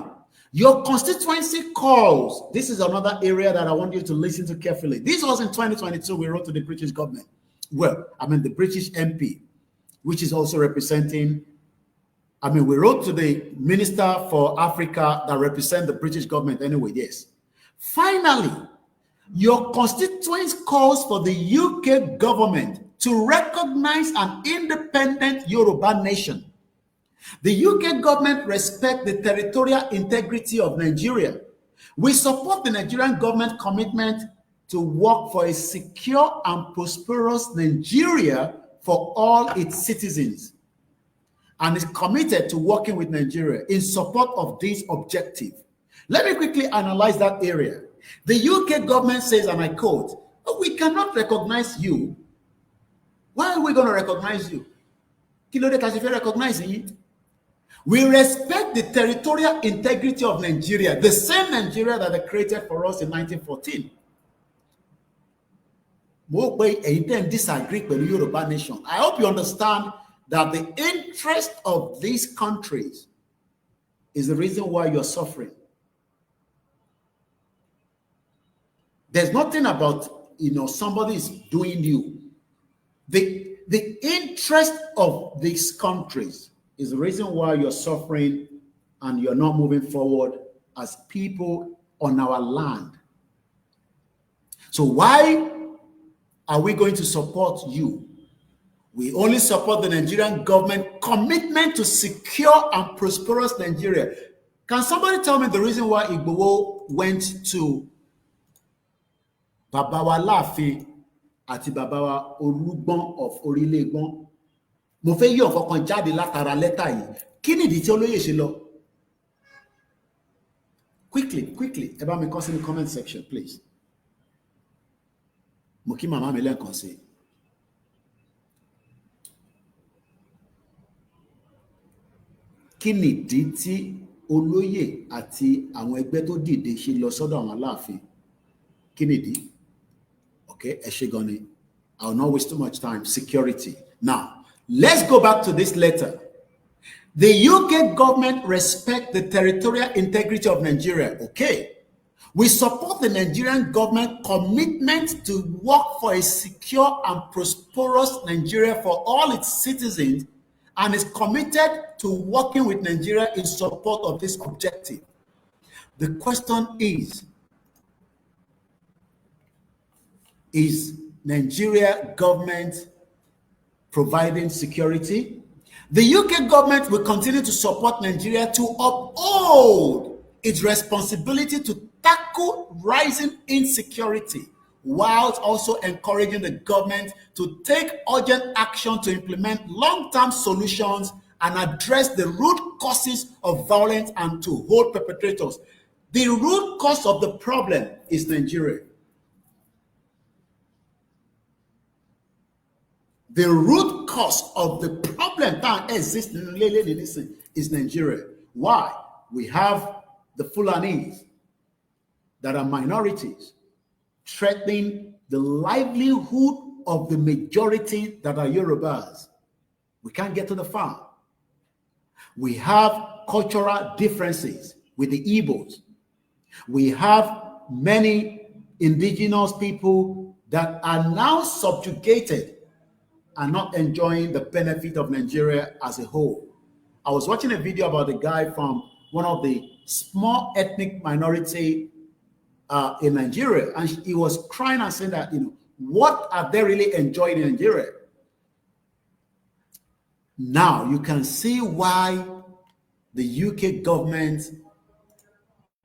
your constituency calls. This is another area that I want you to listen to carefully. This was in 2022, we wrote to the British government. Well, I mean the British MP, which is also representing, we wrote to the Minister for Africa that represents the British government anyway, yes. Finally, your constituents calls for the UK government to recognize an independent Yoruba nation. The UK government respects the territorial integrity of Nigeria. We support the Nigerian government commitment to work for a secure and prosperous Nigeria for all its citizens, and is committed to working with Nigeria in support of this objective. Let me quickly analyze that area. The UK government says, and I quote, "We cannot recognize you." Why are we going to recognize you? We respect the territorial integrity of Nigeria, the same Nigeria that they created for us in 1914. Disagree with the Yoruba nation. I hope you understand that the interest of these countries is the reason why you're suffering. There's nothing about somebody is doing you. The The interest of these countries is the reason why you're suffering and you're not moving forward as people on our land. So why are we going to support you? We only support the Nigerian government commitment to secure and prosperous Nigeria. Can somebody tell me the reason why Igboho went to Babawa Láàfin àti Babawa Olúgbọ́n of Orílẹ̀-Ègbọ́n? Mo fẹ́ yọ nǹkan kan jáde látara lẹ́tà yìí. Kí nìdí tí olóyè ṣe lọ? Quickly, ẹ bá mi kọ sí ní comment section, please. Mo kí màmá mi lẹ́ẹ̀kan sí. Kí nìdí tí olóyè àti àwọn ẹgbẹ́ tó dìde ṣe lọ sọ́dọ̀ àwọn Aláàfin? Kí nìdí? Okay, ẹ ṣé gan ni. I will not waste too much time. Security. Now, let's go back to this letter. The UK government respects the territorial integrity of Nigeria. Okay. We support the Nigerian government commitment to work for a secure and prosperous Nigeria for all its citizens and is committed to working with Nigeria in support of this objective. The question is Nigeria government providing security? The UK government will continue to support Nigeria to uphold its responsibility to tackle rising insecurity, whilst also encouraging the government to take urgent action to implement long-term solutions and address the root causes of violence and to hold perpetrators. The root cause of the problem is Nigeria. The root cause of the problem that exists is Nigeria. Why? We have the Fulanis that are minorities threatening the livelihood of the majority that are Yorubas. We can't get to the farm. We have cultural differences with the Igbos. We have many indigenous people that are now subjugated and not enjoying the benefit of Nigeria as a whole. I was watching a video about a guy from one of the small ethnic minority in Nigeria, and he was crying and saying that, what are they really enjoying in Nigeria? Now you can see why the UK government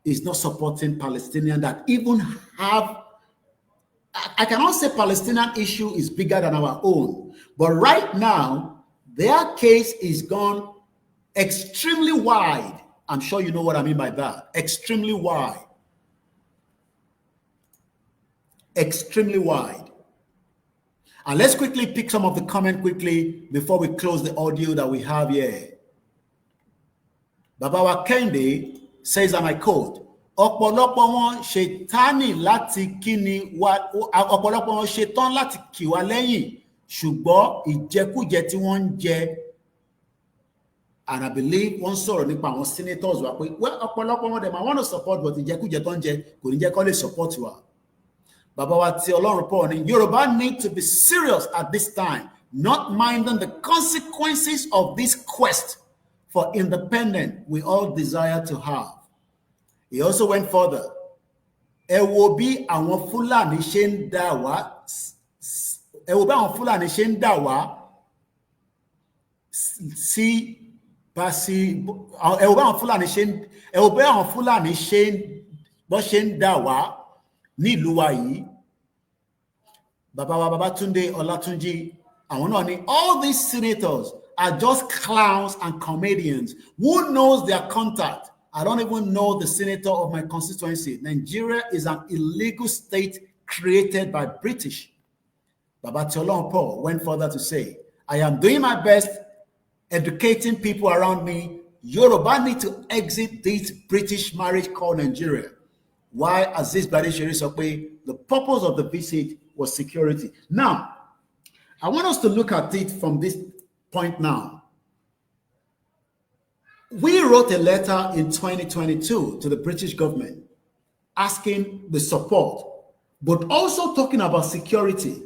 is not supporting Palestinians that even have, I cannot say Palestinian issue is bigger than our own, but right now their case is gone extremely wide. I'm sure you know what I mean by that. Extremely wide. Extremely wide. And let's quickly pick some of the comment quickly before we close the audio that we have here. Babawa Kende says, and I quote, ọ̀pọ̀lọpọ̀ wọn ṣetánì láti kíni wa, ọ̀pọ̀lọpọ̀ wọn ṣetán láti kì wá lẹ́yìn, ṣùgbọ́n ìjẹkújẹ tí wọ́n ń jẹ. And I believe one sọ̀rọ̀ nípa àwọn senators wà pé, well, ọ̀pọ̀lọpọ̀ wọn dem I want to support, but ìjẹkújẹ tó ń jẹ kò ní jẹ́ kó lè support wa. Bàbá wa tí Ọlọ́run pọ̀ ní, Yorùbá need to be serious at this time, not minding the consequences of this quest for independence we all desire to have. He also went further. Ẹ wo bí àwọn Fúlàní ṣe ń dà wá, ẹ wo bí àwọn Fúlàní ṣe ń dà wá sí basi, ẹ wo bí àwọn Fúlàní ṣe ń, ẹ wo bí àwọn Fúlàní ṣe ń dà wá ní ìlú wa yìí. Bàbá wa Babátúndé Ọlátúnjí, àwọn náà ni, all these senators are just clowns and comedians. Who knows their contact? I don't even know the senator of my constituency. Nigeria is an illegal state created by British. Baba Tiolon Paul went further to say, I am doing my best educating people around me. Yoruba need to exit this British marriage called Nigeria. Why Aziz Badishiri Sokwe? The purpose of the visit was security. Now, I want us to look at it from this point now. We wrote a letter in 2022 to the British government asking the support, but also talking about security.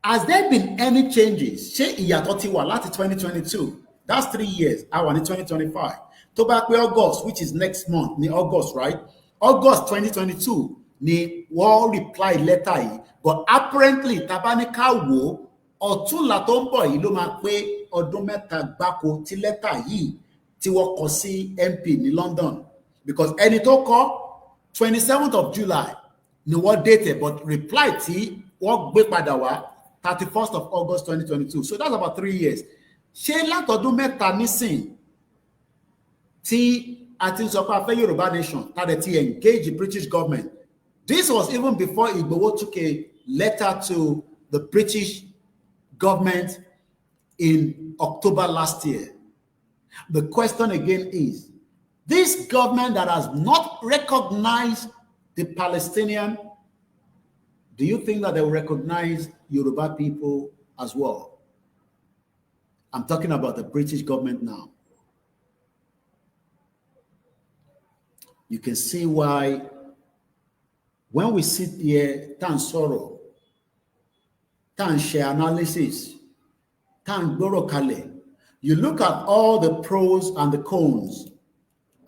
Has there been any changes? Ṣé ìyàtọ̀ ti wà láti 2022? That's 3 years. Àwa ní 2025. Tó bá pé August, which is next month, ní August, right? August 2022 ni wọ́n reply letter yìí. But apparently, tá bá ní ká wò ó, ọ̀túnla tó ń bọ̀ yìí ló máa pé ọdún mẹ́ta gbáko tí letter yìí tí wọ́n kọ sí MP ní London. Because ẹni tó kọ 27th of July ni wọ́n date, but reply tí wọ́n gbé padà wá 31st of August 2022. So that's about 3 years. Ṣé látọdún mẹ́ta nísìn tí a ti ń sọ pé a fẹ́ Yorùbá nation tá dẹ̀ ti engage the British government? This was even before Igboho took a letter to the British government in October last year. The question again is, this government that has not recognized the Palestinian, do you think that they will recognize Yoruba people as well? I'm talking about the British government now. You can see why when we sit here, tan sọ̀rọ̀, tan share analysis, tan gbọ́rọ̀ kalẹ̀, you look at all the pros and the cons,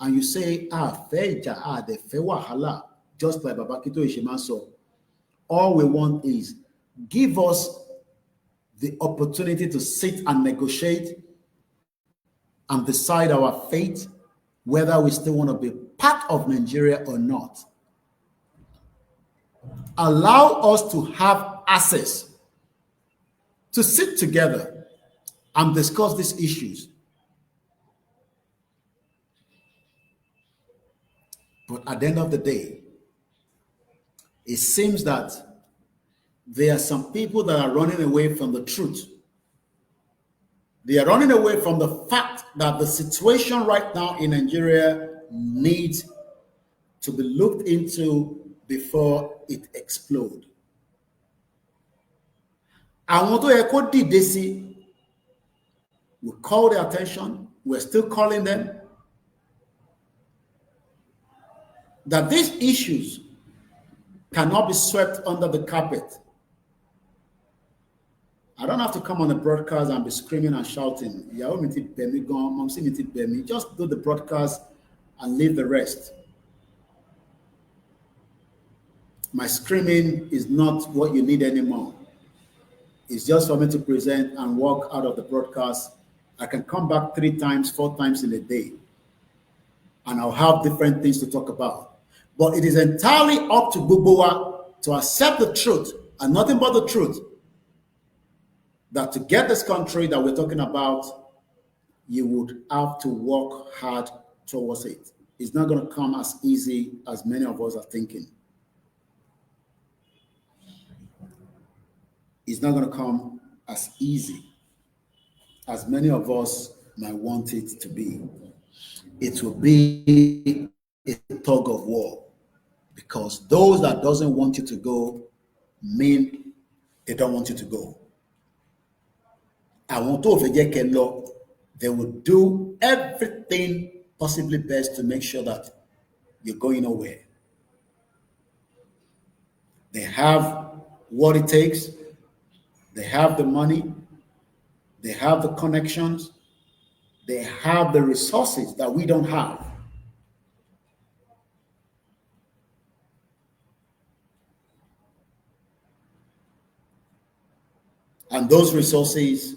and you say, fẹ́ ìjà, dẹ̀ fẹ́ wàhálà, just like Baba Kito Ishima said. All we want is give us the opportunity to sit and negotiate and decide our fate, whether we still want to be part of Nigeria or not. Allow us to have access to sit together and discuss these issues. But at the end of the day, it seems that there are some people that are running away from the truth. They are running away from the fact that the situation right now in Nigeria needs to be looked into before it explodes. Àwọn tó yẹ kó dìde sí, we call their attention, we're still calling them, that these issues cannot be swept under the carpet. I don't have to come on the broadcast and be screaming and shouting. Just do the broadcast and leave the rest. My screaming is not what you need anymore. It's just for me to present and walk out of the broadcast. I can come back 3 times, 4 times in a day, and I'll have different things to talk about. But it is entirely up to Bubuwa to accept the truth and nothing but the truth, that to get this country that we're talking about, you would have to work hard towards it. It's not going to come as easy as many of us are thinking. It's not going to come as easy as many of us might want it to be. It will be a tug of war, because those that doesn't want you to go mean they don't want you to go. I want to forget law. They will do everything possibly best to make sure that you're going nowhere. They have what it takes. They have the money. They have the connections. They have the resources that we don't have. And those resources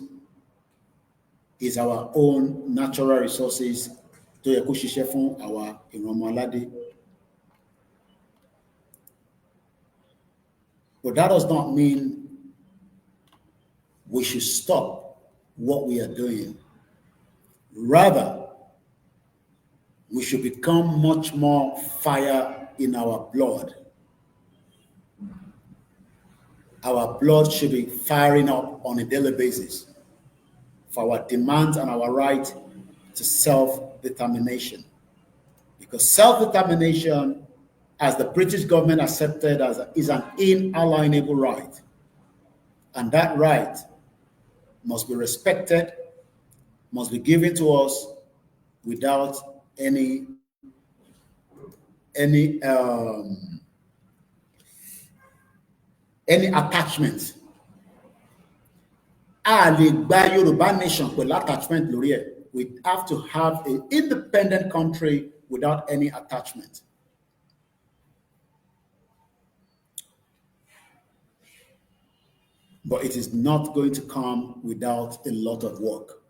is our own natural resources tó yẹ kó ṣiṣẹ́ fún àwa ìrànmọ́ aládé. But that does not mean we should stop what we are doing. Rather, we should become much more fire in our blood. Our blood should be firing up on a daily basis for our demands and our right to self-determination. Because self-determination, as the British government accepted, is an inalienable right. And that right must be respected, must be given to us without any attachment a lè gba Yorùbá nation pẹ̀lú attachment lórí ẹ̀. We have to have an independent country without any attachment. But it is not going to come without a lot of work.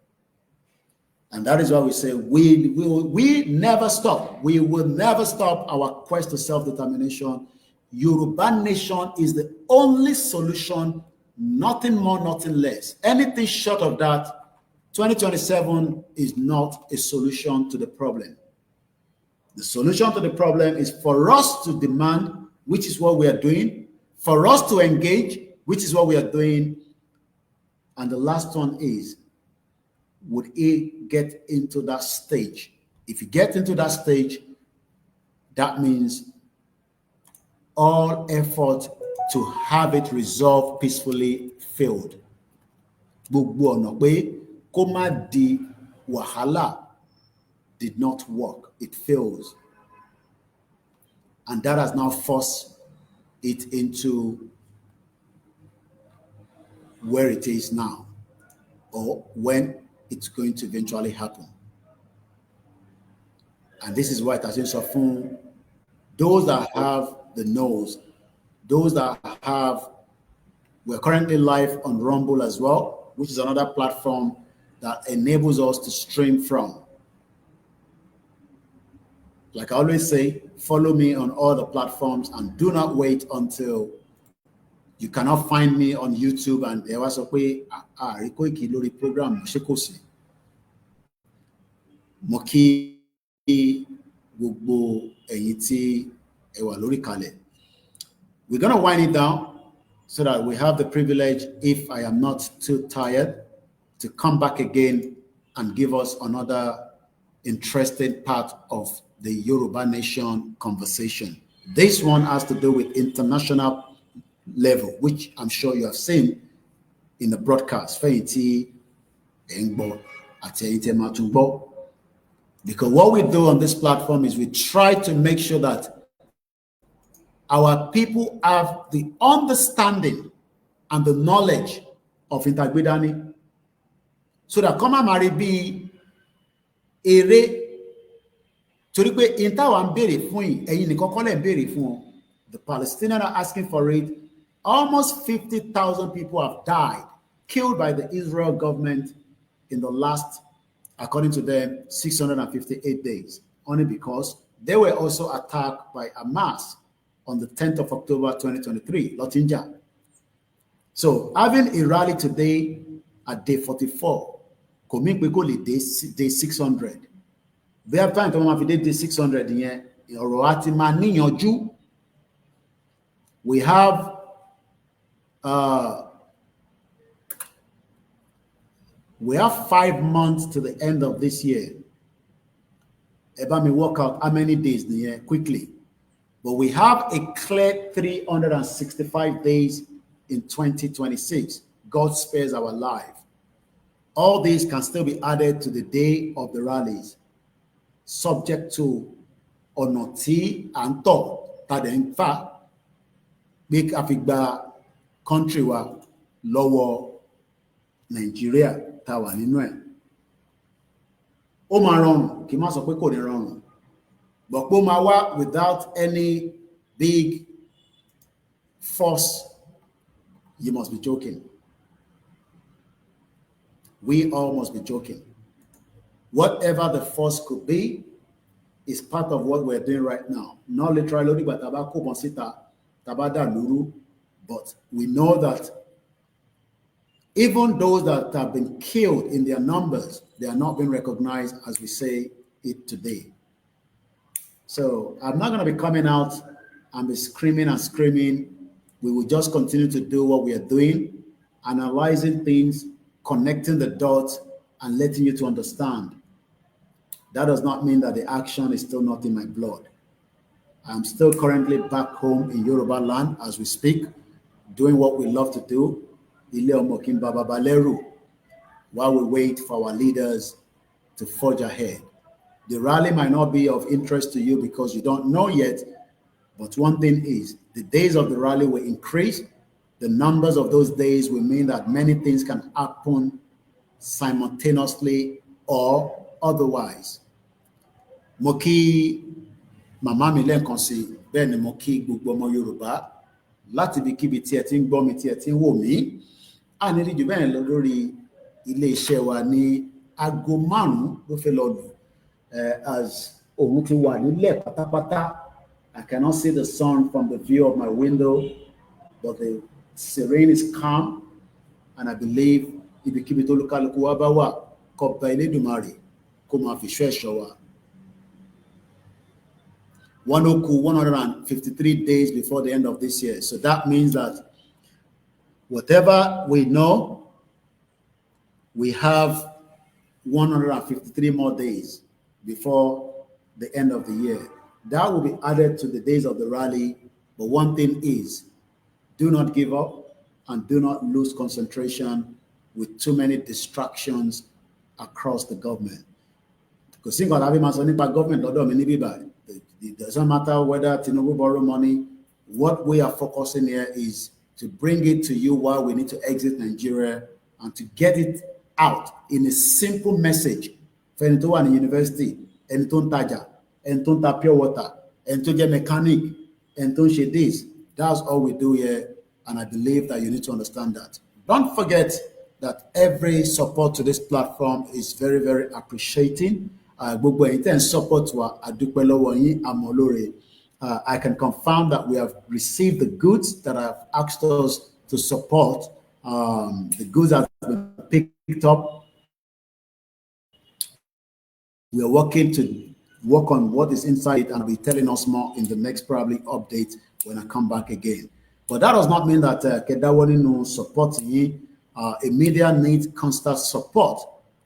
And that is why we say we never stop. We will never stop our quest to self-determination. Yoruba nation is the only solution, nothing more, nothing less. Anything short of that, 2027 is not a solution to the problem. The solution to the problem is for us to demand, which is what we are doing, for us to engage, which is what we are doing. And the last one is, would he get into that stage? If you get into that stage, that means all effort to have it resolved peacefully failed. Gbogbo ọ̀nà pé kó má di wàhálà did not work. It fails. And that has now forced it into where it is now, or when it's going to eventually happen. And this is why it has been so fun. Those that have the nose, those that have, we're currently live on Rumble as well, which is another platform that enables us to stream from. Like I always say, follow me on all the platforms and do not wait until you cannot find me on YouTube and there was a way lórí program ṣe mo kí gbogbo ẹ̀yin tí ẹ wà lórí kalẹ̀. We're going to wind it down so that we have the privilege, if I am not too tired, to come back again and give us another interesting part of the Yoruba Nation conversation. This one has to do with international level, which I'm sure you have seen in the broadcast. Because what we do on this platform is we try to make sure that our people have the understanding and the knowledge of Integrity, so that come marry be ere torí pé intawa ń béèrè fún yín ẹ̀yin nìkan kọ́ lẹ ń béèrè fún wọn. The Palestinians are asking for it. Almost 50,000 people have died, killed by the Israel government in the last, according to them, 658 days, only because they were also attacked by Hamas on the 10th of October 2023, Lotinja. So having a rally today at day 44, could we go day 600. They have time to have day 600 in here. We have we have 5 months to the end of this year. Eba me work out how many days in the year quickly. But we have a clear 365 days in 2026. God spares our life. All these can still be added to the day of the rallies, subject to onoti and thought that in fact make Africa country wa lower Nigeria tawa nínú ẹ̀. Ó máa rọrùn kí má sọ pé kò ní rọrùn, but ó máa wá without any big force. You must be joking. We all must be joking. Whatever the force could be is part of what we're doing right now. Not literally, but we know that even those that have been killed in their numbers, they are not being recognized as we say it today. So I'm not going to be coming out and be screaming and screaming. We will just continue to do what we are doing, analyzing things, connecting the dots, and letting you to understand. That does not mean that the action is still not in my blood. I'm still currently back home in Yoruba land as we speak, doing what we love to do, while we wait for our leaders to forge ahead. The rally might not be of interest to you because you don't know yet, but one thing is, the days of the rally will increase The numbers of those days will mean that many things can happen simultaneously or otherwise. Mo kí màmá mi lẹ́ẹ̀kan sí, bẹ́ẹ̀ ni mo kí gbogbo ọmọ Yorùbá láti ibikíbi tí ẹ ti ń gbọ́ mi, tí ẹ ti ń wò mí. A ní rí jù bẹ́ẹ̀ lọ lórí ilé iṣẹ́ wa ní aago 5 ló fẹ́ lọ lù. As òun ti wà nílẹ̀ pátápátá, I cannot see the sun from the view of my window, but the serene is calm, and I believe ibikíbi tó lúkálùkù wa bá wà, kọ́ba Elédùmarè kó máa fi ṣọ́ ẹ̀ṣọ́ wa. 153 days before the end of this year. So that means that whatever we know, we have 153 more days before the end of the year. That will be added to the days of the rally. But one thing is, do not give up and do not lose concentration with too many distractions across the government. Because think about government, it doesn't matter whether Tinubu borrow money. What we are focusing here is to bring it to you while we need to exit Nigeria and to get it out in a simple message. For anyone in university, anyone taja, anyone pure water, anyone mechanic, anyone this. That's all we do here, and I believe that you need to understand that. Don't forget that every support to this platform is very, very appreciating. I can confirm that we have received the goods that have asked us to support. The goods have been picked up. We are working to work on what is inside it, and I'll be telling us more in the next probably update when I come back again. But that does not mean that Kedawani no support me. A media needs constant support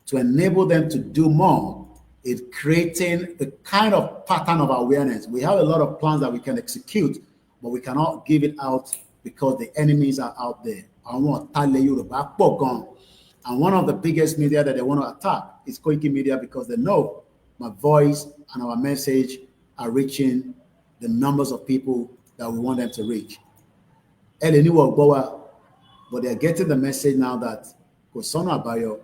to enable them to do more in creating the kind of pattern of awareness. We have a lot of plans that we can execute, but we cannot give it out because the enemies are out there. And one of the biggest media that they want to attack is Koiki Media, because they know my voice and our message are reaching the numbers of people that we want them to reach. But they are getting the message now that Kosono Abayo,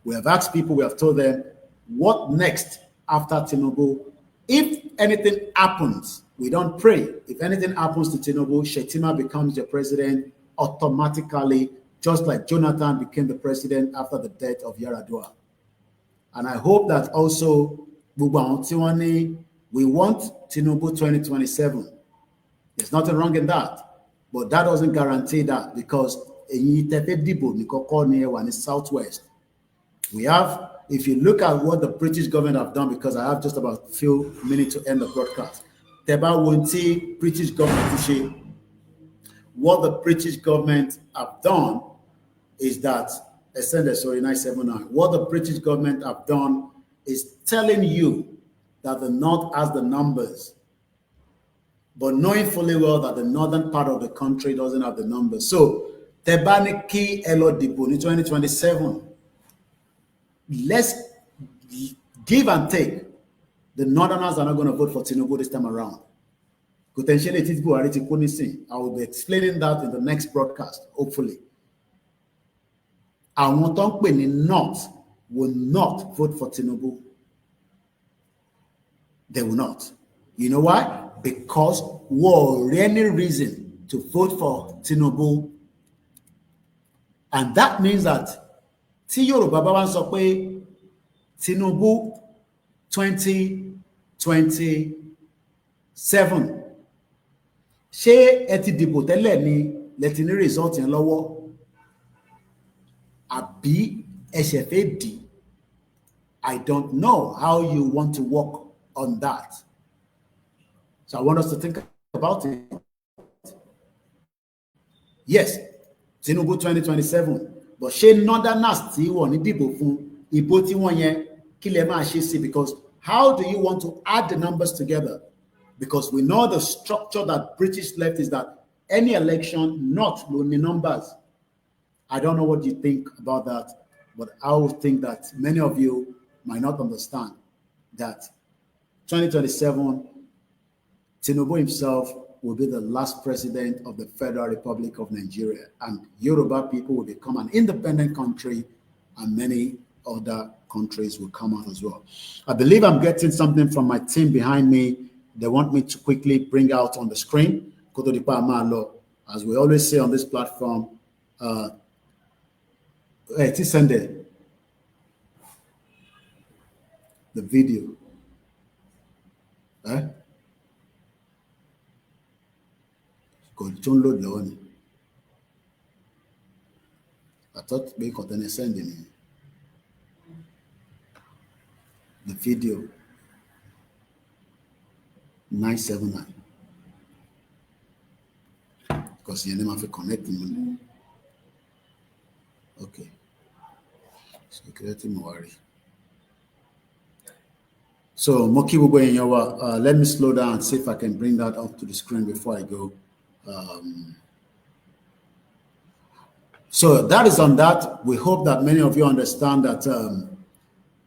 we have asked people, we have told them, what next after Tinubu? If anything happens, we don't pray. If anything happens to Tinubu, Shetima becomes the president automatically, just like Jonathan became the president after the death of Yaradua. And I hope that also we want Tinubu 2027. There's nothing wrong in that, but that doesn't guarantee that, because in the Southwest, we have, if you look at what the British government have done, because I have just about a few minutes to end the broadcast, British government, what the British government have done is that, sorry, 979, what the British government have done is telling you that the North has the numbers, but knowing fully well that the northern part of the country doesn't have the numbers. So, Tebaniki Elo Dipo in 2027, let's give and take. The Northerners are not going to vote for Tinubu this time around. Potentially, I will be explaining that in the next broadcast, hopefully. Àwọn tó ń pè ní North will not vote for Tinubu. They will not. You know why? Because for any reason to vote for Tinubu. And that means that tí Yorùbá bá wá sọ pé Tinubu 2027, ṣé ẹ ti dìbò tẹ́lẹ̀ ni lẹ ti ní result yẹn lọ́wọ́, àbí ẹ ṣẹ̀ fẹ́ dì? I don't know how you want to work on that. So I want us to think about it. Yes, Tinubu 2027. But ṣé Northerners tí wọ́n ní dìbò fún ìbò tí wọ́n yẹn kí lẹ máa ṣe sí? Because how do you want to add the numbers together? Because we know the structure that British left is that any election, not only numbers. I don't know what you think about that, but I would think that many of you might not understand that 2027, Tinubu himself will be the last president of the Federal Republic of Nigeria, and Yoruba people will become an independent country, and many other countries will come out as well. I believe I'm getting something from my team behind me. They want me to quickly bring out on the screen. As we always say on this platform, send the video. Don't load the I thought we could send in the video 979 because you never have to connect them. Okay, so creating worry. So Moki will go in your let me slow down and see if I can bring that up to the screen before I go. So that is on that. We hope that many of you understand that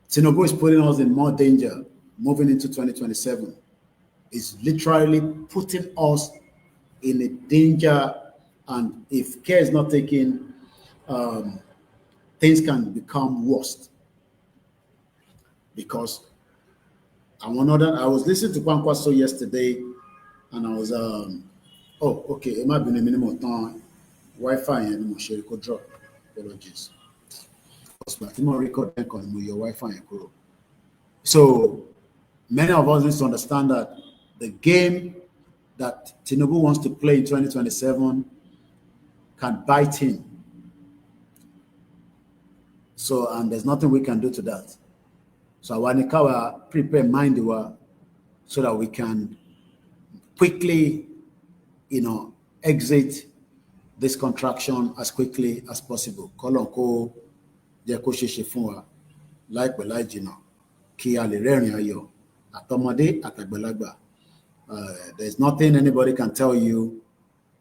Tinubu is putting us in more danger moving into 2027. It's literally putting us in a danger, and if care is not taken, things can become worse. Because I was listening to Kwankwaso yesterday, and I was oh, okay, it might be a minimum time. Wi-Fi and mo share could drop. Apologies. Record your Wi-Fi. So many of us need to understand that the game that Tinubu wants to play in 2027 can bite him. So, and there's nothing we can do to that. So I want to prepare mind so that we can quickly, exit this contraction as quickly as possible. Kolonko jẹ́ kó ṣeéṣe fún wa láìpẹ́ láì jìnnà kí a lè rẹ́rìn ayọ̀ àtọmọdé àtàgbàlagbà. There's nothing anybody can tell you.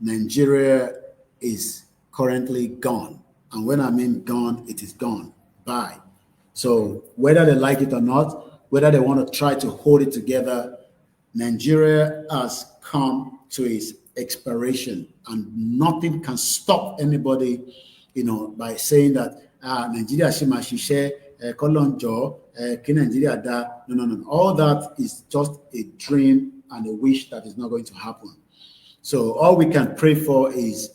Nigeria is currently gone. And when I mean gone, it is gone. Bye. So whether they like it or not, whether they want to try to hold it together, Nigeria has come to its expiration, and nothing can stop anybody, by saying that Nigeria share Kolonjo, Nigeria da. No. All that is just a dream and a wish that is not going to happen. So all we can pray for is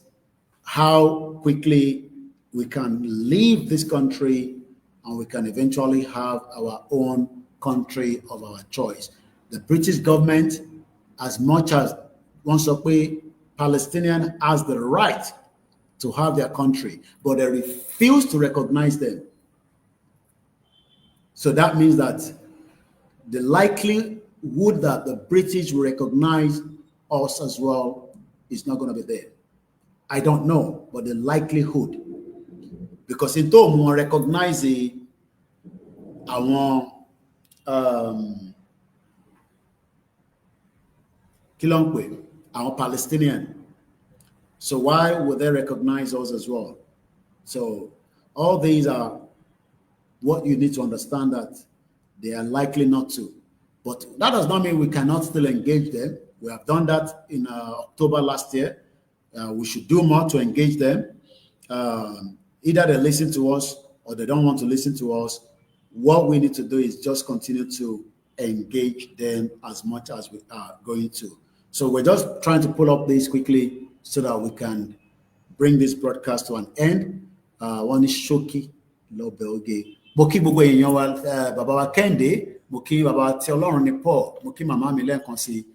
how quickly we can leave this country and we can eventually have our own country of our choice. The British government, as much as once a Palestinian has the right to have their country, but they refuse to recognize them. So that means that the likelihood that the British will recognize us as well is not going to be there. I don't know, but the likelihood, because in don't recognize our Palestinian. So why would they recognize us as well? So all these are what you need to understand, that they are likely not to. But that does not mean we cannot still engage them. We have done that in October last year. We should do more to engage them. Either they listen to us or they don't want to listen to us. What we need to do is just continue to engage them as much as we are going to. So we're just trying to pull up this quickly so that we can bring this broadcast to an end. One is Shoki Lobelge. Moki gbogbo èèyàn wa bàbá wa Kẹ́hìndé, moki bàbá tí Ọlọ́run ní Paul, moki màmá mi lẹ́ẹ̀kan sí,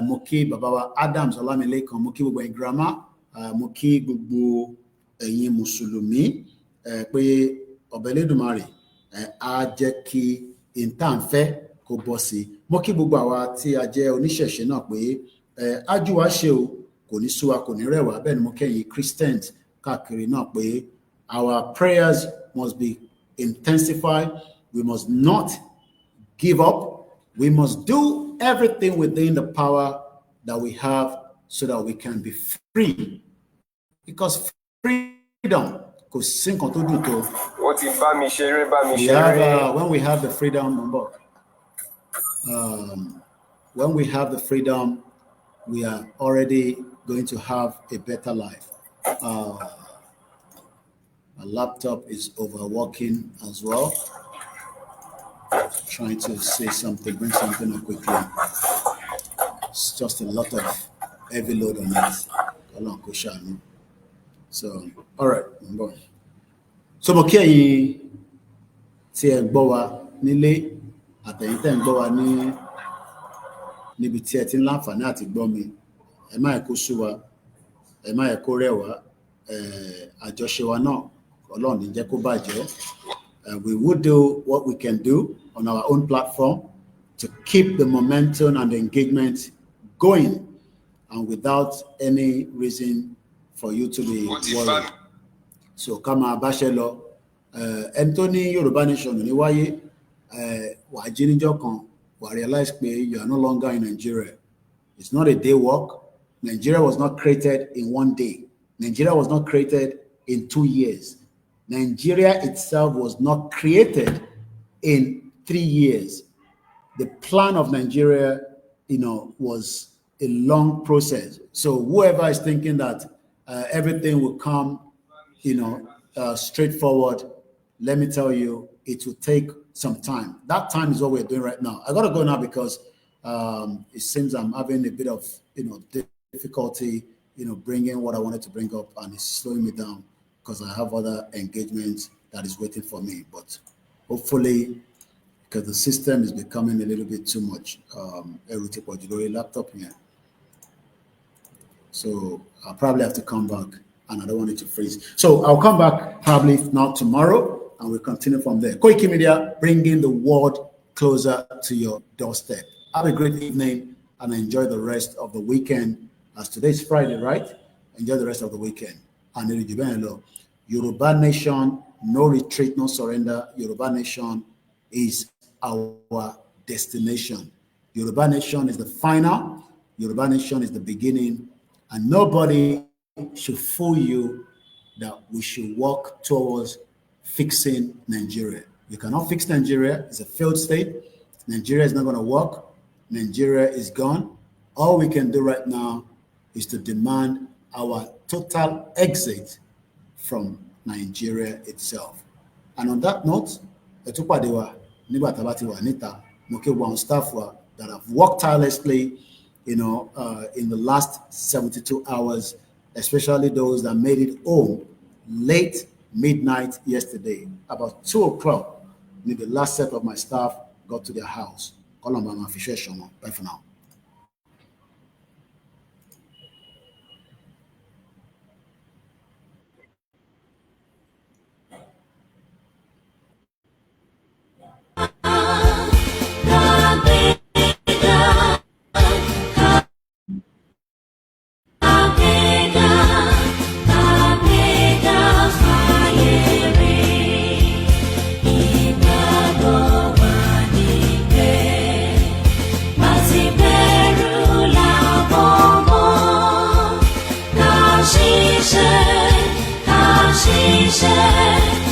moki bàbá wa Adams Ọlámilékan, moki gbogbo ẹ̀yin grandma, moki gbogbo ẹ̀yin Mùsùlùmí pé Ọba Elédùmarè á jẹ́ kí ìntànfẹ́ kó bọ́ sí. Moki gbogbo àwa tí a jẹ́ oníṣẹ̀ṣe náà pé ájú wa ṣe o, kò ní sú wa, kò ní rẹ̀ wá. Bẹ́ẹ̀ ni mo kẹ́yìn Christians káàkiri náà pé our prayers must be intensified. We must not give up. We must do everything within the power that we have so that we can be free. Because freedom, when we have the freedom, when we have the freedom, we are already going to have a better life. My laptop is overworking as well. Trying to say something, bring something up quickly. It's just a lot of heavy load on it. So, all right, I'm going. So, mo kí ẹ̀yin tí ẹ gbọ́ wa nílé àtẹ̀yin tẹ́ ń gbọ́ wa níbi tí ẹ ti ń láǹfààní àti gbọ́ mi. Ẹ má yẹ kó sú wa, ẹ má yẹ kó rẹ̀ wá, àjọṣe wa náà Ọlọ́run ní jẹ́ kó bàjẹ́. We will do what we can do on our own platform to keep the momentum and the engagement going, and without any reason for you to be worried. So ká máa báṣẹ́ lọ. Ẹni tó ní Yorùbá Nation ní wáyé, wàá jí níjọ́ kan, wàá realize pé you are no longer in Nigeria. It's not a day work. Nigeria was not created in one day. Nigeria was not created in 2 years. Nigeria itself was not created in 3 years. The plan of Nigeria, was a long process. So whoever is thinking that everything will come, straightforward, let me tell you, it will take some time. That time is what we're doing right now. I got to go now because it seems I'm having a bit of, difficulty, bringing what I wanted to bring up, and it's slowing me down because I have other engagements that is waiting for me. But hopefully, because the system is becoming a little bit too much, laptop here. So I'll probably have to come back, and I don't want it to freeze. So I'll come back probably not tomorrow, and we'll continue from there. Koiki Media, bringing the world closer to your doorstep. Have a great evening and enjoy the rest of the weekend. As today's Friday, right? Enjoy the rest of the weekend. And Yoruba Nation, no retreat, no surrender. Yoruba Nation is our destination. Yoruba Nation is the final. Yoruba Nation is the beginning. And nobody should fool you that we should work towards fixing Nigeria. You cannot fix Nigeria. It's a failed state. Nigeria is not going to work. Nigeria is gone. All we can do right now is to demand our total exit from Nigeria itself. And on that note, staff that have worked tirelessly, in the last 72 hours, especially those that made it home late midnight yesterday, about 2 o'clock. The last set of my staff got to their house. Bye for now. She said